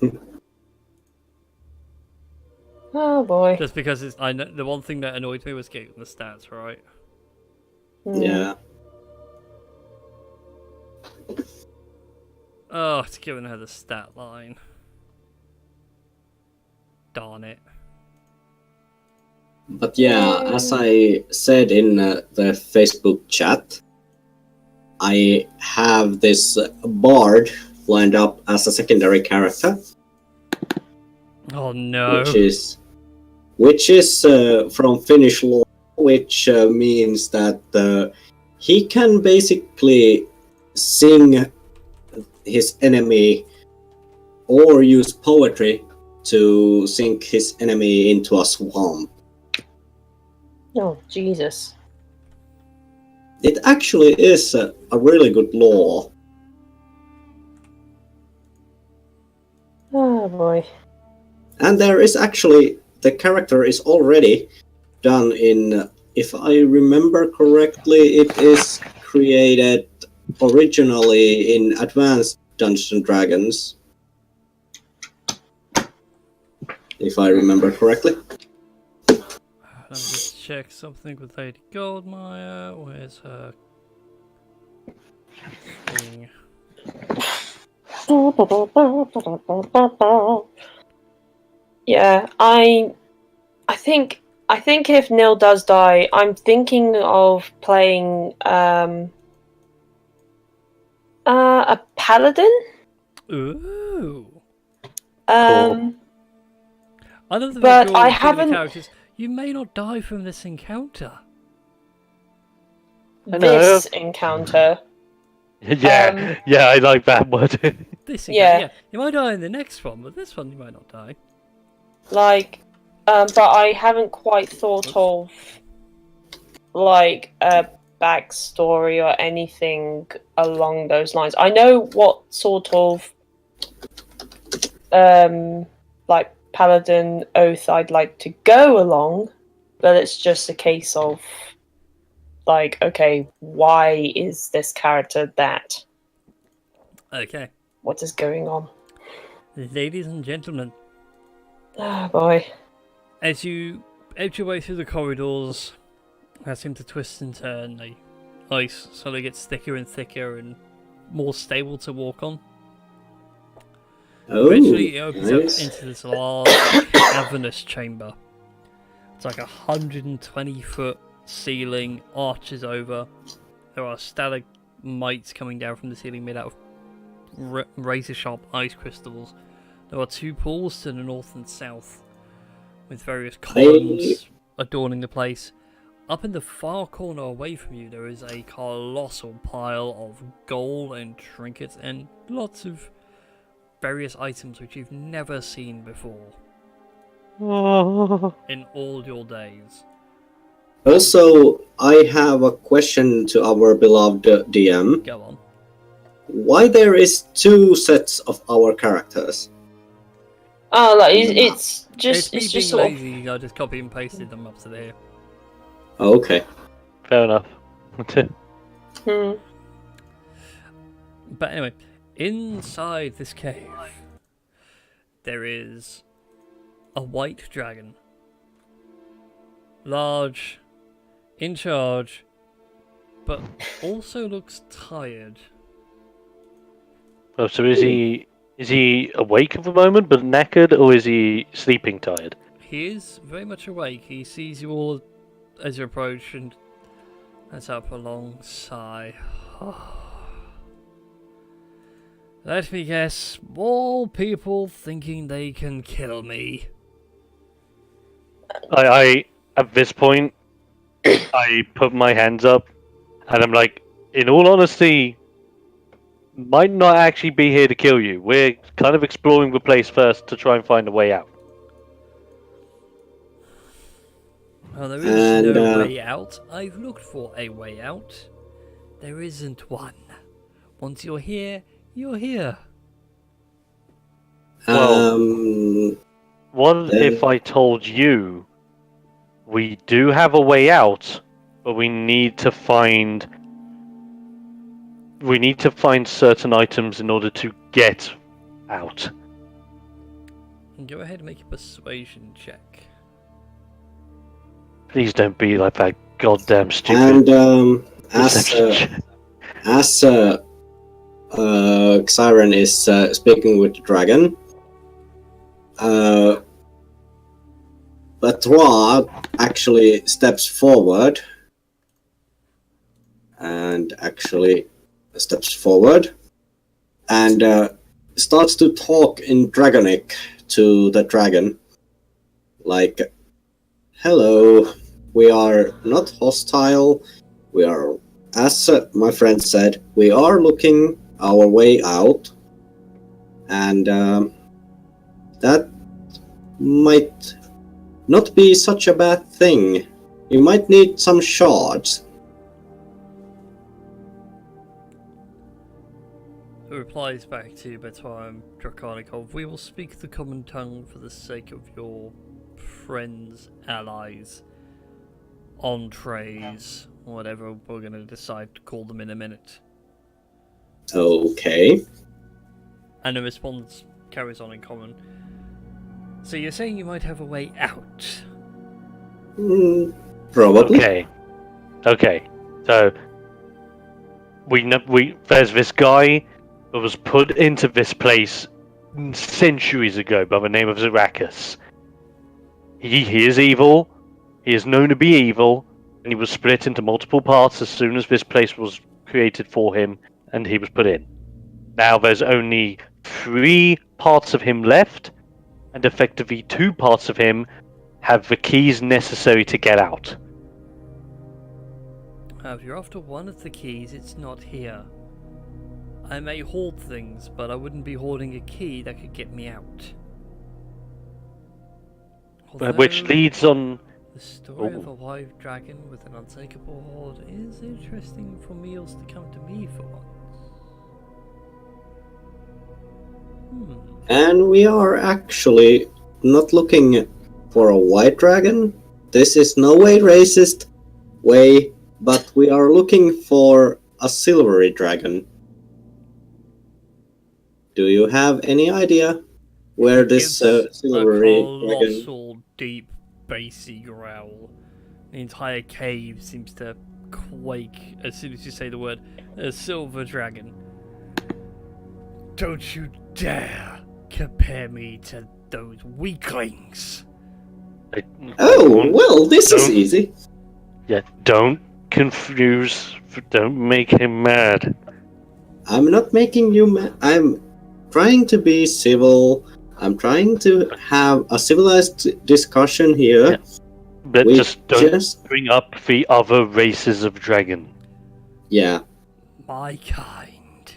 Speaker 2: Oh boy.
Speaker 1: Just because I know the one thing that annoyed me was getting the stats right.
Speaker 4: Yeah.
Speaker 1: Oh, it's giving her the stat line. Darn it.
Speaker 4: But yeah, as I said in the Facebook chat, I have this bard lined up as a secondary character.
Speaker 1: Oh no.
Speaker 4: Which is from Finnish law, which means that he can basically sing his enemy or use poetry to sink his enemy into a swamp.
Speaker 2: Oh, Jesus.
Speaker 4: It actually is a really good law.
Speaker 2: Oh boy.
Speaker 4: And there is actually, the character is already done in, if I remember correctly, it is created originally in Advanced Dungeons and Dragons. If I remember correctly.
Speaker 1: Let me just check something with Lady Goldmire. Where's her thing?
Speaker 2: Yeah, I think if Nil does die, I'm thinking of playing a paladin.
Speaker 1: Ooh.
Speaker 3: Cool.
Speaker 1: I love the
Speaker 2: But
Speaker 1: fact
Speaker 2: I
Speaker 1: you're giving
Speaker 2: haven't-
Speaker 1: the characters. You may not die from this encounter.
Speaker 3: I know.
Speaker 2: This encounter.
Speaker 3: Yeah, yeah, I like that word.
Speaker 1: This encounter,
Speaker 2: Yeah.
Speaker 1: yeah. You might die in the next one, but this one you might not die.
Speaker 2: Like, but I haven't quite thought of like a backstory or anything along those lines. I know what sort of like paladin oath I'd like to go along, but it's just a case of like, okay, why is this character that?
Speaker 1: Okay.
Speaker 2: What is going on?
Speaker 1: Ladies and gentlemen,
Speaker 2: Oh boy.
Speaker 1: as you edge your way through the corridors, that seem to twist and turn, the ice slowly gets thicker and thicker and more stable to walk on.
Speaker 4: Oh,
Speaker 1: Eventually it opens
Speaker 4: nice.
Speaker 1: up into this large cavernous chamber. It's like 120-foot ceiling, arches over. There are stalagmites coming down from the ceiling made out of razor-sharp ice crystals. There are two pools to the north and south, with various columns adorning the place. Up in the far corner away from you, there is a colossal pile of gold and trinkets and lots of various items which you've never seen before in all your days.
Speaker 4: Also, I have a question to our beloved DM.
Speaker 1: Go on.
Speaker 4: Why there is two sets of our characters?
Speaker 2: Oh, like it's just
Speaker 1: It's me
Speaker 2: it's just
Speaker 1: being
Speaker 2: sort of
Speaker 1: lazy, I just copy and pasted them up to there.
Speaker 4: Okay.
Speaker 3: Fair enough.
Speaker 1: But anyway, inside this cave, there is a white dragon. Large, in charge, but also looks tired.
Speaker 3: Oh, so is he awake at the moment but knackered, or is he sleeping tired?
Speaker 1: He is very much awake. He sees you all as you approach and lets out a long sigh. Let me guess, more people thinking they can kill me.
Speaker 3: I at this point, I put my hands up, and I'm like, in all honesty, might not actually be here to kill you. We're kind of exploring the place first to try and find a way out.
Speaker 1: Well, there is
Speaker 4: And,
Speaker 1: no way out. I've looked for a way out. There isn't one. Once you're here, you're here.
Speaker 3: What if I told you we do have a way out, but we need to find certain items in order to get out?
Speaker 1: Go ahead and make a persuasion check.
Speaker 3: Please don't be like that goddamn stupid.
Speaker 4: And
Speaker 3: perception
Speaker 4: as Xiren is speaking with the dragon, Batois actually steps forward and starts to talk in Dragonic to the dragon. Like, hello, we are not hostile. We are, as my friend said, we are looking our way out. And that might not be such a bad thing. You might need some shards.
Speaker 1: It replies back to Betois and Draconikov. We will speak the common tongue for the sake of your friends, allies, entrees, whatever we're going to decide to call them in a minute.
Speaker 4: Okay.
Speaker 1: And the response carries on in common. So you're saying you might have a way out?
Speaker 4: Probably.
Speaker 3: Okay. So there's this guy that was put into this place centuries ago by the name of Zarakas. He is evil. He is known to be evil, and he was split into multiple parts as soon as this place was created for him, and he was put in. Now there's only 3 parts of him left, and effectively 2 parts of him have the keys necessary to get out.
Speaker 1: If you're after one of the keys, it's not here. I may hoard things, but I wouldn't be hoarding a key that could get me out.
Speaker 3: Which leads on...
Speaker 1: The story of a white dragon with an unsinkable hoard is interesting for meals to come to me for once.
Speaker 4: And we are actually not looking for a white dragon. This is no way racist way, but we are looking for a silvery dragon. Do you have any idea where this silvery
Speaker 1: a
Speaker 4: dragon...
Speaker 1: colossal, deep, bassy growl. The entire cave seems to quake as soon as you say the word a silver dragon. Don't you dare compare me to those weaklings!
Speaker 4: Oh, well, this is easy.
Speaker 3: Yeah, don't make him mad.
Speaker 4: I'm not making you mad. I'm trying to be civil. I'm trying to have a civilized discussion here.
Speaker 3: Yeah. But don't bring up the other races of dragon.
Speaker 4: Yeah.
Speaker 1: My kind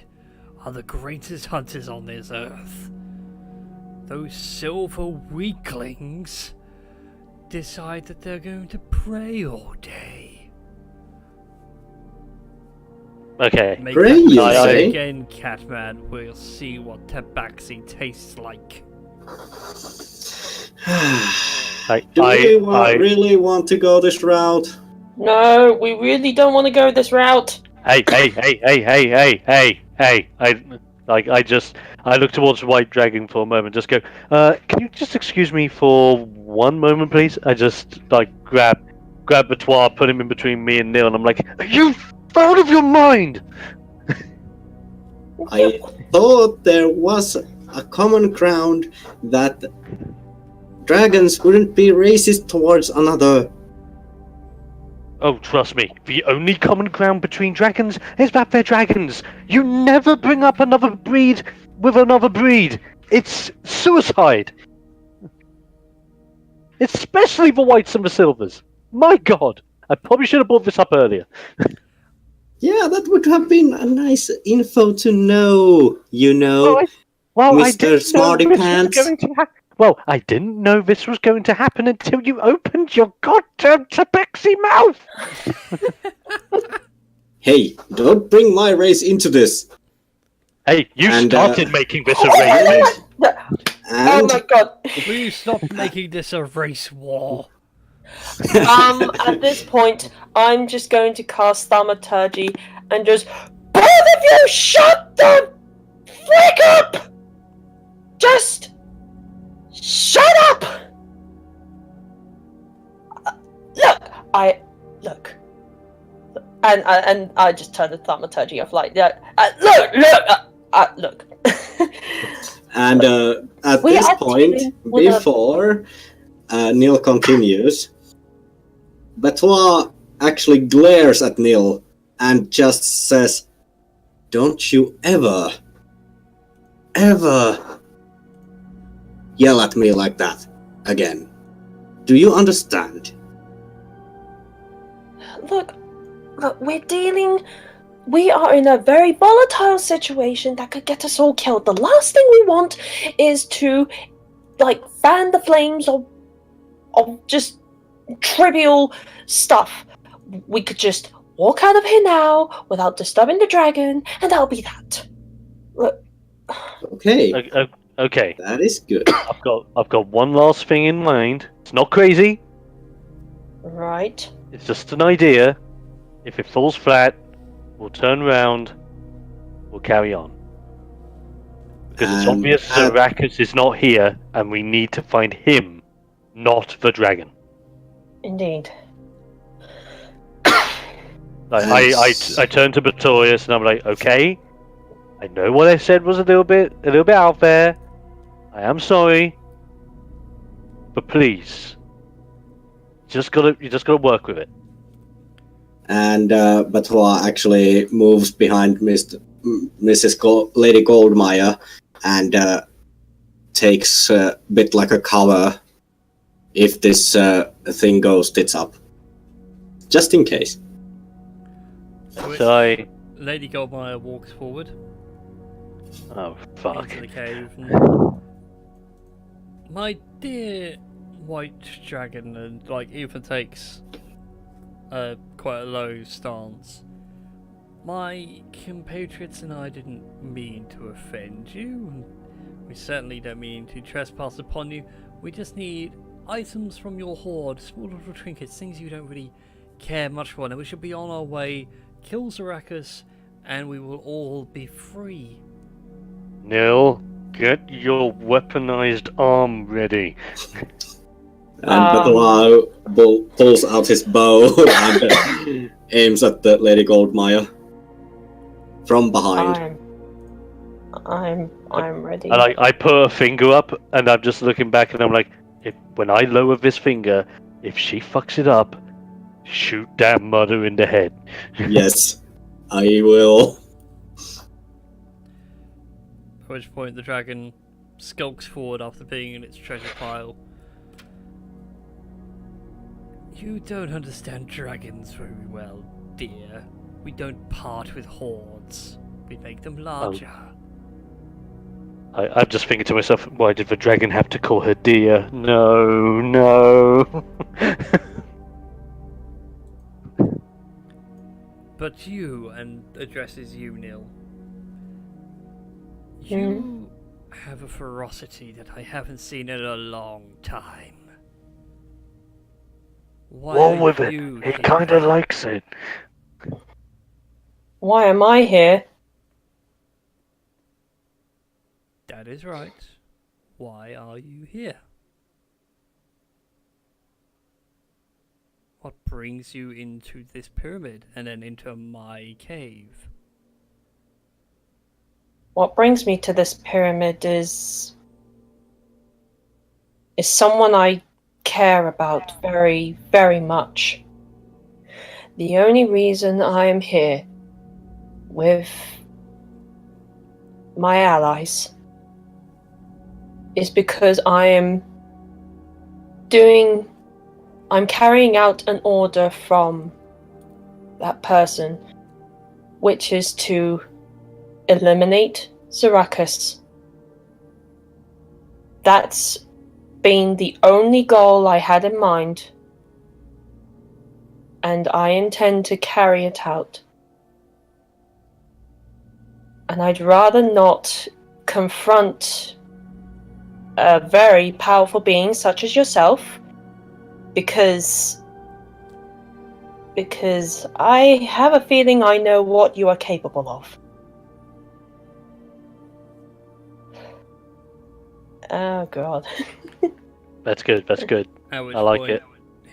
Speaker 1: are the greatest hunters on this earth. Those silver weaklings decide that they're going to pray all day.
Speaker 3: Okay.
Speaker 1: Make
Speaker 4: Pray,
Speaker 1: that
Speaker 4: you
Speaker 1: noise
Speaker 4: say?
Speaker 1: again, Catman. We'll see what tabaxi tastes like.
Speaker 4: Do we really want to go this route?
Speaker 2: No, we really don't want to go this route.
Speaker 3: Hey! I look towards the white dragon for a moment. Just go. Can you just excuse me for one moment, please? I just grab Batois, put him in between me and Neil, and I'm like, "Are you out of your mind?"
Speaker 4: I thought there was a common ground that dragons wouldn't be racist towards another.
Speaker 3: Oh, trust me, the only common ground between dragons is that they're dragons. You never bring up another breed with another breed. It's suicide. Especially the whites and the silvers. My god, I probably should have brought this up earlier.
Speaker 4: Yeah, that would have been a nice info to know, you know,
Speaker 3: I
Speaker 4: Mr.
Speaker 3: didn't know
Speaker 4: Smarty
Speaker 3: this was
Speaker 4: Pants.
Speaker 3: going to happen. Well, I didn't know this was going to happen until you opened your goddamn Tapexi mouth!
Speaker 4: Hey, don't bring my race into this.
Speaker 3: Hey, you
Speaker 4: And,
Speaker 3: started making this a race.
Speaker 2: Oh my god.
Speaker 1: Will you stop making this a race war?
Speaker 2: At this point, I'm just going to cast Thaumaturgy and just both of you shut the frick up! Just shut up! Look. And I just turn the Thaumaturgy off like that. Look.
Speaker 4: And at
Speaker 2: We
Speaker 4: this
Speaker 2: are
Speaker 4: point,
Speaker 2: dealing with a-
Speaker 4: before Neil continues, Batois actually glares at Neil and just says, "Don't you ever yell at me like that again. Do you understand?"
Speaker 2: Look, we are in a very volatile situation that could get us all killed. The last thing we want is to, fan the flames of just trivial stuff. We could just walk out of here now without disturbing the dragon, and that'll be that. Look.
Speaker 4: Okay,
Speaker 3: Okay,
Speaker 4: that is good.
Speaker 3: I've got one last thing in mind. It's not crazy.
Speaker 2: Right.
Speaker 3: It's just an idea. If it falls flat, we'll turn around. We'll carry on. Because it's
Speaker 4: And
Speaker 3: obvious that Rakus is not here, and we need to find him, not the dragon.
Speaker 2: Indeed.
Speaker 3: I turned to Pretorius and I'm like, okay, I know what I said was a little bit out there. I am sorry, but please, you just gotta work with it.
Speaker 4: And Batois actually moves behind Mrs. Lady Goldmeyer and takes a bit like a cover if this thing goes tits up. Just in case.
Speaker 3: So
Speaker 1: Lady Goldmeyer walks forward
Speaker 3: oh fuck.
Speaker 1: into the cave. And, my dear white dragon, and even takes quite a low stance. My compatriots and I didn't mean to offend you. We certainly don't mean to trespass upon you. We just need items from your hoard, small little trinkets, things you don't really care much for. And we should be on our way, kill Zarakus, and we will all be free.
Speaker 3: Neil, get your weaponized arm ready.
Speaker 4: And Batois pulls out his bow and aims at the Lady Goldmeyer from behind.
Speaker 2: I'm ready.
Speaker 3: And I put a finger up, and I'm just looking back, and I'm like, when I lower this finger, if she fucks it up, shoot that mother in the head.
Speaker 4: Yes, I will.
Speaker 1: At which point the dragon skulks forward after being in its treasure pile. You don't understand dragons very well, dear. We don't part with hordes. We make them larger.
Speaker 3: I'm just thinking to myself, why did the dragon have to call her dear? No.
Speaker 1: But you, and addresses you, Neil. You have a ferocity that I haven't seen in a long time. Why
Speaker 3: Wrong
Speaker 1: are
Speaker 3: with it.
Speaker 1: you
Speaker 3: He
Speaker 1: here?
Speaker 3: kind of likes it.
Speaker 2: Why am I here?
Speaker 1: That is right. Why are you here? What brings you into this pyramid and then into my cave?
Speaker 2: What brings me to this pyramid is someone I care about very, very much. The only reason I am here with my allies is because I'm carrying out an order from that person which is to eliminate Zarakus. That's been the only goal I had in mind, and I intend to carry it out. And I'd rather not confront a very powerful being such as yourself, because I have a feeling I know what you are capable of. Oh god.
Speaker 3: That's good. That's good.
Speaker 1: At which
Speaker 3: I like
Speaker 1: point,
Speaker 3: it.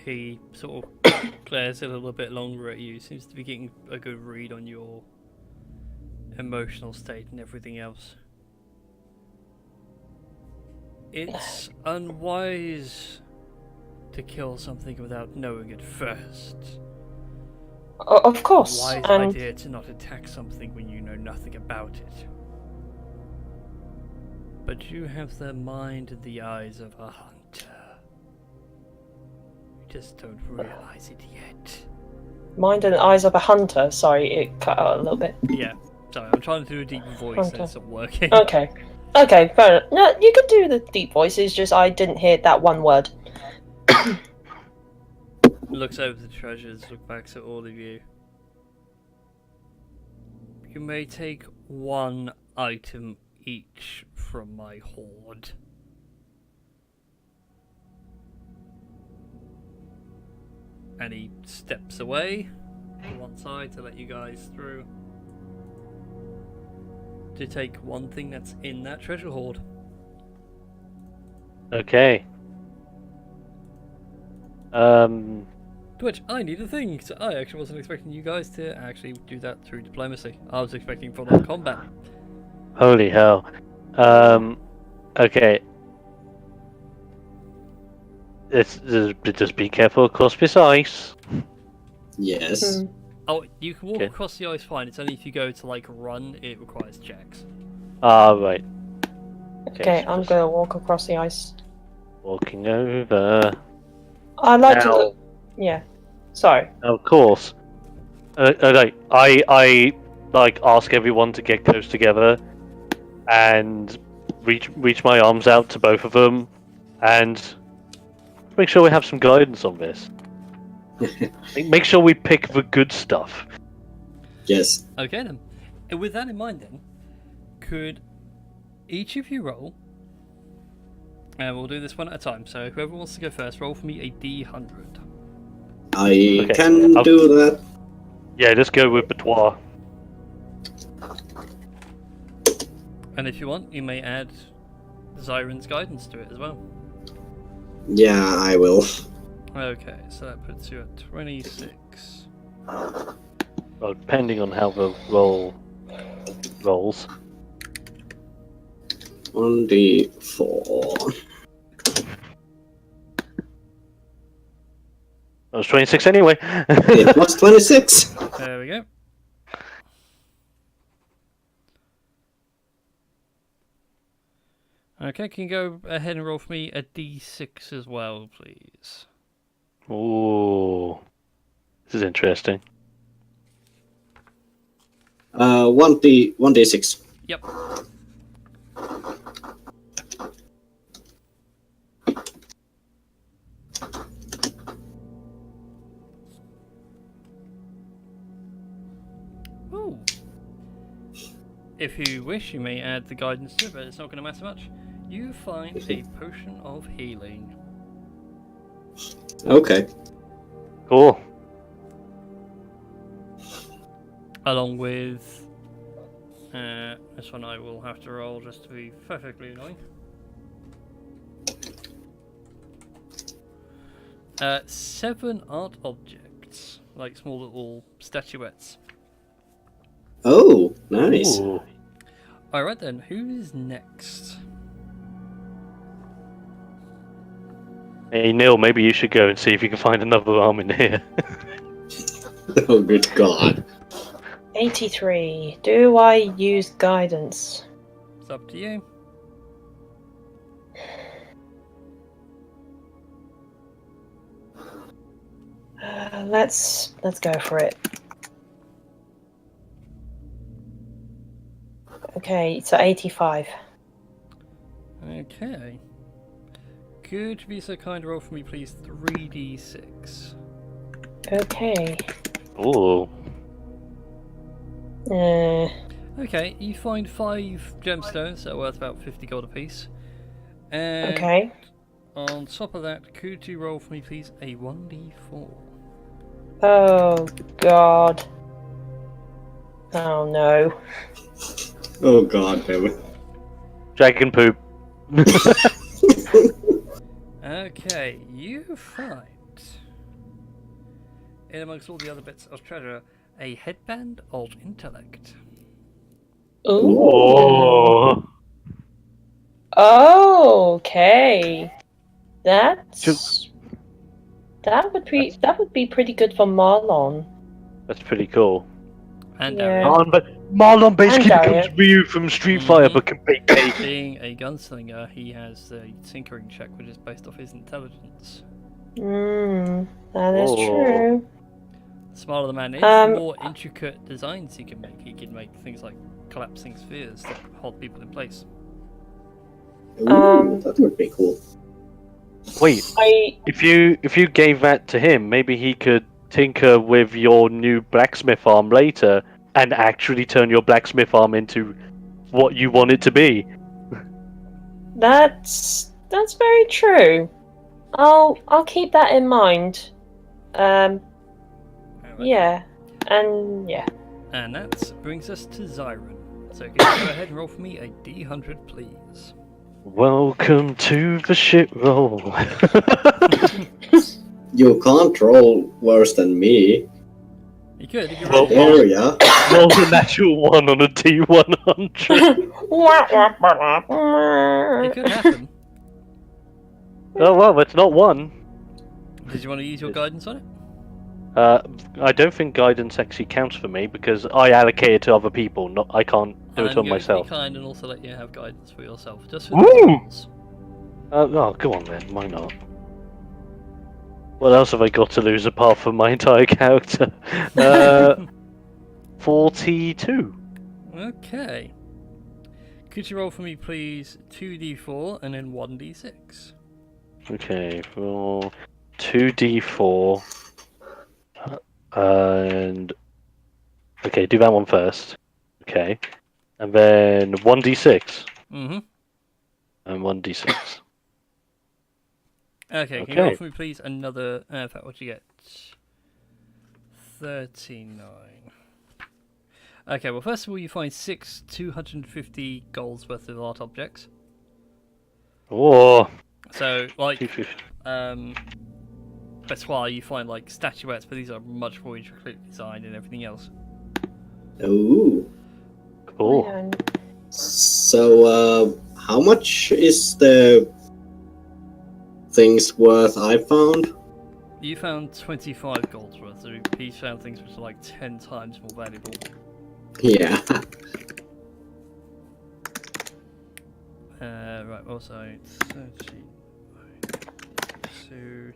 Speaker 1: he sort of glares a little bit longer at you. Seems to be getting a good read on your emotional state and everything else. It's unwise to kill something without knowing it first.
Speaker 2: Of course.
Speaker 1: Wise idea to not attack something when you know nothing about it. But you have the mind and the eyes of a hunter. You just don't realize it yet.
Speaker 2: Mind and eyes of a hunter. Sorry, it cut out a little bit.
Speaker 1: Yeah, sorry, I'm trying to do a deep voice and it's not working.
Speaker 2: Okay. Okay, fair enough. No, you could do the deep voices, just I didn't hear that one word.
Speaker 1: Looks over the treasures, look back at all of you. You may take one item each from my hoard. And he steps away to one side to let you guys through. To take one thing that's in that treasure hoard.
Speaker 3: Okay.
Speaker 1: Twitch, I need a thing. So I actually wasn't expecting you guys to actually do that through diplomacy. I was expecting full-on combat.
Speaker 3: Holy hell. Okay. Just be careful across this ice.
Speaker 4: Yes.
Speaker 1: Oh, you can walk
Speaker 3: Okay.
Speaker 1: across the ice fine. It's only if you go to like run, it requires checks.
Speaker 3: Ah, right.
Speaker 2: Okay,
Speaker 3: so
Speaker 2: I'm
Speaker 3: just
Speaker 2: gonna walk across the ice.
Speaker 3: walking over.
Speaker 2: I'd like to
Speaker 3: Now-
Speaker 2: look. Yeah. Sorry.
Speaker 3: Of course. I like ask everyone to get close together and reach my arms out to both of them and make sure we have some guidance on this. Make sure we pick the good stuff.
Speaker 4: Yes.
Speaker 1: Okay then. And with that in mind then, could each of you roll, and we'll do this one at a time, so whoever wants to go first, roll for me a D100.
Speaker 4: I
Speaker 3: Okay.
Speaker 4: can do that.
Speaker 3: Yeah, let's go with Batois.
Speaker 1: And if you want, you may add Zyron's guidance to it as well.
Speaker 4: Yeah, I will.
Speaker 1: Okay, so that puts you at 26.
Speaker 3: Well, depending on how the rolls.
Speaker 4: 1d4.
Speaker 3: I was 26 anyway.
Speaker 4: It was 26.
Speaker 1: There we go. Okay, can you go ahead and roll for me a D6 as well, please?
Speaker 3: Ooh, this is interesting.
Speaker 4: 1d6.
Speaker 1: Yep. Ooh. If you wish, you may add the guidance to it, but it's not going to matter much. You find a potion of healing.
Speaker 4: Okay.
Speaker 3: Cool.
Speaker 1: Along with... this one I will have to roll just to be perfectly annoying. 7 art objects, like small little statuettes.
Speaker 4: Oh, nice.
Speaker 3: Ooh.
Speaker 1: Alright then, who is next?
Speaker 3: Hey Neil, maybe you should go and see if you can find another arm in here.
Speaker 4: Oh, good God.
Speaker 2: 83. Do I use guidance?
Speaker 1: It's up to you.
Speaker 2: Let's go for it. Okay, so 85.
Speaker 1: Okay. Could you be so kind to roll for me, please? 3d6.
Speaker 2: Okay.
Speaker 3: Ooh.
Speaker 1: Okay, you find 5 gemstones that are worth about 50 gold apiece. And
Speaker 2: Okay.
Speaker 1: on top of that, could you roll for me, please, a 1d4?
Speaker 2: Oh, God. Oh, no.
Speaker 4: Oh god, damn
Speaker 3: Dragon poop.
Speaker 1: Okay, you find, in amongst all the other bits of treasure, a headband of intellect.
Speaker 2: Ooh.
Speaker 3: Oh.
Speaker 2: Okay. That would be pretty good for Marlon.
Speaker 3: That's pretty cool.
Speaker 1: And
Speaker 2: Yeah.
Speaker 3: Marlon basically
Speaker 2: And
Speaker 3: becomes
Speaker 2: Darius.
Speaker 3: Ryu from Street Fighter, but can bake cake.
Speaker 1: being a gunslinger, he has the tinkering check, which is based off his intelligence.
Speaker 2: That is
Speaker 3: Oh.
Speaker 2: true.
Speaker 1: The smarter the man is, the
Speaker 2: Um,
Speaker 1: more intricate designs he can make. He can make things like collapsing spheres that hold people in place.
Speaker 4: Ooh, that would be cool.
Speaker 3: Wait, if you gave that to him, maybe he could tinker with your new blacksmith arm later and actually turn your blacksmith arm into what you want it to be.
Speaker 2: That's very true. I'll keep that in mind.
Speaker 1: Alright.
Speaker 2: Yeah. And yeah.
Speaker 1: And that brings us to Zyron. So can you go ahead and roll for me a D100, please?
Speaker 3: Welcome to the shit roll.
Speaker 4: You can't roll worse than me.
Speaker 1: You could, if you're
Speaker 3: Well,
Speaker 1: ready.
Speaker 4: There ya.
Speaker 3: Roll a natural one on a D100.
Speaker 1: It could happen.
Speaker 3: Oh well, that's not one.
Speaker 1: Did you want to use your guidance on it?
Speaker 3: I don't think guidance actually counts for me because I allocate it to other people. Not I can't do it
Speaker 1: I'm
Speaker 3: on
Speaker 1: going
Speaker 3: myself.
Speaker 1: to be kind and also let you have guidance for yourself, just for
Speaker 3: Ooh!
Speaker 1: the rules.
Speaker 3: Oh, go on then. Why not? What else have I got to lose apart from my entire character? 42.
Speaker 1: Okay. Could you roll for me, please, 2d4 and then 1d6?
Speaker 3: Okay, roll 2d4. And okay, do that one first. Okay, and then 1d6
Speaker 1: Mm-hmm.
Speaker 3: and 1d6.
Speaker 1: Okay, can you roll
Speaker 3: Okay.
Speaker 1: for me, please, another... in fact, what'd you get? 39. Okay, well, first of all, you find 6 250 golds worth of art objects.
Speaker 3: Oh,
Speaker 1: So, like,
Speaker 3: 250.
Speaker 1: Betois, you find, like, statuettes, but these are much more intricately designed and everything else.
Speaker 4: Ooh.
Speaker 3: Cool.
Speaker 4: So, how much is the things worth I found?
Speaker 1: You found 25 golds worth, so he found things which are, like, 10 times more valuable.
Speaker 4: Yeah.
Speaker 1: Right, also, 30... 2...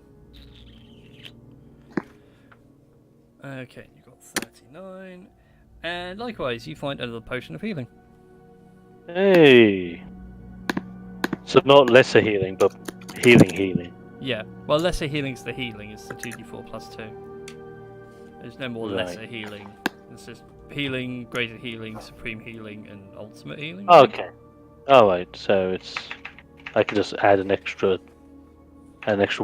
Speaker 1: Okay, you got 39. And likewise, you find another potion of healing.
Speaker 3: Hey. So not lesser healing, but healing.
Speaker 1: Yeah, well, lesser healing's the healing, it's the 2d4 plus 2. There's no more
Speaker 3: Right.
Speaker 1: lesser healing. It's just healing, greater healing, supreme healing, and ultimate healing.
Speaker 3: Okay. Alright, so it's... I can just add an extra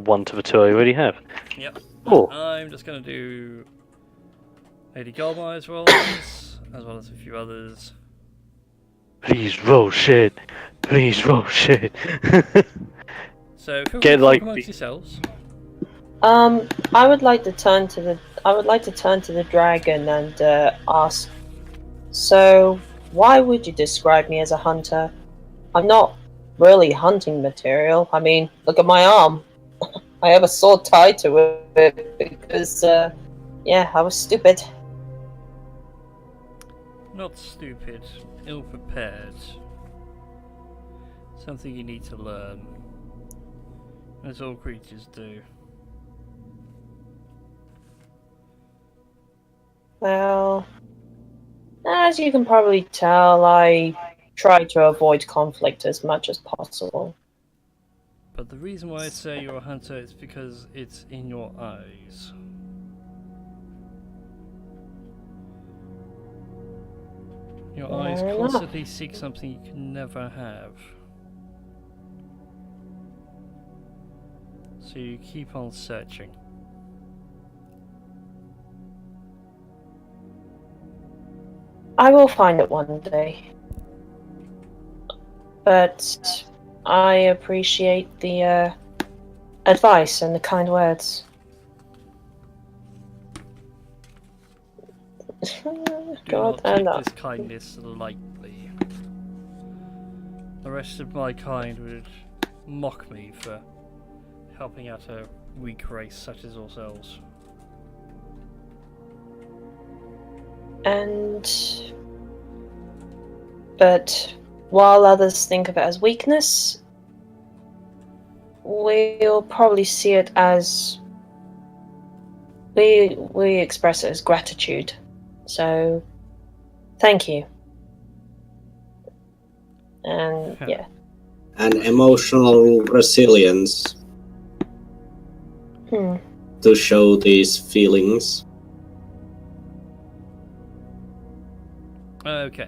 Speaker 3: one to the two I already have.
Speaker 1: Yep.
Speaker 3: Cool.
Speaker 1: I'm just going to do Lady Goldmire's rolls, as well as a few others.
Speaker 3: Please roll shit. Please roll shit.
Speaker 1: So, feel free
Speaker 3: Get
Speaker 1: to
Speaker 3: like
Speaker 1: talk amongst
Speaker 3: the-
Speaker 1: yourselves.
Speaker 2: I would like to turn to the dragon and ask. So, why would you describe me as a hunter? I'm not really hunting material. I mean, look at my arm. I have a sword tied to it because, yeah, I was stupid.
Speaker 1: Not stupid, ill-prepared. Something you need to learn. As all creatures do.
Speaker 2: Well, as you can probably tell, I try to avoid conflict as much as possible.
Speaker 1: But the reason why I say you're a hunter is because it's in your eyes. Your eyes
Speaker 2: Fair enough.
Speaker 1: constantly seek something you can never have. So you keep on searching.
Speaker 2: I will find it one day. But I appreciate the advice and the kind words. God,
Speaker 1: Do
Speaker 2: and
Speaker 1: not take this kindness lightly. The rest of my kind would mock me for helping out a weak race such as yourselves.
Speaker 2: But while others think of it as weakness, we'll probably see it as we express it as gratitude. So, thank you. And yeah.
Speaker 4: And emotional resilience to show these feelings.
Speaker 1: Okay.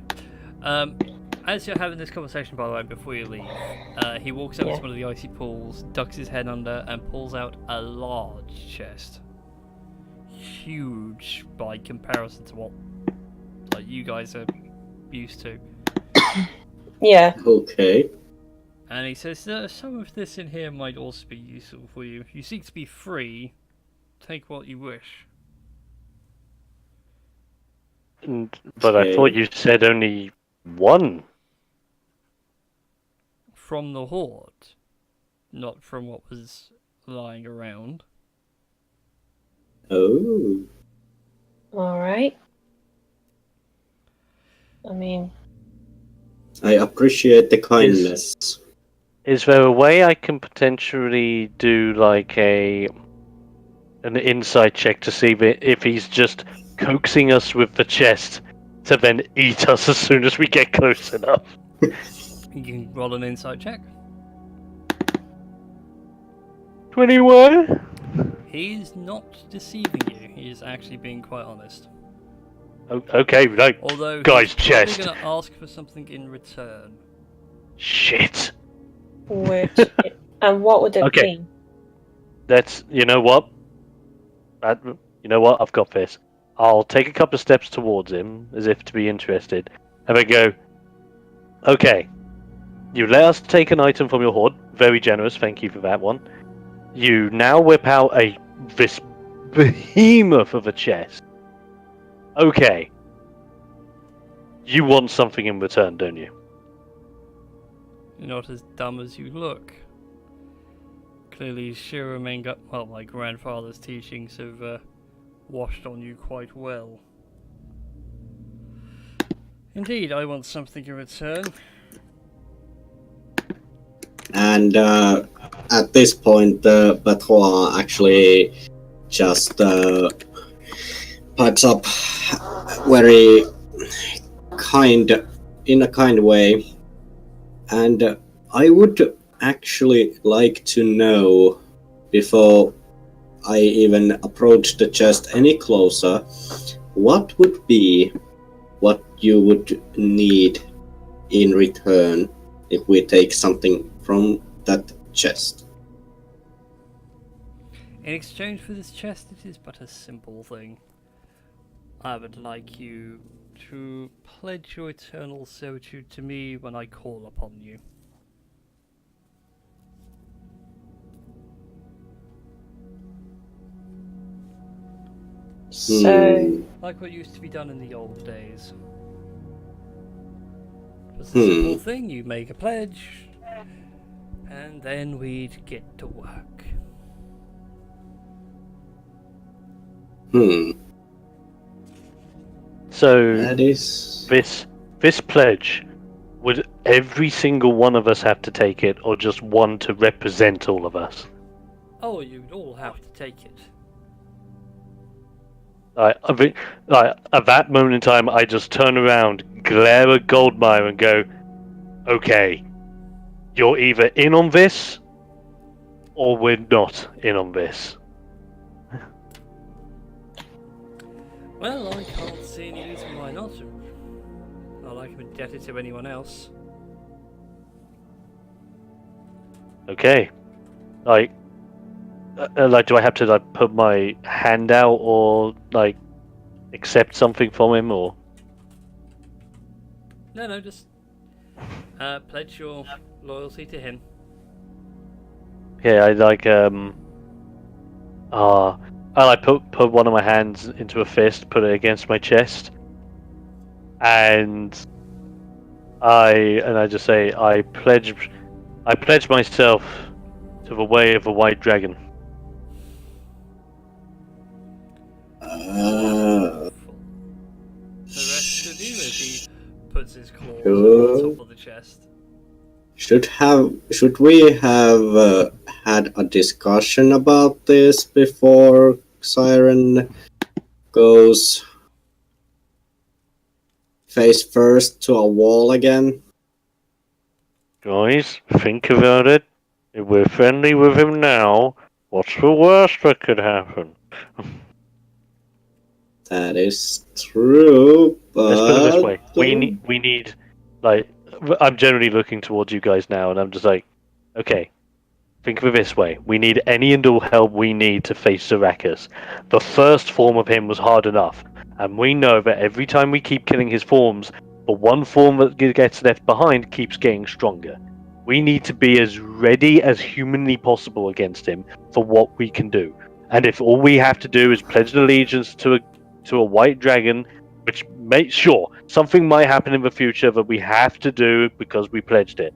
Speaker 1: As you're having this conversation, by the way, before you leave, he walks up to one of the icy pools, ducks his head under, and pulls out a large chest. Huge by comparison to what you guys are used to.
Speaker 2: Yeah.
Speaker 4: Okay.
Speaker 1: And he says, some of this in here might also be useful for you. If you seek to be free, take what you wish.
Speaker 3: But I thought you said only one.
Speaker 1: From the Horde, not from what was lying around.
Speaker 4: Oh.
Speaker 2: Alright. I mean...
Speaker 4: I appreciate the kindness.
Speaker 3: Is there a way I can potentially do like an insight check to see if he's just coaxing us with the chest to then eat us as soon as we get close enough?
Speaker 1: You can roll an insight check.
Speaker 3: 21?
Speaker 1: He's not deceiving you. He is actually being quite honest.
Speaker 3: Okay, like,
Speaker 1: Although
Speaker 3: guy's
Speaker 1: he's
Speaker 3: chest.
Speaker 1: probably going to ask for something in return.
Speaker 3: Shit.
Speaker 2: Which... and what would it be?
Speaker 3: That's, you know what? I've got this. I'll take a couple of steps towards him, as if to be interested, and then go, okay, you let us take an item from your hoard. Very generous, thank you for that one. You now whip out this behemoth of a chest. Okay. You want something in return, don't you?
Speaker 1: You're not as dumb as you look. Clearly, Shiramenga, well, my grandfather's teachings have washed on you quite well. Indeed, I want something in return.
Speaker 4: And at this point, Batois actually just pipes up very in a kind way. And I would actually like to know, before I even approach the chest any closer, what would be what you would need in return if we take something from that chest.
Speaker 1: In exchange for this chest, it is but a simple thing. I would like you to pledge your eternal servitude to me when I call upon you.
Speaker 2: So...
Speaker 1: like what used to be done in the old days. Just a simple thing, you make a pledge, and then we'd get to work.
Speaker 3: So
Speaker 4: That is...
Speaker 3: this pledge, would every single one of us have to take it, or just one to represent all of us?
Speaker 1: Oh, you'd all have to take it.
Speaker 3: At that moment in time, I just turn around, glare at Goldmire, and go, okay, you're either in on this, or we're not in on this.
Speaker 1: Well, I can't see any reason why not. Not like I'm indebted to anyone else.
Speaker 3: Okay, like, do I have to like put my hand out or like accept something from him or?
Speaker 1: No, just pledge your loyalty to him.
Speaker 3: Okay, I like I put one of my hands into a fist, put it against my chest, and I just say I pledge myself to the way of the white dragon.
Speaker 1: The rest of you, as he puts his claws
Speaker 4: Sure.
Speaker 1: on the top of the chest.
Speaker 4: Should we have had a discussion about this before Siren goes face first to a wall again?
Speaker 3: Guys, think about it. If we're friendly with him now, what's the worst that could happen?
Speaker 4: That is true, but
Speaker 3: Let's put it this way: we need, like, I'm generally looking towards you guys now, and I'm just like, okay, think of it this way: we need any and all help we need to face Zarakas. The first form of him was hard enough, and we know that every time we keep killing his forms, the one form that gets left behind keeps getting stronger. We need to be as ready as humanly possible against him for what we can do. And if all we have to do is pledge allegiance to a white dragon, which sure, something might happen in the future that we have to do because we pledged it.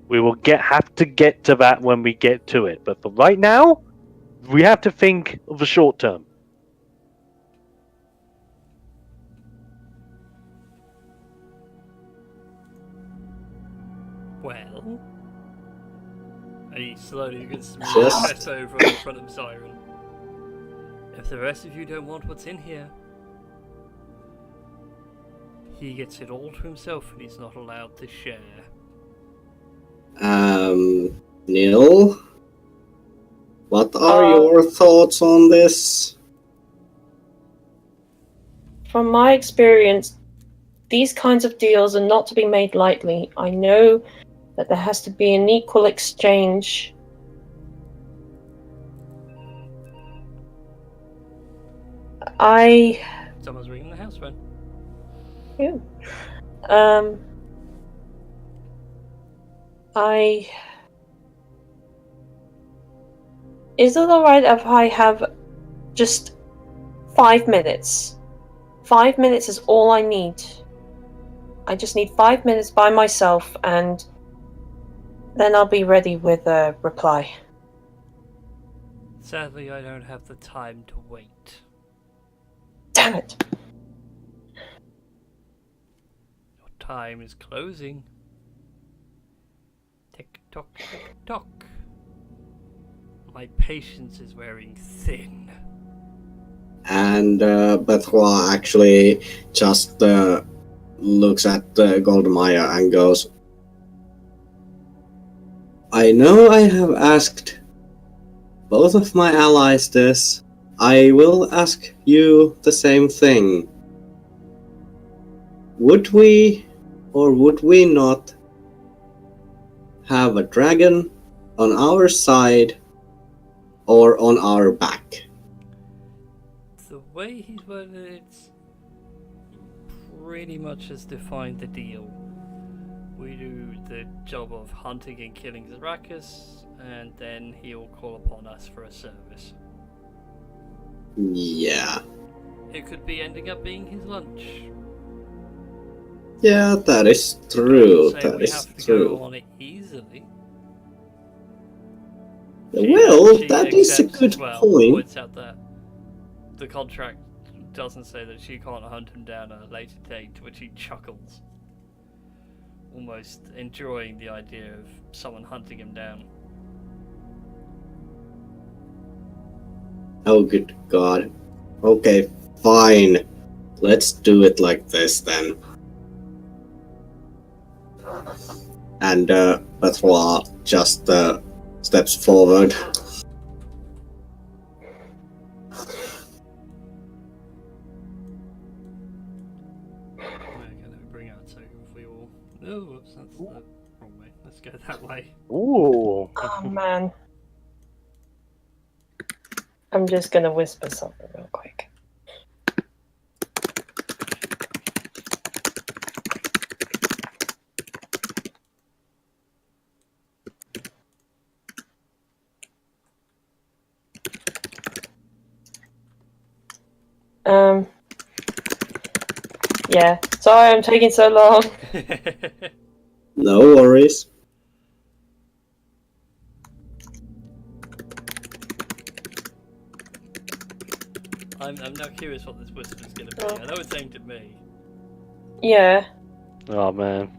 Speaker 3: We will have to get to that when we get to it. But for right now, we have to think of the short term.
Speaker 1: Well, and he slowly gets
Speaker 4: Just-
Speaker 1: chest over in front of Siren. If the rest of you don't want what's in here, he gets it all to himself and he's not allowed to share.
Speaker 4: Neil, what are your thoughts on this?
Speaker 2: From my experience, these kinds of deals are not to be made lightly. I know that there has to be an equal exchange.
Speaker 1: Someone's ringing the house phone.
Speaker 2: Is it alright if I have just 5 minutes? 5 minutes is all I need. I just need 5 minutes by myself, and then I'll be ready with a reply.
Speaker 1: Sadly, I don't have the time to wait.
Speaker 2: Damn it!
Speaker 1: Your time is closing. Tick tock, tick tock. My patience is wearing thin.
Speaker 4: And Bethwa actually just looks at Goldmire and goes, I know I have asked both of my allies this. I will ask you the same thing. Would we or would we not have a dragon on our side or on our back?
Speaker 1: The way he's worded it pretty much has defined the deal. We do the job of hunting and killing Zarakas, and then he'll call upon us for a service.
Speaker 4: Yeah.
Speaker 1: It could be ending up being his lunch.
Speaker 4: Yeah, that is true.
Speaker 1: Say
Speaker 4: That
Speaker 1: we
Speaker 4: is
Speaker 1: have to
Speaker 4: true.
Speaker 1: go on it easily.
Speaker 4: Well,
Speaker 1: She
Speaker 4: that is a
Speaker 1: accepts
Speaker 4: good
Speaker 1: as well,
Speaker 4: point.
Speaker 1: Points out that the contract doesn't say that she can't hunt him down at a later date, to which he chuckles, almost enjoying the idea of someone hunting him down.
Speaker 4: Oh, good God. Okay, fine. Let's do it like this then. and Batois just steps forward.
Speaker 1: Okay, let me bring out a token for you all. Oh, whoops, that's the wrong way. Let's go that way.
Speaker 3: Ooh.
Speaker 2: Oh man. I'm just gonna whisper something real quick. Yeah, sorry I'm taking so long.
Speaker 4: No worries.
Speaker 1: I'm now curious what this whisper's gonna be. I know it's aimed at me.
Speaker 2: Yeah.
Speaker 3: Oh man.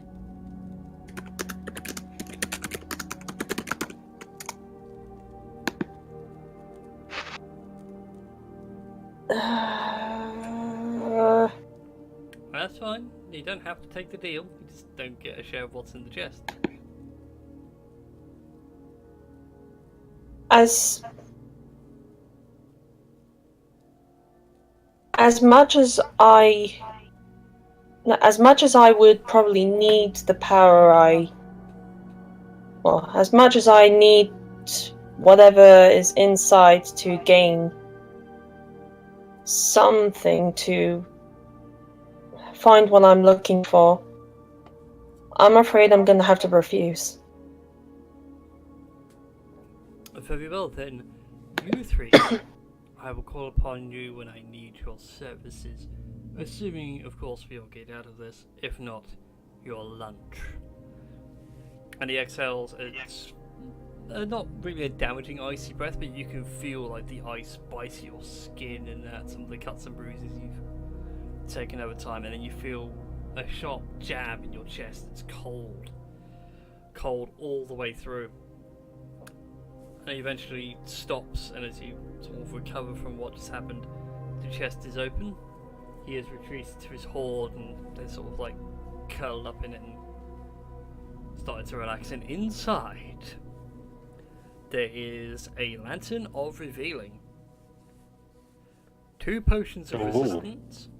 Speaker 1: That's fine. You don't have to take the deal. You just don't get a share of what's in the chest.
Speaker 2: As much as I would probably need the power as much as I need whatever is inside to gain something to find what I'm looking for, I'm afraid I'm gonna have to refuse.
Speaker 1: Very well then, you three. I will call upon you when I need your services. Assuming, of course, we'll get out of this. If not, your lunch. And he exhales. It's not really a damaging icy breath, but you can feel like the ice bite your skin and some of the cuts and bruises you've taken over time. And then you feel a sharp jab in your chest. It's cold. Cold all the way through. And he eventually stops, and as you sort of recover from what just happened, the chest is open. He has retreated to his hoard, and they're sort of like curled up in it and started to relax. And inside, there is a lantern of revealing, 2 potions of resistance,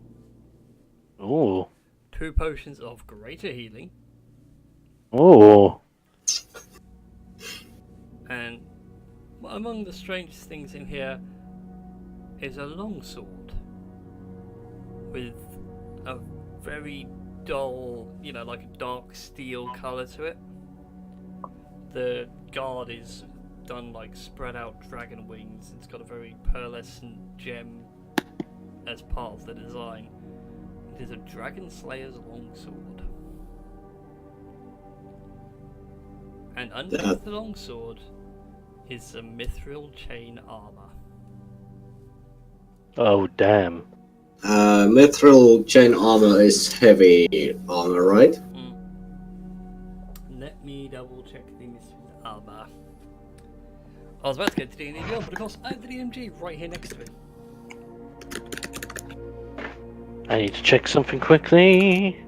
Speaker 3: Ooh.
Speaker 1: 2 potions of greater healing,
Speaker 3: Ooh.
Speaker 1: and among the strangest things in here is a longsword with a very dull, like a dark steel colour to it. The guard is done like spread out dragon wings. It's got a very pearlescent gem as part of the design. It is a Dragon Slayer's longsword. And underneath the longsword is a mithril chain armor.
Speaker 3: Oh damn.
Speaker 4: Mithril chain armor is heavy armor, right?
Speaker 1: Let me double check the mithril armor. I was about to get to D&D Beyond, but of course I have the DMG right here next to it.
Speaker 3: I need to check something quickly.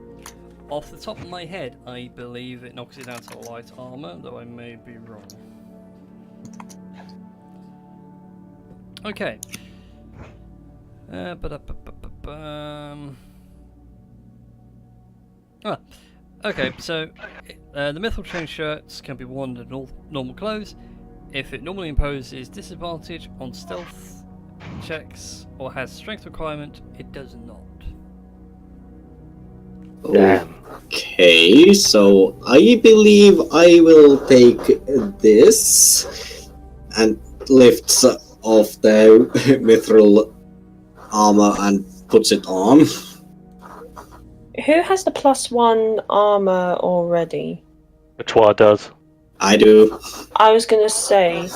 Speaker 1: Off the top of my head, I believe it knocks it down to light armor, though I may be wrong. Okay. Okay, so the mithril chain shirts can be worn under normal clothes. If it normally imposes disadvantage on stealth checks or has strength requirement, it does not.
Speaker 3: Damn.
Speaker 4: Okay, so I believe I will take this and lifts off the mithril armor and puts it on.
Speaker 2: Who has the +1 armor already?
Speaker 3: Batois does.
Speaker 4: I do.
Speaker 2: I was gonna say,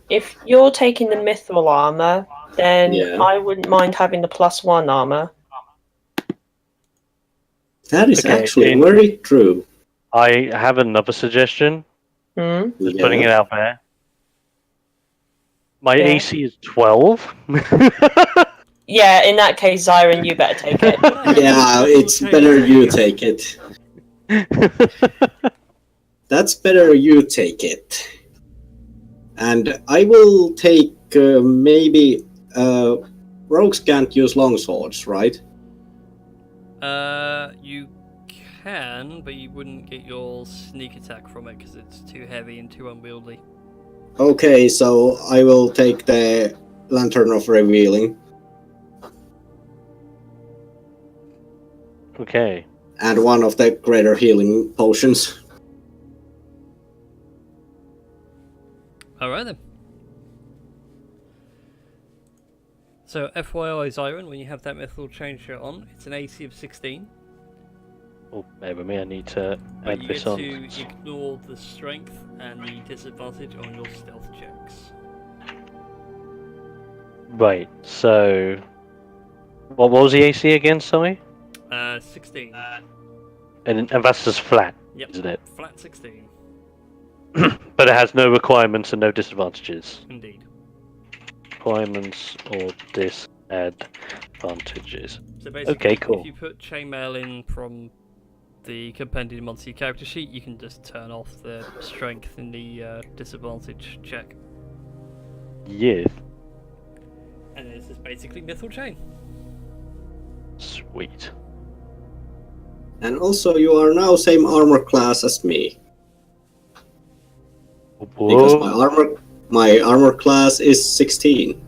Speaker 2: if you're taking the mithril armor, then
Speaker 4: Yeah.
Speaker 2: I wouldn't mind having the +1 armor.
Speaker 4: That is
Speaker 3: Okay,
Speaker 4: actually
Speaker 3: in-
Speaker 4: very true.
Speaker 3: I have another suggestion.
Speaker 2: Hmm?
Speaker 3: Just
Speaker 4: Yeah.
Speaker 3: putting it out there. My
Speaker 2: Yeah.
Speaker 3: AC is 12.
Speaker 2: Yeah, in that case, Zyron, you better take it.
Speaker 4: Yeah, it's better you take it. That's better you take it. And I will take maybe... rogues can't use longswords, right?
Speaker 1: You can, but you wouldn't get your sneak attack from it because it's too heavy and too unwieldy.
Speaker 4: Okay, so I will take the Lantern of Revealing.
Speaker 3: Okay.
Speaker 4: And one of the greater healing potions.
Speaker 1: Alright then. So FYI, Zyron, when you have that mythical chain shirt on, it's an AC of 16.
Speaker 3: Oh, bear with me, I need to
Speaker 1: But
Speaker 3: add
Speaker 1: you
Speaker 3: this
Speaker 1: get
Speaker 3: on.
Speaker 1: to ignore the strength and the disadvantage on your stealth checks.
Speaker 3: Right, so... What was the AC again, sorry?
Speaker 1: 16.
Speaker 3: And that's just flat,
Speaker 1: Yep.
Speaker 3: isn't it?
Speaker 1: Flat 16.
Speaker 3: But it has no requirements and no disadvantages.
Speaker 1: Indeed.
Speaker 3: Requirements or disadvantages.
Speaker 1: So basically,
Speaker 3: Okay, cool.
Speaker 1: if you put chainmail in from the compendium onto your character sheet, you can just turn off the strength in the disadvantage check.
Speaker 3: Yes.
Speaker 1: And this is basically Mythal Chain.
Speaker 3: Sweet.
Speaker 4: And also you are now same armor class as me. Because my armor class is 16.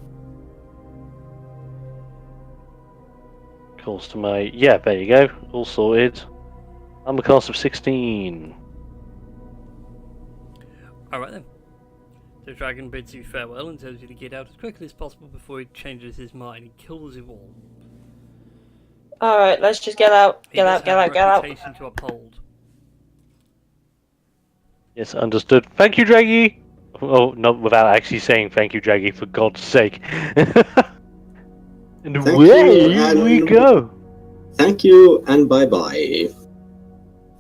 Speaker 3: Calls to my... Yeah, there you go. All sorted. I'm a class of 16.
Speaker 1: Alright then. The dragon bids you farewell and tells you to get out as quickly as possible before he changes his mind and kills you all.
Speaker 2: Alright, let's just get out.
Speaker 1: He
Speaker 2: Get
Speaker 1: does
Speaker 2: out, get
Speaker 1: have
Speaker 2: out,
Speaker 1: a
Speaker 2: get out.
Speaker 1: reputation to uphold.
Speaker 3: Yes, understood. Thank you, Draggy! Oh, not without actually saying thank you, Draggy, for God's sake. And
Speaker 4: Thank
Speaker 3: away
Speaker 4: you, and-
Speaker 3: we go!
Speaker 4: Thank you and bye-bye.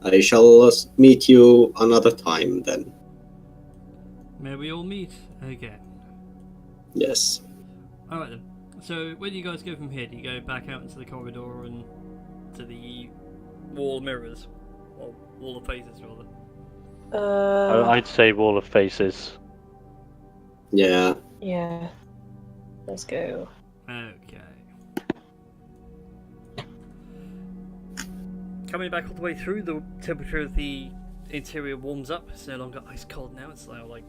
Speaker 4: I shall meet you another time then.
Speaker 1: May we all meet again.
Speaker 4: Yes.
Speaker 1: Alright then. So where do you guys go from here? Do you go back out into the corridor and to the wall mirrors? Or wall of faces rather?
Speaker 3: I'd say Wall of Faces.
Speaker 4: Yeah.
Speaker 2: Yeah. Let's go.
Speaker 1: Okay. Coming back all the way through, the temperature of the interior warms up. It's no longer ice cold now, it's now like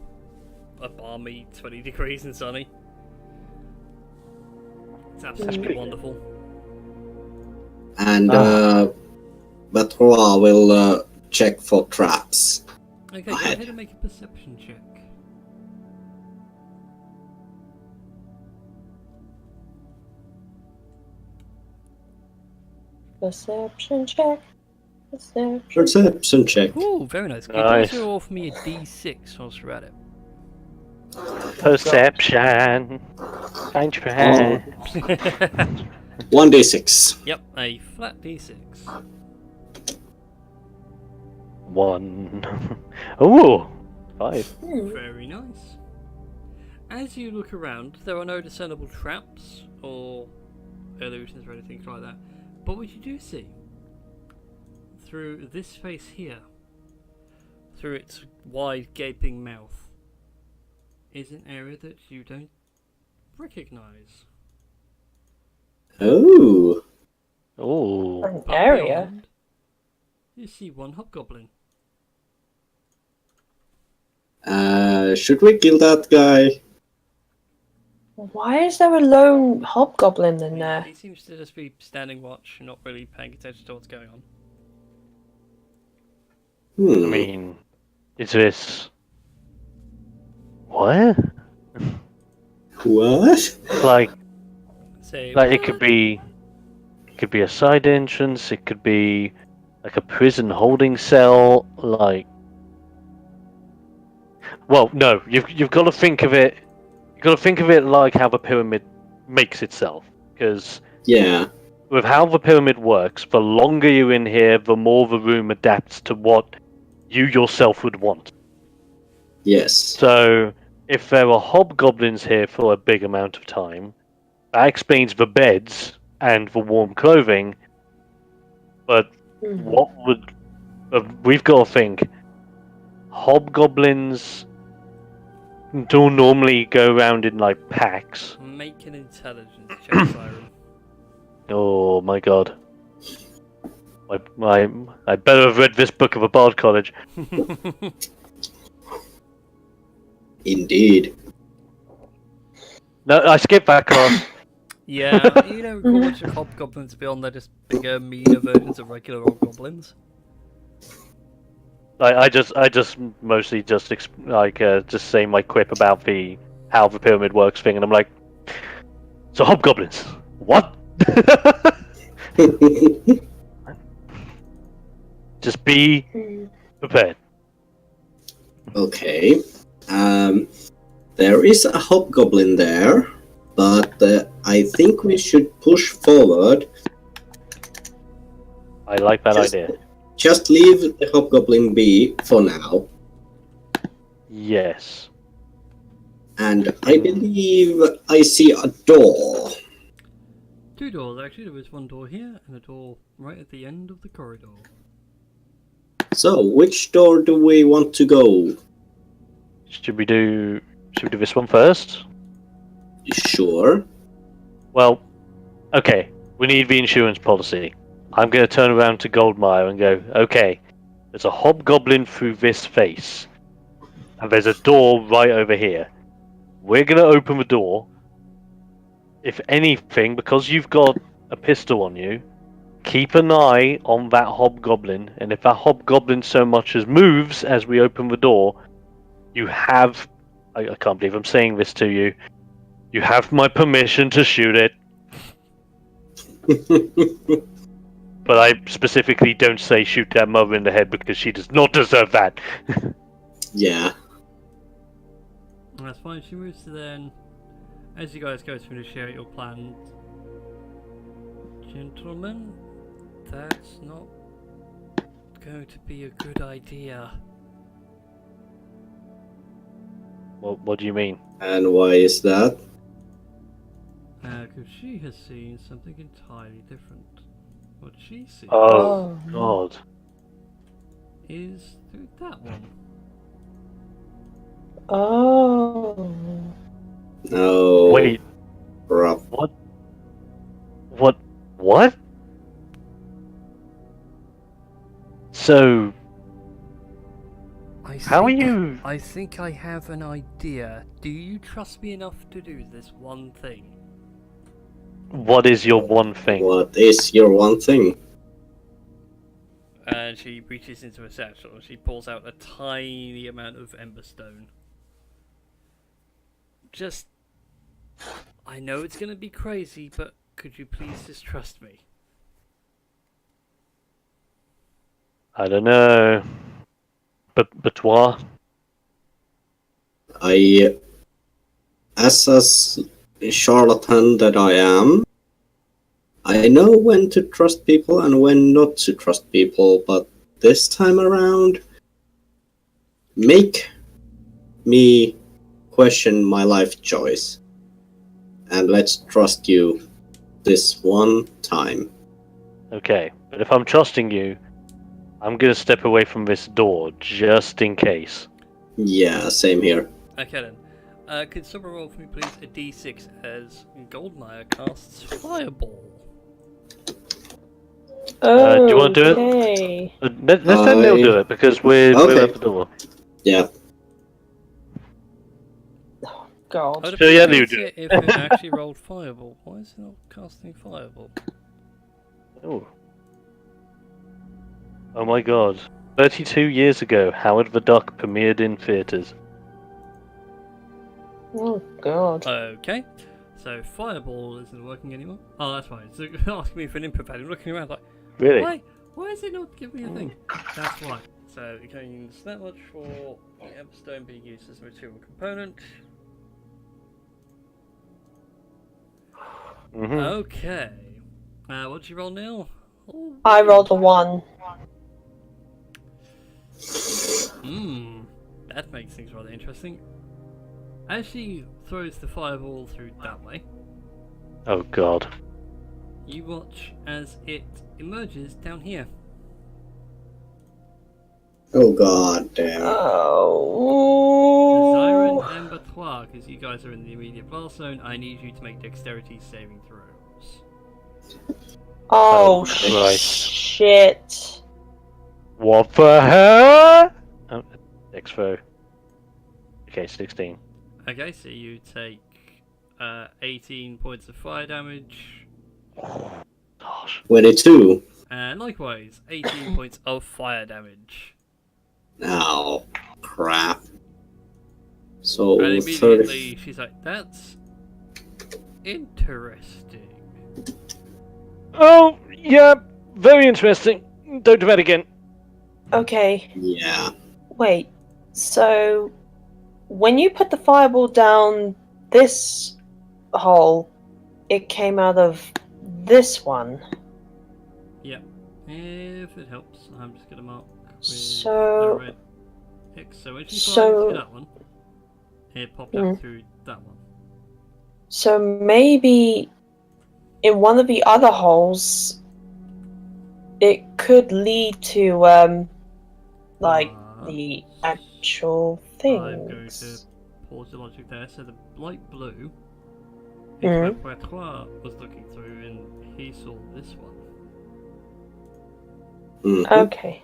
Speaker 1: a balmy 20 degrees and sunny. It's absolutely wonderful.
Speaker 4: And Batrois will check for traps.
Speaker 1: Okay, go ahead and make a perception check.
Speaker 2: Perception check. Perception.
Speaker 4: Perception check.
Speaker 1: Ooh, very nice. Can
Speaker 3: Nice.
Speaker 1: you also offer me a d6 whilst we're at it?
Speaker 3: Perception. Find your hand.
Speaker 4: 1d6.
Speaker 1: Yep, a flat d6.
Speaker 3: 1. Ooh! 5.
Speaker 1: Very nice. As you look around, there are no discernible traps or illusions or anything like that. But what you do see, through this space here, through its wide gaping mouth, is an area that you don't recognize.
Speaker 4: Oh.
Speaker 3: Ooh.
Speaker 2: An
Speaker 1: But
Speaker 2: area?
Speaker 1: beyond, you see one hobgoblin.
Speaker 4: Should we kill that guy?
Speaker 2: Why is there a lone hobgoblin in there?
Speaker 1: He seems to just be standing watch and not really paying attention to what's going on.
Speaker 3: I mean, is this... What?
Speaker 4: What?
Speaker 3: Like
Speaker 1: Say,
Speaker 3: it could be a side entrance, it could be like a prison holding cell, like... Well, no, you've got to think of it... You've got to think of it like how the pyramid makes itself, because
Speaker 4: Yeah.
Speaker 3: with how the pyramid works, the longer you're in here, the more the room adapts to what you yourself would want.
Speaker 4: Yes.
Speaker 3: So, if there are hobgoblins here for a big amount of time, that explains the beds and the warm clothing, but what would... we've got to think, hobgoblins don't normally go around in like packs.
Speaker 1: Make an intelligence check, Siren.
Speaker 3: Oh my god. I better have read this book of a bard college.
Speaker 4: Indeed.
Speaker 3: No, I skipped that class.
Speaker 1: Yeah, you don't recall much of hobgoblins beyond they're just bigger, meaner versions of regular old goblins.
Speaker 3: I just mostly just just say my quip about how the pyramid works thing, and I'm like, so hobgoblins, what? Just be prepared.
Speaker 4: Okay. There is a hobgoblin there, but I think we should push forward.
Speaker 3: I like that idea.
Speaker 4: Just leave the hobgoblin be for now.
Speaker 3: Yes.
Speaker 4: And I believe I see a door.
Speaker 1: 2 doors, actually. There is one door here and a door right at the end of the corridor.
Speaker 4: So, which door do we want to go?
Speaker 3: Should we do this one first?
Speaker 4: Sure.
Speaker 3: Well, okay. We need the insurance policy. I'm going to turn around to Goldmire and go, okay, there's a hobgoblin through this face. And there's a door right over here. We're going to open the door. If anything, because you've got a pistol on you, keep an eye on that hobgoblin. And if that hobgoblin so much as moves as we open the door, you have... I can't believe I'm saying this to you. You have my permission to shoot it. But I specifically don't say shoot that mother in the head because she does not deserve that.
Speaker 4: Yeah.
Speaker 1: That's fine, she moves to then. As you guys go through to share your plans, gentlemen, that's not going to be a good idea.
Speaker 3: What do you mean?
Speaker 4: And why is that?
Speaker 1: Because she has seen something entirely different. What she sees
Speaker 3: Oh, God.
Speaker 1: is through that one.
Speaker 2: Oh.
Speaker 4: No.
Speaker 3: Wait,
Speaker 4: Rob.
Speaker 3: what? So, how are you?
Speaker 1: I think I have an idea. Do you trust me enough to do this one thing?
Speaker 3: What is your one thing?
Speaker 4: What is your one thing?
Speaker 1: And she reaches into a satchel and she pulls out a tiny amount of emberstone. Just... I know it's gonna be crazy, but could you please just trust me?
Speaker 3: I don't know. But what?
Speaker 4: As a charlatan that I am, I know when to trust people and when not to trust people, but this time around, make me question my life choice. And let's trust you this one time.
Speaker 3: Okay, but if I'm trusting you, I'm gonna step away from this door just in case.
Speaker 4: Yeah, same here.
Speaker 1: Okay then. Could someone roll for me please a d6 as Goldmire casts Fireball?
Speaker 2: Oh,
Speaker 3: do you want to do it?
Speaker 2: okay.
Speaker 3: Let's let Neil do it because we're at the door.
Speaker 4: Yeah.
Speaker 2: God.
Speaker 1: I'd
Speaker 3: So, yeah, you
Speaker 1: appreciate
Speaker 3: do
Speaker 1: it if it actually rolled Fireball. Why is it not casting Fireball?
Speaker 3: Oh my god. 32 years ago, Howard the Duck premiered in theatres.
Speaker 2: Oh, God.
Speaker 1: Okay. So Fireball isn't working anymore. Oh, that's fine. So asking me for an input pad. I'm looking around like,
Speaker 3: Really?
Speaker 1: Why is it not giving me a thing? That's why. So you can use that much for the Emberstone being used as a material component.
Speaker 3: Mm-hmm.
Speaker 1: Okay. What'd you roll, Neil? Oh.
Speaker 2: I rolled a 1.
Speaker 1: That makes things rather interesting. As she throws the fireball through that way,
Speaker 3: Oh god.
Speaker 1: you watch as it emerges down here.
Speaker 4: Oh god damn.
Speaker 2: Oh.
Speaker 1: Zyron and Batois, because you guys are in the immediate blast zone, I need you to make dexterity saving throws.
Speaker 2: Oh,
Speaker 3: Right.
Speaker 2: shit.
Speaker 3: What the hell? Oh, X4. Okay, 16.
Speaker 1: Okay, so you take 18 points of fire damage,
Speaker 3: Gosh.
Speaker 4: 22.
Speaker 1: and likewise 18 points of fire damage.
Speaker 4: Oh, crap. So,
Speaker 1: And immediately she's like, that's interesting.
Speaker 3: Oh, yeah, very interesting. Don't do that again.
Speaker 2: Okay,
Speaker 4: Yeah.
Speaker 2: wait. So, when you put the fireball down this hole, it came out of this one.
Speaker 1: Yep. If it helps, I'm just gonna mark with
Speaker 2: So-
Speaker 1: a red X. So when she fires
Speaker 2: So-
Speaker 1: through that one, it popped out through that one.
Speaker 2: So maybe in one of the other holes, it could lead to like the actual things.
Speaker 1: I'm going to pause the logic there. So the light blue is where Poitrois was looking through, and he saw this one.
Speaker 4: Mhm.
Speaker 2: Okay.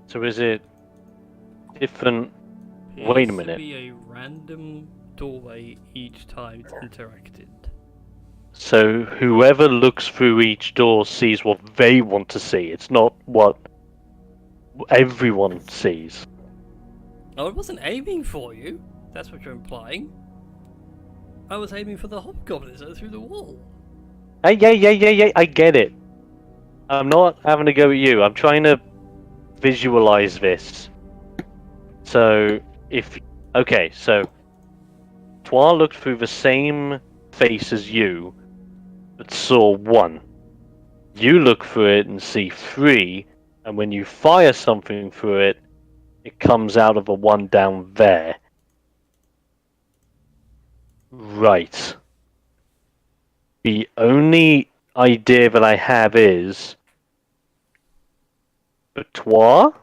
Speaker 3: So is it different?
Speaker 1: Appears
Speaker 3: Wait a minute.
Speaker 1: To be a random doorway each time it's interacted.
Speaker 3: So whoever looks through each door sees what they want to see. It's not what everyone sees.
Speaker 1: Oh, I wasn't aiming for you. That's what you're implying. I was aiming for the hobgoblins that are through the wall.
Speaker 3: Hey, yeah, I get it. I'm not having to go at you. I'm trying to visualize this. So, so Twa looked through the same face as you, but saw one. You look through it and see three, and when you fire something through it, it comes out of the one down there. Right. The only idea that I have is, Batois,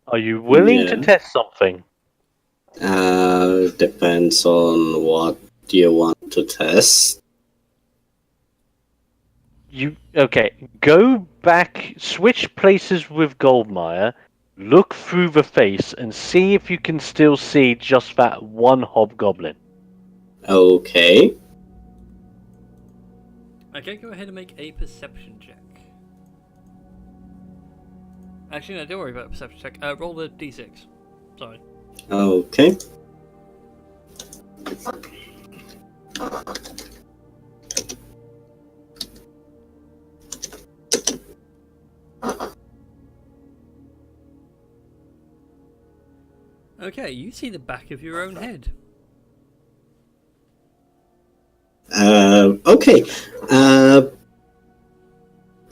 Speaker 3: are you willing to
Speaker 4: Yeah.
Speaker 3: test something?
Speaker 4: Depends on what you want to test.
Speaker 3: Go back, switch places with Goldmire, look through the face, and see if you can still see just that one hobgoblin.
Speaker 4: Okay.
Speaker 1: Okay, go ahead and make a perception check. Actually, no, don't worry about a perception check. Roll a d6. Sorry.
Speaker 4: Okay.
Speaker 1: Okay, you see the back of your own head.
Speaker 4: Okay.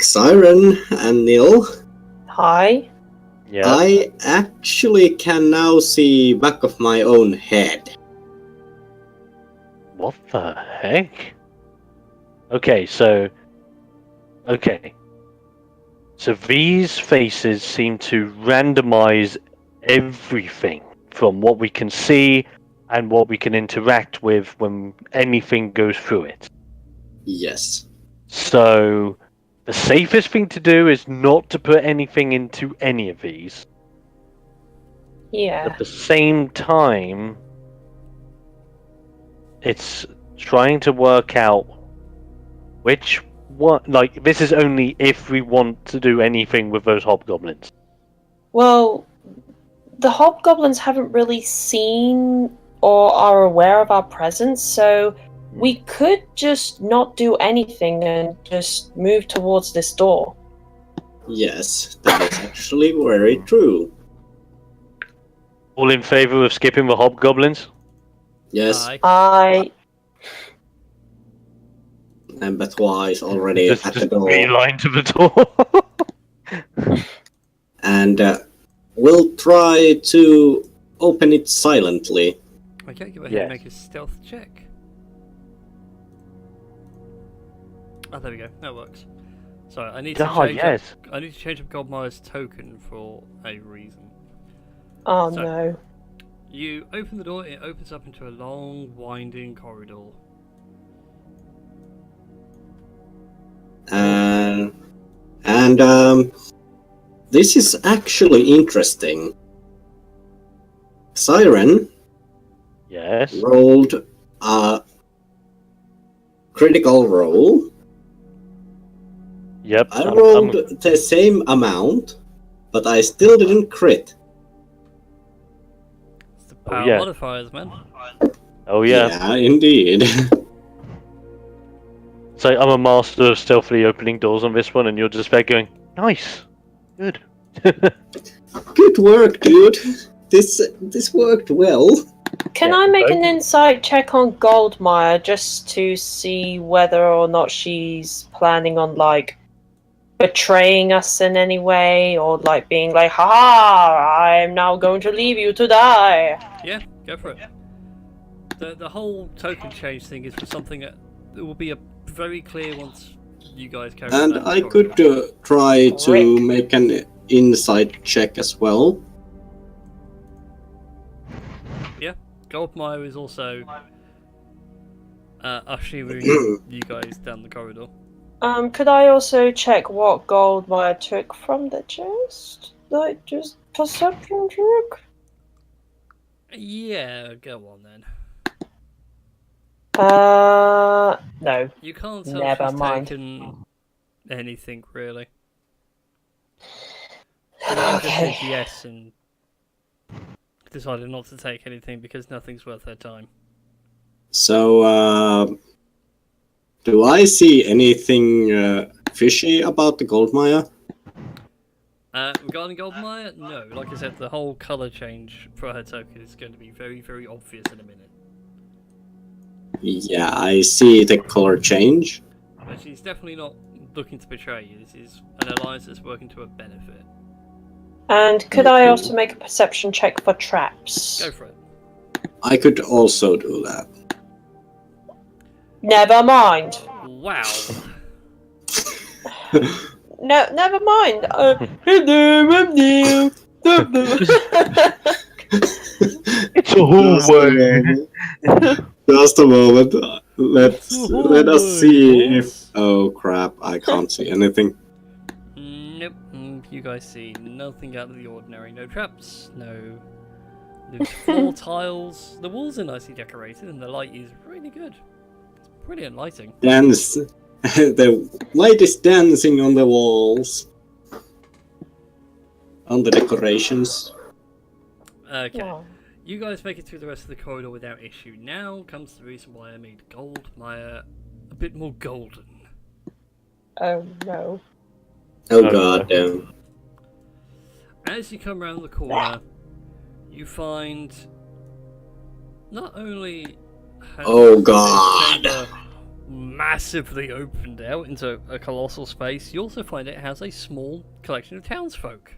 Speaker 4: Siren and Neil,
Speaker 2: Hi.
Speaker 3: Yeah.
Speaker 4: I actually can now see back of my own head.
Speaker 3: What the heck? Okay, so these faces seem to randomize everything from what we can see and what we can interact with when anything goes through it.
Speaker 4: Yes.
Speaker 3: So the safest thing to do is not to put anything into any of these.
Speaker 2: Yeah.
Speaker 3: At the same time, it's trying to work out which one. Like, this is only if we want to do anything with those hobgoblins.
Speaker 2: Well, the hobgoblins haven't really seen or are aware of our presence, so we could just not do anything and just move towards this door.
Speaker 4: Yes, that is actually very true.
Speaker 3: All in favor of skipping the hobgoblins?
Speaker 4: Yes,
Speaker 1: Aye.
Speaker 4: and Batois is already at the door.
Speaker 3: beeline to the door.
Speaker 4: And we'll try to open it silently.
Speaker 1: Okay, go ahead
Speaker 3: Yes.
Speaker 1: and make a stealth check. Oh, there we go. That works. Sorry, I need to
Speaker 3: God,
Speaker 1: change
Speaker 3: yes.
Speaker 1: up. I need to change up Goldmire's token for a reason.
Speaker 2: Oh
Speaker 1: So-
Speaker 2: no.
Speaker 1: You open the door. It opens up into a long, winding corridor.
Speaker 4: This is actually interesting. Siren
Speaker 3: Yes.
Speaker 4: rolled a critical roll.
Speaker 3: Yep.
Speaker 4: I rolled the same amount, but I still didn't crit.
Speaker 1: It's the power
Speaker 3: yeah.
Speaker 1: modifiers, man.
Speaker 3: Oh yeah.
Speaker 4: Indeed.
Speaker 3: So I'm a master of stealthily opening doors on this one, and you're just there going, nice, good.
Speaker 4: Good work, dude. This worked well.
Speaker 2: Can
Speaker 3: Yeah,
Speaker 2: I make
Speaker 3: both.
Speaker 2: an insight check on Goldmire just to see whether or not she's planning on like betraying us in any way, or like being like, "Ha! I'm now going to leave you to die."
Speaker 1: Yeah, go for it. The whole token change thing is for something that will be very clear once you guys carry on
Speaker 4: And
Speaker 1: down the
Speaker 4: I
Speaker 1: corridor.
Speaker 4: could try to
Speaker 2: Rick.
Speaker 4: make an insight check as well.
Speaker 1: Goldmire is also ushering you guys down the corridor.
Speaker 2: Could I also check what Goldmire took from the chest? Like, just perception check?
Speaker 1: Yeah, go on then.
Speaker 2: No.
Speaker 1: You can't tell
Speaker 2: Never
Speaker 1: if she's
Speaker 2: mind.
Speaker 1: taken anything really. She might have just said
Speaker 2: Okay.
Speaker 1: yes and decided not to take anything because nothing's worth her time.
Speaker 4: So, do I see anything fishy about the Goldmire?
Speaker 1: Regarding Goldmire, no. Like I said, the whole colour change for her token is going to be very, very obvious in a minute.
Speaker 4: Yeah, I see the color change.
Speaker 1: But she's definitely not looking to betray you. This is an alliance that's working to her benefit.
Speaker 2: And could I
Speaker 4: Okay.
Speaker 2: also make a perception check for traps?
Speaker 1: Go for it.
Speaker 4: I could also do that.
Speaker 2: Never mind.
Speaker 1: Wow.
Speaker 2: No, never mind. Hello, I'm new.
Speaker 3: It's a hallway.
Speaker 4: Just a moment. Let us see
Speaker 1: hallway,
Speaker 4: if. Oh crap! I can't see anything.
Speaker 1: Nope. You guys see nothing out of the ordinary. No traps, no loose floor tiles. The walls are nicely decorated and the light is really good. It's brilliant lighting.
Speaker 4: Dance. The light is dancing on the walls. On the decorations.
Speaker 1: Okay.
Speaker 2: Oh.
Speaker 1: You guys make it through the rest of the corridor without issue. Now comes the reason why I made Goldmire a bit more golden.
Speaker 2: Oh no.
Speaker 4: Oh
Speaker 3: Oh,
Speaker 4: god.
Speaker 1: As you come around the corner, you find not only has
Speaker 4: Oh,
Speaker 1: this
Speaker 4: God.
Speaker 1: chamber massively opened out into a colossal space, you also find it has a small collection of townsfolk.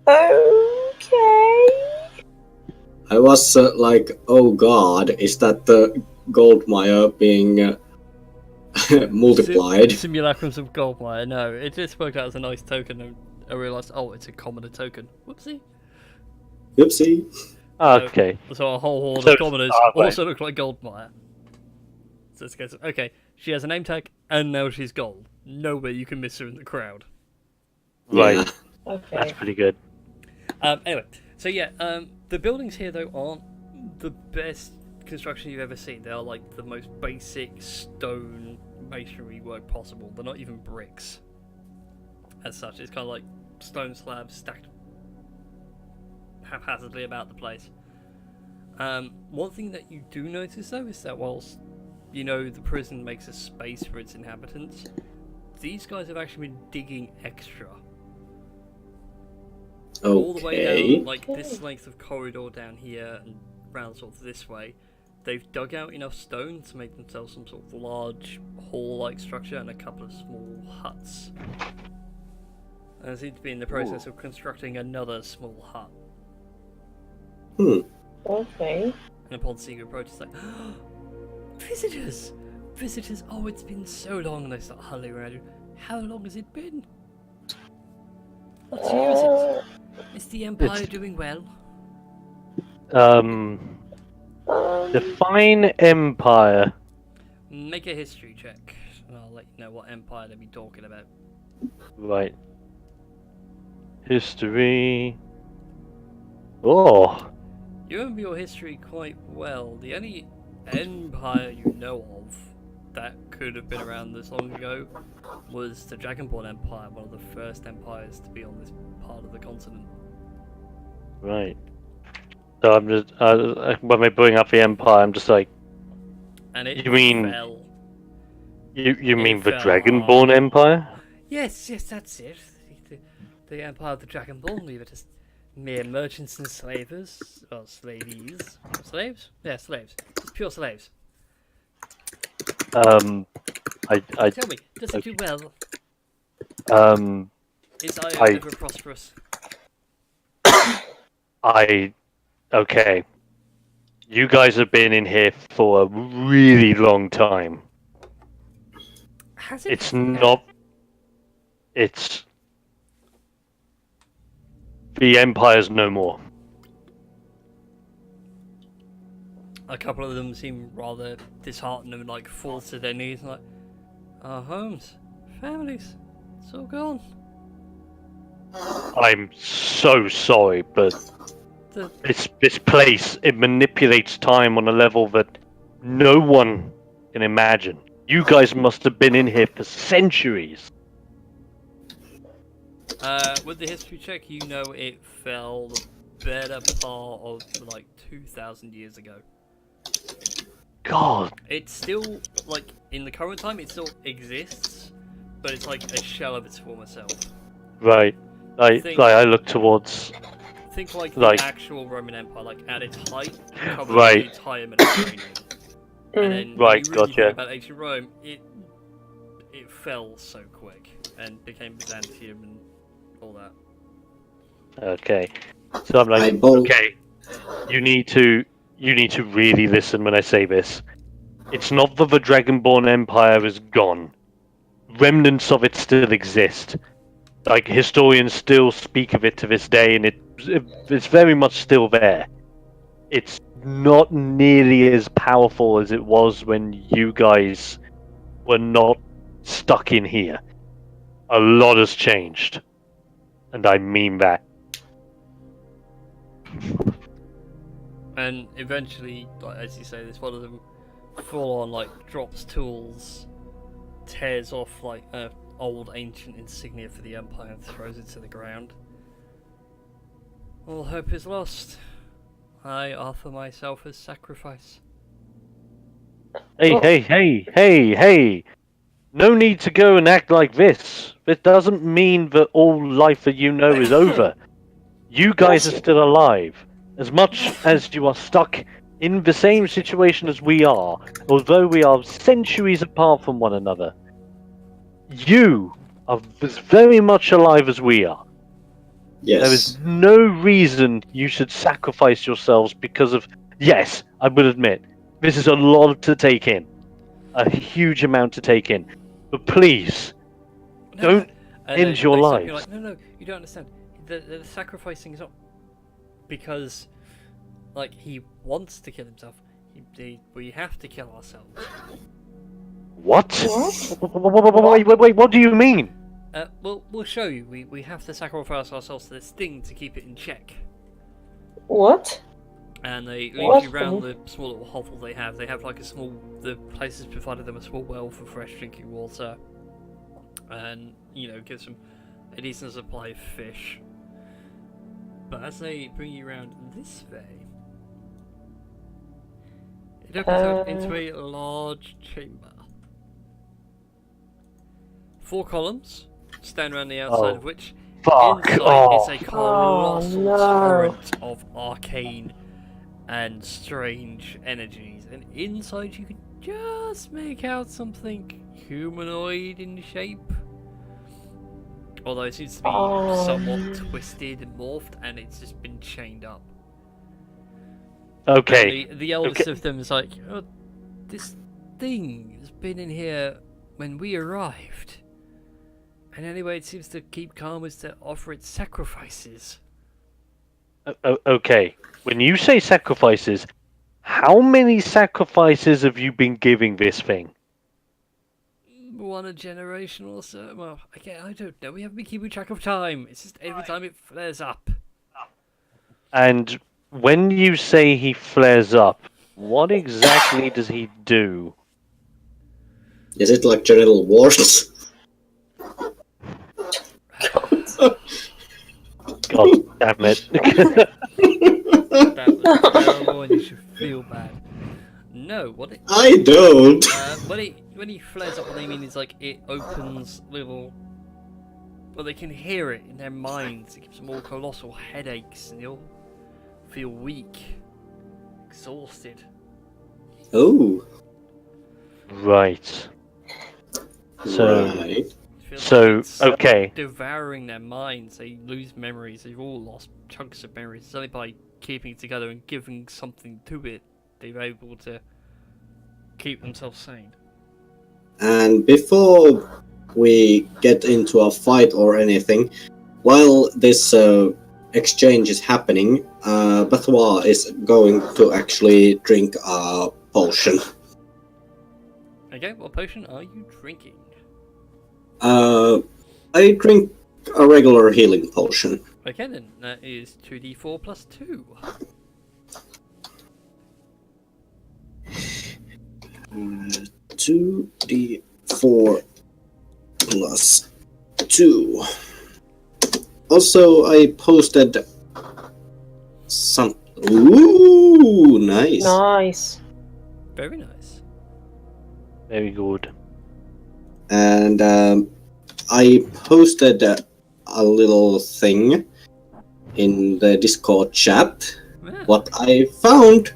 Speaker 2: Okay.
Speaker 4: I was like, oh god, is that the Goldmire being multiplied?
Speaker 1: Simulacrums of Goldmire. No, it just worked out as a nice token, and I realised, oh, it's a commoner token. Whoopsie.
Speaker 4: Oopsie.
Speaker 3: Okay.
Speaker 1: So a whole horde
Speaker 3: So
Speaker 1: of commoners
Speaker 3: it's our way.
Speaker 1: also look like Goldmire. So it's goes, okay, she has a name tag, and now she's gold. No way you can miss her in the crowd.
Speaker 3: Right.
Speaker 4: Yeah.
Speaker 2: Okay.
Speaker 3: That's pretty good.
Speaker 1: Anyway, so yeah, the buildings here though aren't the best construction you've ever seen. They are like the most basic stone masonry work possible. They're not even bricks. As such, it's kind of like stone slabs stacked haphazardly about the place. One thing that you do notice though is that whilst you know the prison makes a space for its inhabitants, these guys have actually been digging extra. All the way
Speaker 4: Okay.
Speaker 1: down, like this length of corridor down here and round sort of this way, they've dug out enough stone to make themselves some sort of large hall-like structure and a couple of small huts. And they seem to be in the process of constructing another small hut.
Speaker 2: Okay.
Speaker 1: And upon seeing you approach, it's like, visitors! visitors, oh, it's been so long, and they start huddling around you. How long has it been? What year is it? Is the Empire doing well?
Speaker 3: Define empire.
Speaker 1: Make a history check, and I'll let you know what Empire they'll be talking about.
Speaker 3: Right. History. Oh.
Speaker 1: You remember your history quite well. The only Empire you know of that could have been around this long ago was the Dragonborn Empire, one of the first empires to be on this part of the continent.
Speaker 3: Right. So I'm just when we bring up the empire, I'm just like,
Speaker 1: And it
Speaker 3: you mean
Speaker 1: fell.
Speaker 3: you mean the
Speaker 1: fell
Speaker 3: Dragonborn
Speaker 1: hard.
Speaker 3: Empire?
Speaker 1: Yes, that's it. The Empire of the Dragonborn, we were just mere merchants and slavers. Or slavies. Slaves? Yeah, slaves. Just pure slaves.
Speaker 3: I
Speaker 1: Tell me, does it do well? Is Io
Speaker 3: I-
Speaker 1: ever prosperous?
Speaker 3: okay. You guys have been in here for a really long time.
Speaker 1: Has it?
Speaker 3: It's not. It's. The Empire's no more.
Speaker 1: A couple of them seem rather disheartened and like fall to their knees and like, our homes, families, it's all gone.
Speaker 3: I'm so sorry, but
Speaker 1: The,
Speaker 3: this place, it manipulates time on a level that no one can imagine. You guys must have been in here for centuries.
Speaker 1: with the history check, you know it fell the better part of like 2,000 years ago.
Speaker 3: God.
Speaker 1: It's still, like, in the current time, it still exists, but it's like a shell of its former self.
Speaker 3: Right. I look towards.
Speaker 1: Think like
Speaker 3: Like-
Speaker 1: the actual Roman Empire, like at its height, covered
Speaker 3: Right.
Speaker 1: the entire Mediterranean. And then
Speaker 3: Right,
Speaker 1: when you really
Speaker 3: gotcha.
Speaker 1: think about ancient Rome, it fell so quick and became Byzantium and all that.
Speaker 3: Okay. So I'm like, okay. You need to really listen when I say this. It's not that the Dragonborn Empire is gone. Remnants of it still exist. Like, historians still speak of it to this day, and it's very much still there. It's not nearly as powerful as it was when you guys were not stuck in here. A lot has changed. And I mean that.
Speaker 1: And eventually, like, as you say, this one of them full on like drops tools, tears off like an old ancient insignia for the Empire and throws it to the ground. All hope is lost. I offer myself as sacrifice.
Speaker 3: Hey. No need to go and act like this. This doesn't mean that all life that you know is over. You guys are still alive. As much as you are stuck in the same situation as we are, although we are centuries apart from one another, you are as very much alive as we are.
Speaker 4: Yes.
Speaker 3: There is no reason you should sacrifice yourselves because of... Yes, I will admit, this is a lot to take in. A huge amount to take in. But please, don't end your lives.
Speaker 1: Like, no, you don't understand. The sacrificing is not because, like, he wants to kill himself. We have to kill ourselves.
Speaker 3: What?
Speaker 2: What?
Speaker 3: Wait, what do you mean?
Speaker 1: We'll show you. We have to sacrifice ourselves to this thing to keep it in check.
Speaker 2: What?
Speaker 1: And they lead
Speaker 2: What?
Speaker 1: you around the small little hovel they have. They have like the place has provided them a small well for fresh drinking water. And, gives them a decent supply of fish. But as they bring you around this way, it opens out into a large chamber. 4 columns stand around the outside of which
Speaker 3: Fuck
Speaker 1: inside
Speaker 3: off.
Speaker 1: is a colossal
Speaker 2: no.
Speaker 1: torrent of arcane and strange energies, and inside you can just make out something humanoid in shape, although it seems to be somewhat twisted and morphed, and it's just been chained up.
Speaker 3: Okay.
Speaker 1: And the eldest of them is like, oh, this thing has been in here when we arrived. And the only way it seems to keep calm is to offer it sacrifices.
Speaker 3: Okay, when you say sacrifices, how many sacrifices have you been giving this thing?
Speaker 1: One a generation or so. Well, again, I don't know. We haven't been keeping track of time. It's just every time it flares up.
Speaker 3: And when you say he flares up, what exactly does he do?
Speaker 4: Is it like genital wars?
Speaker 3: God damn it.
Speaker 1: That was terrible and you should feel bad. No, what it...
Speaker 4: I don't.
Speaker 1: When he flares up, what I mean is like it opens little... Well, they can hear it in their minds. It gives them all colossal headaches and they'll feel weak, exhausted.
Speaker 4: Oh.
Speaker 3: Right. So,
Speaker 4: Right.
Speaker 3: so okay.
Speaker 1: Devouring their minds, they lose memories. They've all lost chunks of memories. It's only by keeping it together and giving something to it, they're able to keep themselves sane.
Speaker 4: And before we get into a fight or anything, while this exchange is happening, Batois is going to actually drink a potion.
Speaker 1: Okay, what potion are you drinking?
Speaker 4: I drink a regular healing potion.
Speaker 1: Okay then, that is 2d4 plus 2.
Speaker 4: Uh, 2d4 plus 2. Also, I posted some. Ooh, nice.
Speaker 2: Nice.
Speaker 1: Very nice.
Speaker 3: Very good.
Speaker 4: And I posted a little thing in the Discord chat.
Speaker 1: Yeah.
Speaker 4: What I found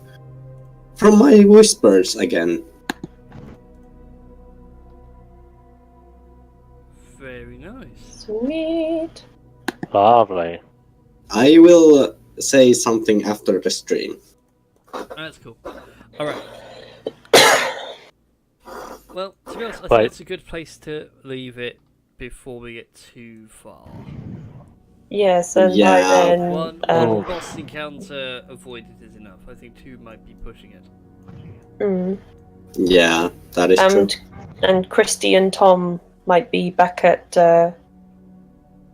Speaker 4: from my whispers again.
Speaker 1: Very nice.
Speaker 2: Sweet.
Speaker 3: Lovely.
Speaker 4: I will say something after the stream.
Speaker 1: That's cool. Alright. Well, to be honest, I think
Speaker 3: Right.
Speaker 1: it's a good place to leave it before we get too far.
Speaker 2: Yes, and
Speaker 4: Yeah.
Speaker 2: by then,
Speaker 1: One
Speaker 3: Oh.
Speaker 1: boss encounter avoided is enough. I think 2 might be pushing it.
Speaker 4: Yeah, that is true.
Speaker 2: and Christy and Tom might be back at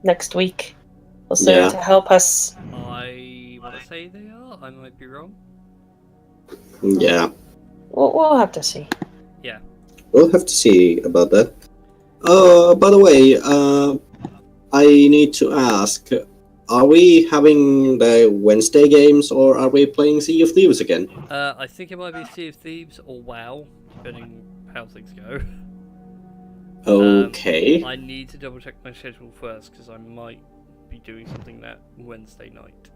Speaker 2: next week or so
Speaker 4: Yeah.
Speaker 2: to help us.
Speaker 1: I want to say they are. I might be wrong.
Speaker 4: Yeah,
Speaker 2: We'll have to see.
Speaker 1: Yeah.
Speaker 4: we'll have to see about that. By the way, I need to ask, are we having the Wednesday games or are we playing Sea of Thieves again?
Speaker 1: I think it might be Sea of Thieves or WoW, depending how things go.
Speaker 4: Okay.
Speaker 1: I need to double check my schedule first because I might be doing something that Wednesday night.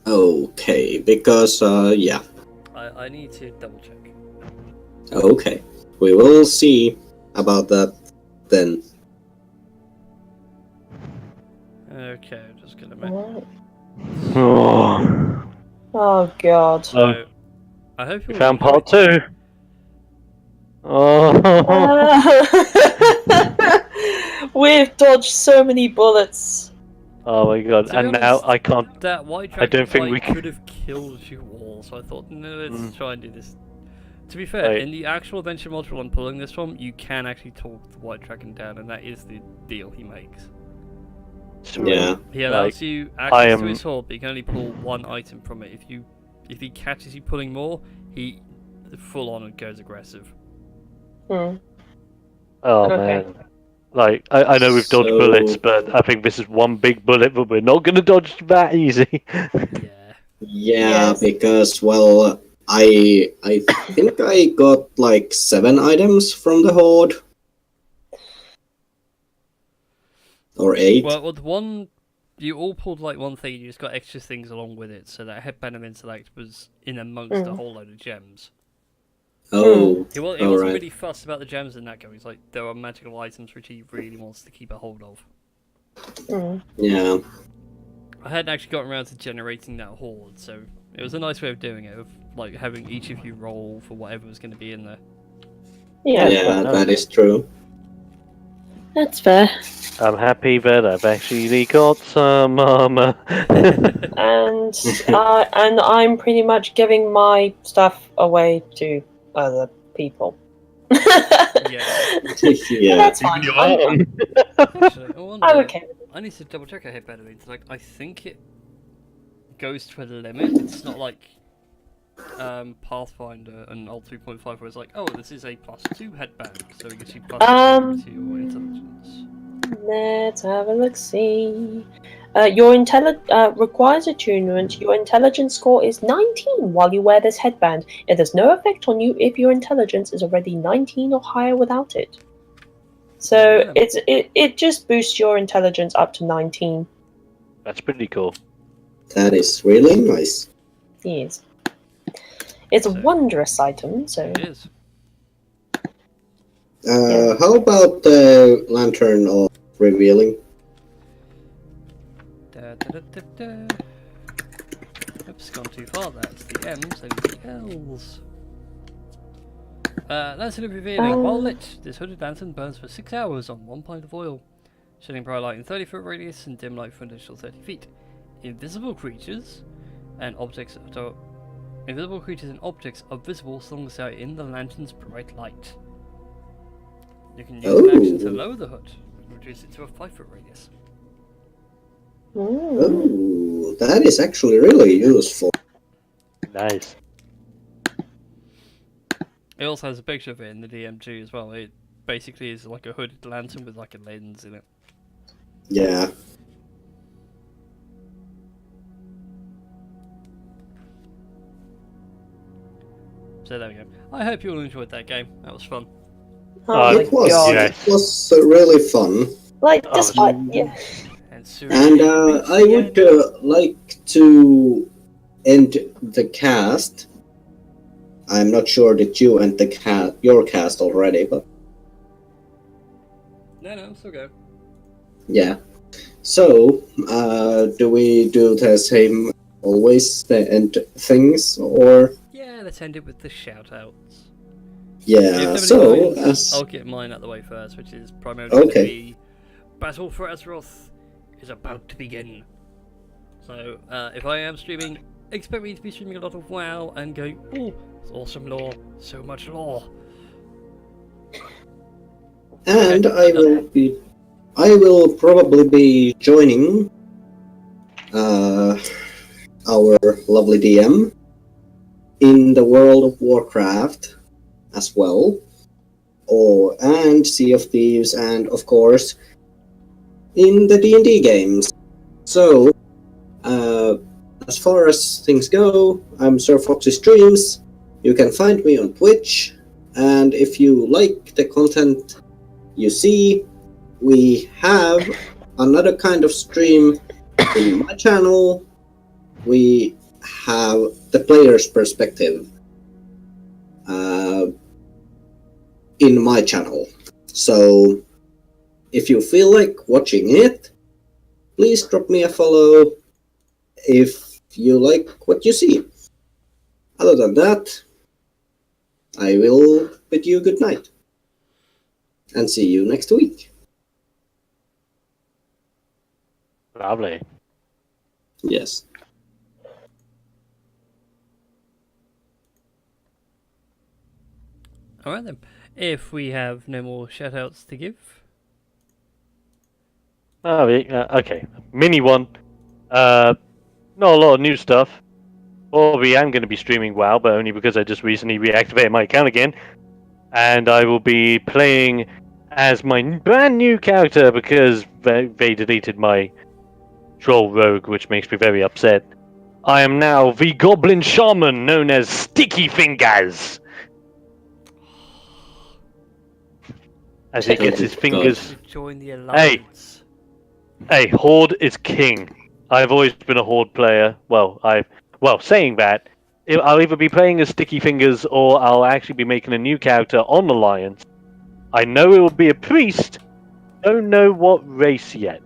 Speaker 4: Okay, because, yeah.
Speaker 1: I need to double check.
Speaker 4: Okay. We will see about that then.
Speaker 1: Okay, I'm just gonna make.
Speaker 2: Alright.
Speaker 3: Oh,
Speaker 2: Oh god.
Speaker 1: So, I hope
Speaker 3: we
Speaker 1: you
Speaker 3: found part 2. Oh.
Speaker 2: We've dodged so many bullets.
Speaker 3: Oh my god,
Speaker 1: To be
Speaker 3: and now
Speaker 1: honest,
Speaker 3: I can't.
Speaker 1: That white
Speaker 3: I
Speaker 1: dragon
Speaker 3: don't think
Speaker 1: fight
Speaker 3: we can-
Speaker 1: could have killed you all, so I thought, no, let's try and do this. To be fair,
Speaker 3: Right.
Speaker 1: in the actual adventure module I'm pulling this from, you can actually talk the white dragon down, and that is the deal he makes.
Speaker 4: Yeah.
Speaker 1: He allows
Speaker 3: Like,
Speaker 1: you
Speaker 3: I
Speaker 1: access
Speaker 3: am-
Speaker 1: to his sword, but you can only pull one item from it. If he catches you pulling more, he full on goes aggressive.
Speaker 2: Hmm.
Speaker 3: Oh
Speaker 2: Okay.
Speaker 3: man. Like, I know we've dodged
Speaker 4: So-
Speaker 3: bullets, but I think this is one big bullet, but we're not gonna dodge that easy.
Speaker 1: Yeah.
Speaker 4: Yeah,
Speaker 2: Yes.
Speaker 4: because, well, I think I got like 7 items from the Horde. Or 8.
Speaker 1: Well, the one you all pulled like one thing, you just got extra things along with it. So that headband of intellect was in amongst a whole load of gems.
Speaker 4: Oh,
Speaker 1: He wasn't
Speaker 4: alright.
Speaker 1: really fussed about the gems in that go. He's like, there are magical items which he really wants to keep a hold of.
Speaker 2: Hmm.
Speaker 4: Yeah.
Speaker 1: I hadn't actually gotten around to generating that horde, so it was a nice way of doing it, of like having each of you roll for whatever was going to be in there.
Speaker 2: Yeah,
Speaker 4: Yeah, that is true.
Speaker 2: that's fair.
Speaker 3: I'm happy that I've actually got some armor.
Speaker 2: And I'm pretty much giving my stuff away to other people.
Speaker 1: Yeah.
Speaker 4: Yeah.
Speaker 2: That's fine.
Speaker 1: Actually, I wonder.
Speaker 2: I'm okay.
Speaker 1: I need to double check our headband. It's like I think it goes to a limit. It's not like Pathfinder and Alt 3.5 where it's like, oh, this is a +2 headband, so it gives you +2 ability or intelligence.
Speaker 2: Let's have a look. See, your requires attunement. Your intelligence score is 19 while you wear this headband. It has no effect on you if your intelligence is already 19 or higher without it. So
Speaker 1: Yeah.
Speaker 2: it just boosts your intelligence up to 19.
Speaker 3: That's pretty cool.
Speaker 4: That is really nice.
Speaker 2: Yes. It's a
Speaker 1: So-
Speaker 2: wondrous item, so
Speaker 1: It is.
Speaker 2: Yeah.
Speaker 4: How about the lantern of revealing?
Speaker 1: Da, da, da, da, da. Oops, gone too far. That's the M's and the L's. Lantern of revealing. While lit, this hooded lantern burns for 6 hours on 1 pint of oil, shedding bright light in 30-foot radius and dim light for an additional 30 feet. Invisible creatures and objects are visible so long as they are in the lantern's bright light. You can use an action to lower the hood and reduce it to a 5-foot radius.
Speaker 4: Oh, that is actually really useful.
Speaker 3: Nice.
Speaker 1: It also has a picture of it in the DMG as well. It basically is like a hooded lantern with like a lens in it.
Speaker 4: Yeah.
Speaker 1: So there we go. I hope you all enjoyed that game. That was fun.
Speaker 2: oh my
Speaker 4: It was.
Speaker 2: god.
Speaker 3: yeah.
Speaker 4: It was really fun.
Speaker 2: Like
Speaker 3: Oh,
Speaker 2: despite yeah.
Speaker 1: And
Speaker 4: And I would like to end the cast. I'm not sure that you end your cast already, but
Speaker 1: No, I'm still going.
Speaker 4: yeah. So, do we do the same always, the end things, or
Speaker 1: Yeah, let's end it with the shout-outs.
Speaker 4: yeah?
Speaker 1: If
Speaker 4: So,
Speaker 1: nobody minds,
Speaker 4: as
Speaker 1: I'll get mine out of the way first, which is primarily going to be Battle for Azeroth is about to begin. So, if I am streaming, expect me to be streaming a lot of WoW and going, oh, it's awesome lore, so much lore.
Speaker 4: and
Speaker 1: Okay,
Speaker 4: I will probably be joining our lovely DM in the World of Warcraft as well, and Sea of Thieves, and of course in the D&D games. So, as far as things go, I'm Sir Foxy Streams. You can find me on Twitch, and if you like the content you see, we have another kind of stream in my channel. We have the player's perspective in my channel. So if you feel like watching it, please drop me a follow if you like what you see. Other than that, I will bid you good night and see you next week.
Speaker 3: Lovely.
Speaker 4: Yes.
Speaker 1: Alright then. If we have no more shout-outs to give,
Speaker 3: Oh, yeah, okay. Mini one. Not a lot of new stuff. Probably am going to be streaming WoW, but only because I just recently reactivated my account again. And I will be playing as my brand new character because they deleted my troll rogue, which makes me very upset. I am now the Goblin Shaman, known as Sticky Fingers. As he gets his fingers...
Speaker 1: join the alliance.
Speaker 3: Hey, Horde is king. I've always been a Horde player. Well, saying that, I'll either be playing as Sticky Fingers or I'll actually be making a new character on Alliance. I know it will be a priest. Don't know what race yet.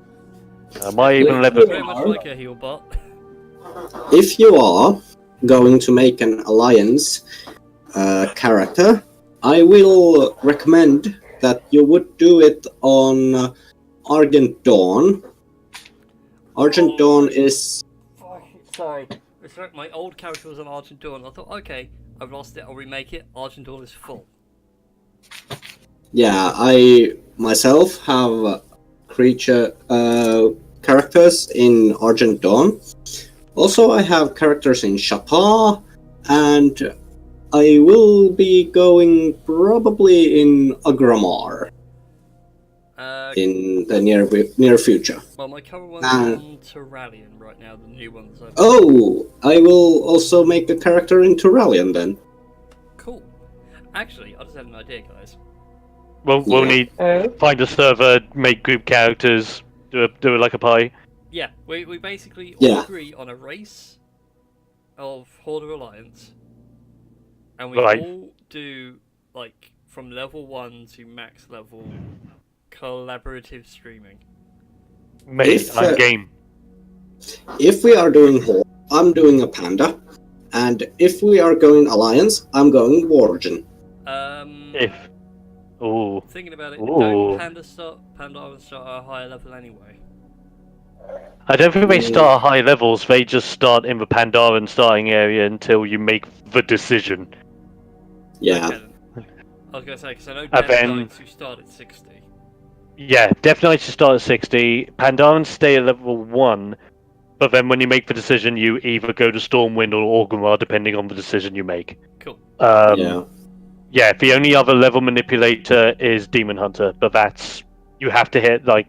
Speaker 3: I might even level.
Speaker 1: Very much like a heal bot.
Speaker 4: If you are going to make an alliance character, I will recommend that you would do it on Argent Dawn. Argent Dawn is...
Speaker 1: Sorry. It's like my old character was on Argent Dawn. I thought, okay, I've lost it, I'll remake it. Argent Dawn is full.
Speaker 4: Yeah, I myself have creature characters in Argent Dawn. Also, I have characters in Chapar, and I will be going probably in Agramar in the near future.
Speaker 1: Well, my current one's on Terralion right now, the new one's over.
Speaker 4: Oh, I will also make a character in Terralion then.
Speaker 1: Cool. Actually, I just had an idea, guys.
Speaker 3: We'll need find a server, make group characters, do it like a pie.
Speaker 1: Yeah, we basically all agree on a race of Horde or Alliance, and we all do like from level 1 to max level collaborative streaming.
Speaker 3: Game.
Speaker 4: If we are doing Horde, I'm doing a Panda, and if we are going Alliance, I'm going Wargen.
Speaker 1: Thinking about it, don't Panda start at a higher level anyway?
Speaker 3: I don't think they start at high levels, they just start in the Pandaren starting area until you make the decision.
Speaker 4: Yeah.
Speaker 1: Okay, I was going to say, because I know Death Knights who start at 60.
Speaker 3: Yeah, Death Knights start at 60, Pandarans stay at level 1, but then when you make the decision, you either go to Stormwind or Orgrimmar, depending on the decision you make.
Speaker 1: Cool.
Speaker 3: Yeah, the only other level manipulator is Demon Hunter, but that's... You have to hit, like...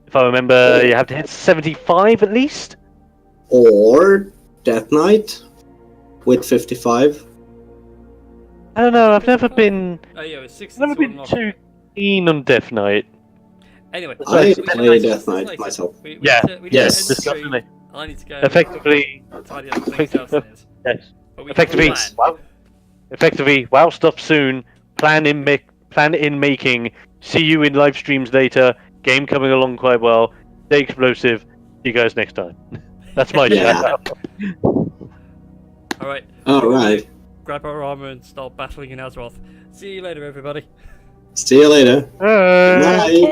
Speaker 3: If I remember, you have to hit 75 at least?
Speaker 4: Or Death Knight with 55.
Speaker 3: I don't know, I've never been...
Speaker 1: Oh yeah, it's 60.
Speaker 3: I've never been too keen on Death Knight.
Speaker 1: Anyway,
Speaker 4: I play Death Knight myself. Yes.
Speaker 3: Definitely.
Speaker 1: I need to go.
Speaker 3: Effectively...
Speaker 1: Tidy up things downstairs.
Speaker 3: Yes. Effectively, WoW stuff soon. Plan in making. See you in live streams later. Game coming along quite well. Stay explosive. See you guys next time. That's my shout out.
Speaker 1: Alright. Grab our armor and start battling in Azeroth. See you later, everybody.
Speaker 4: See you later.
Speaker 3: Bye.
Speaker 4: Bye.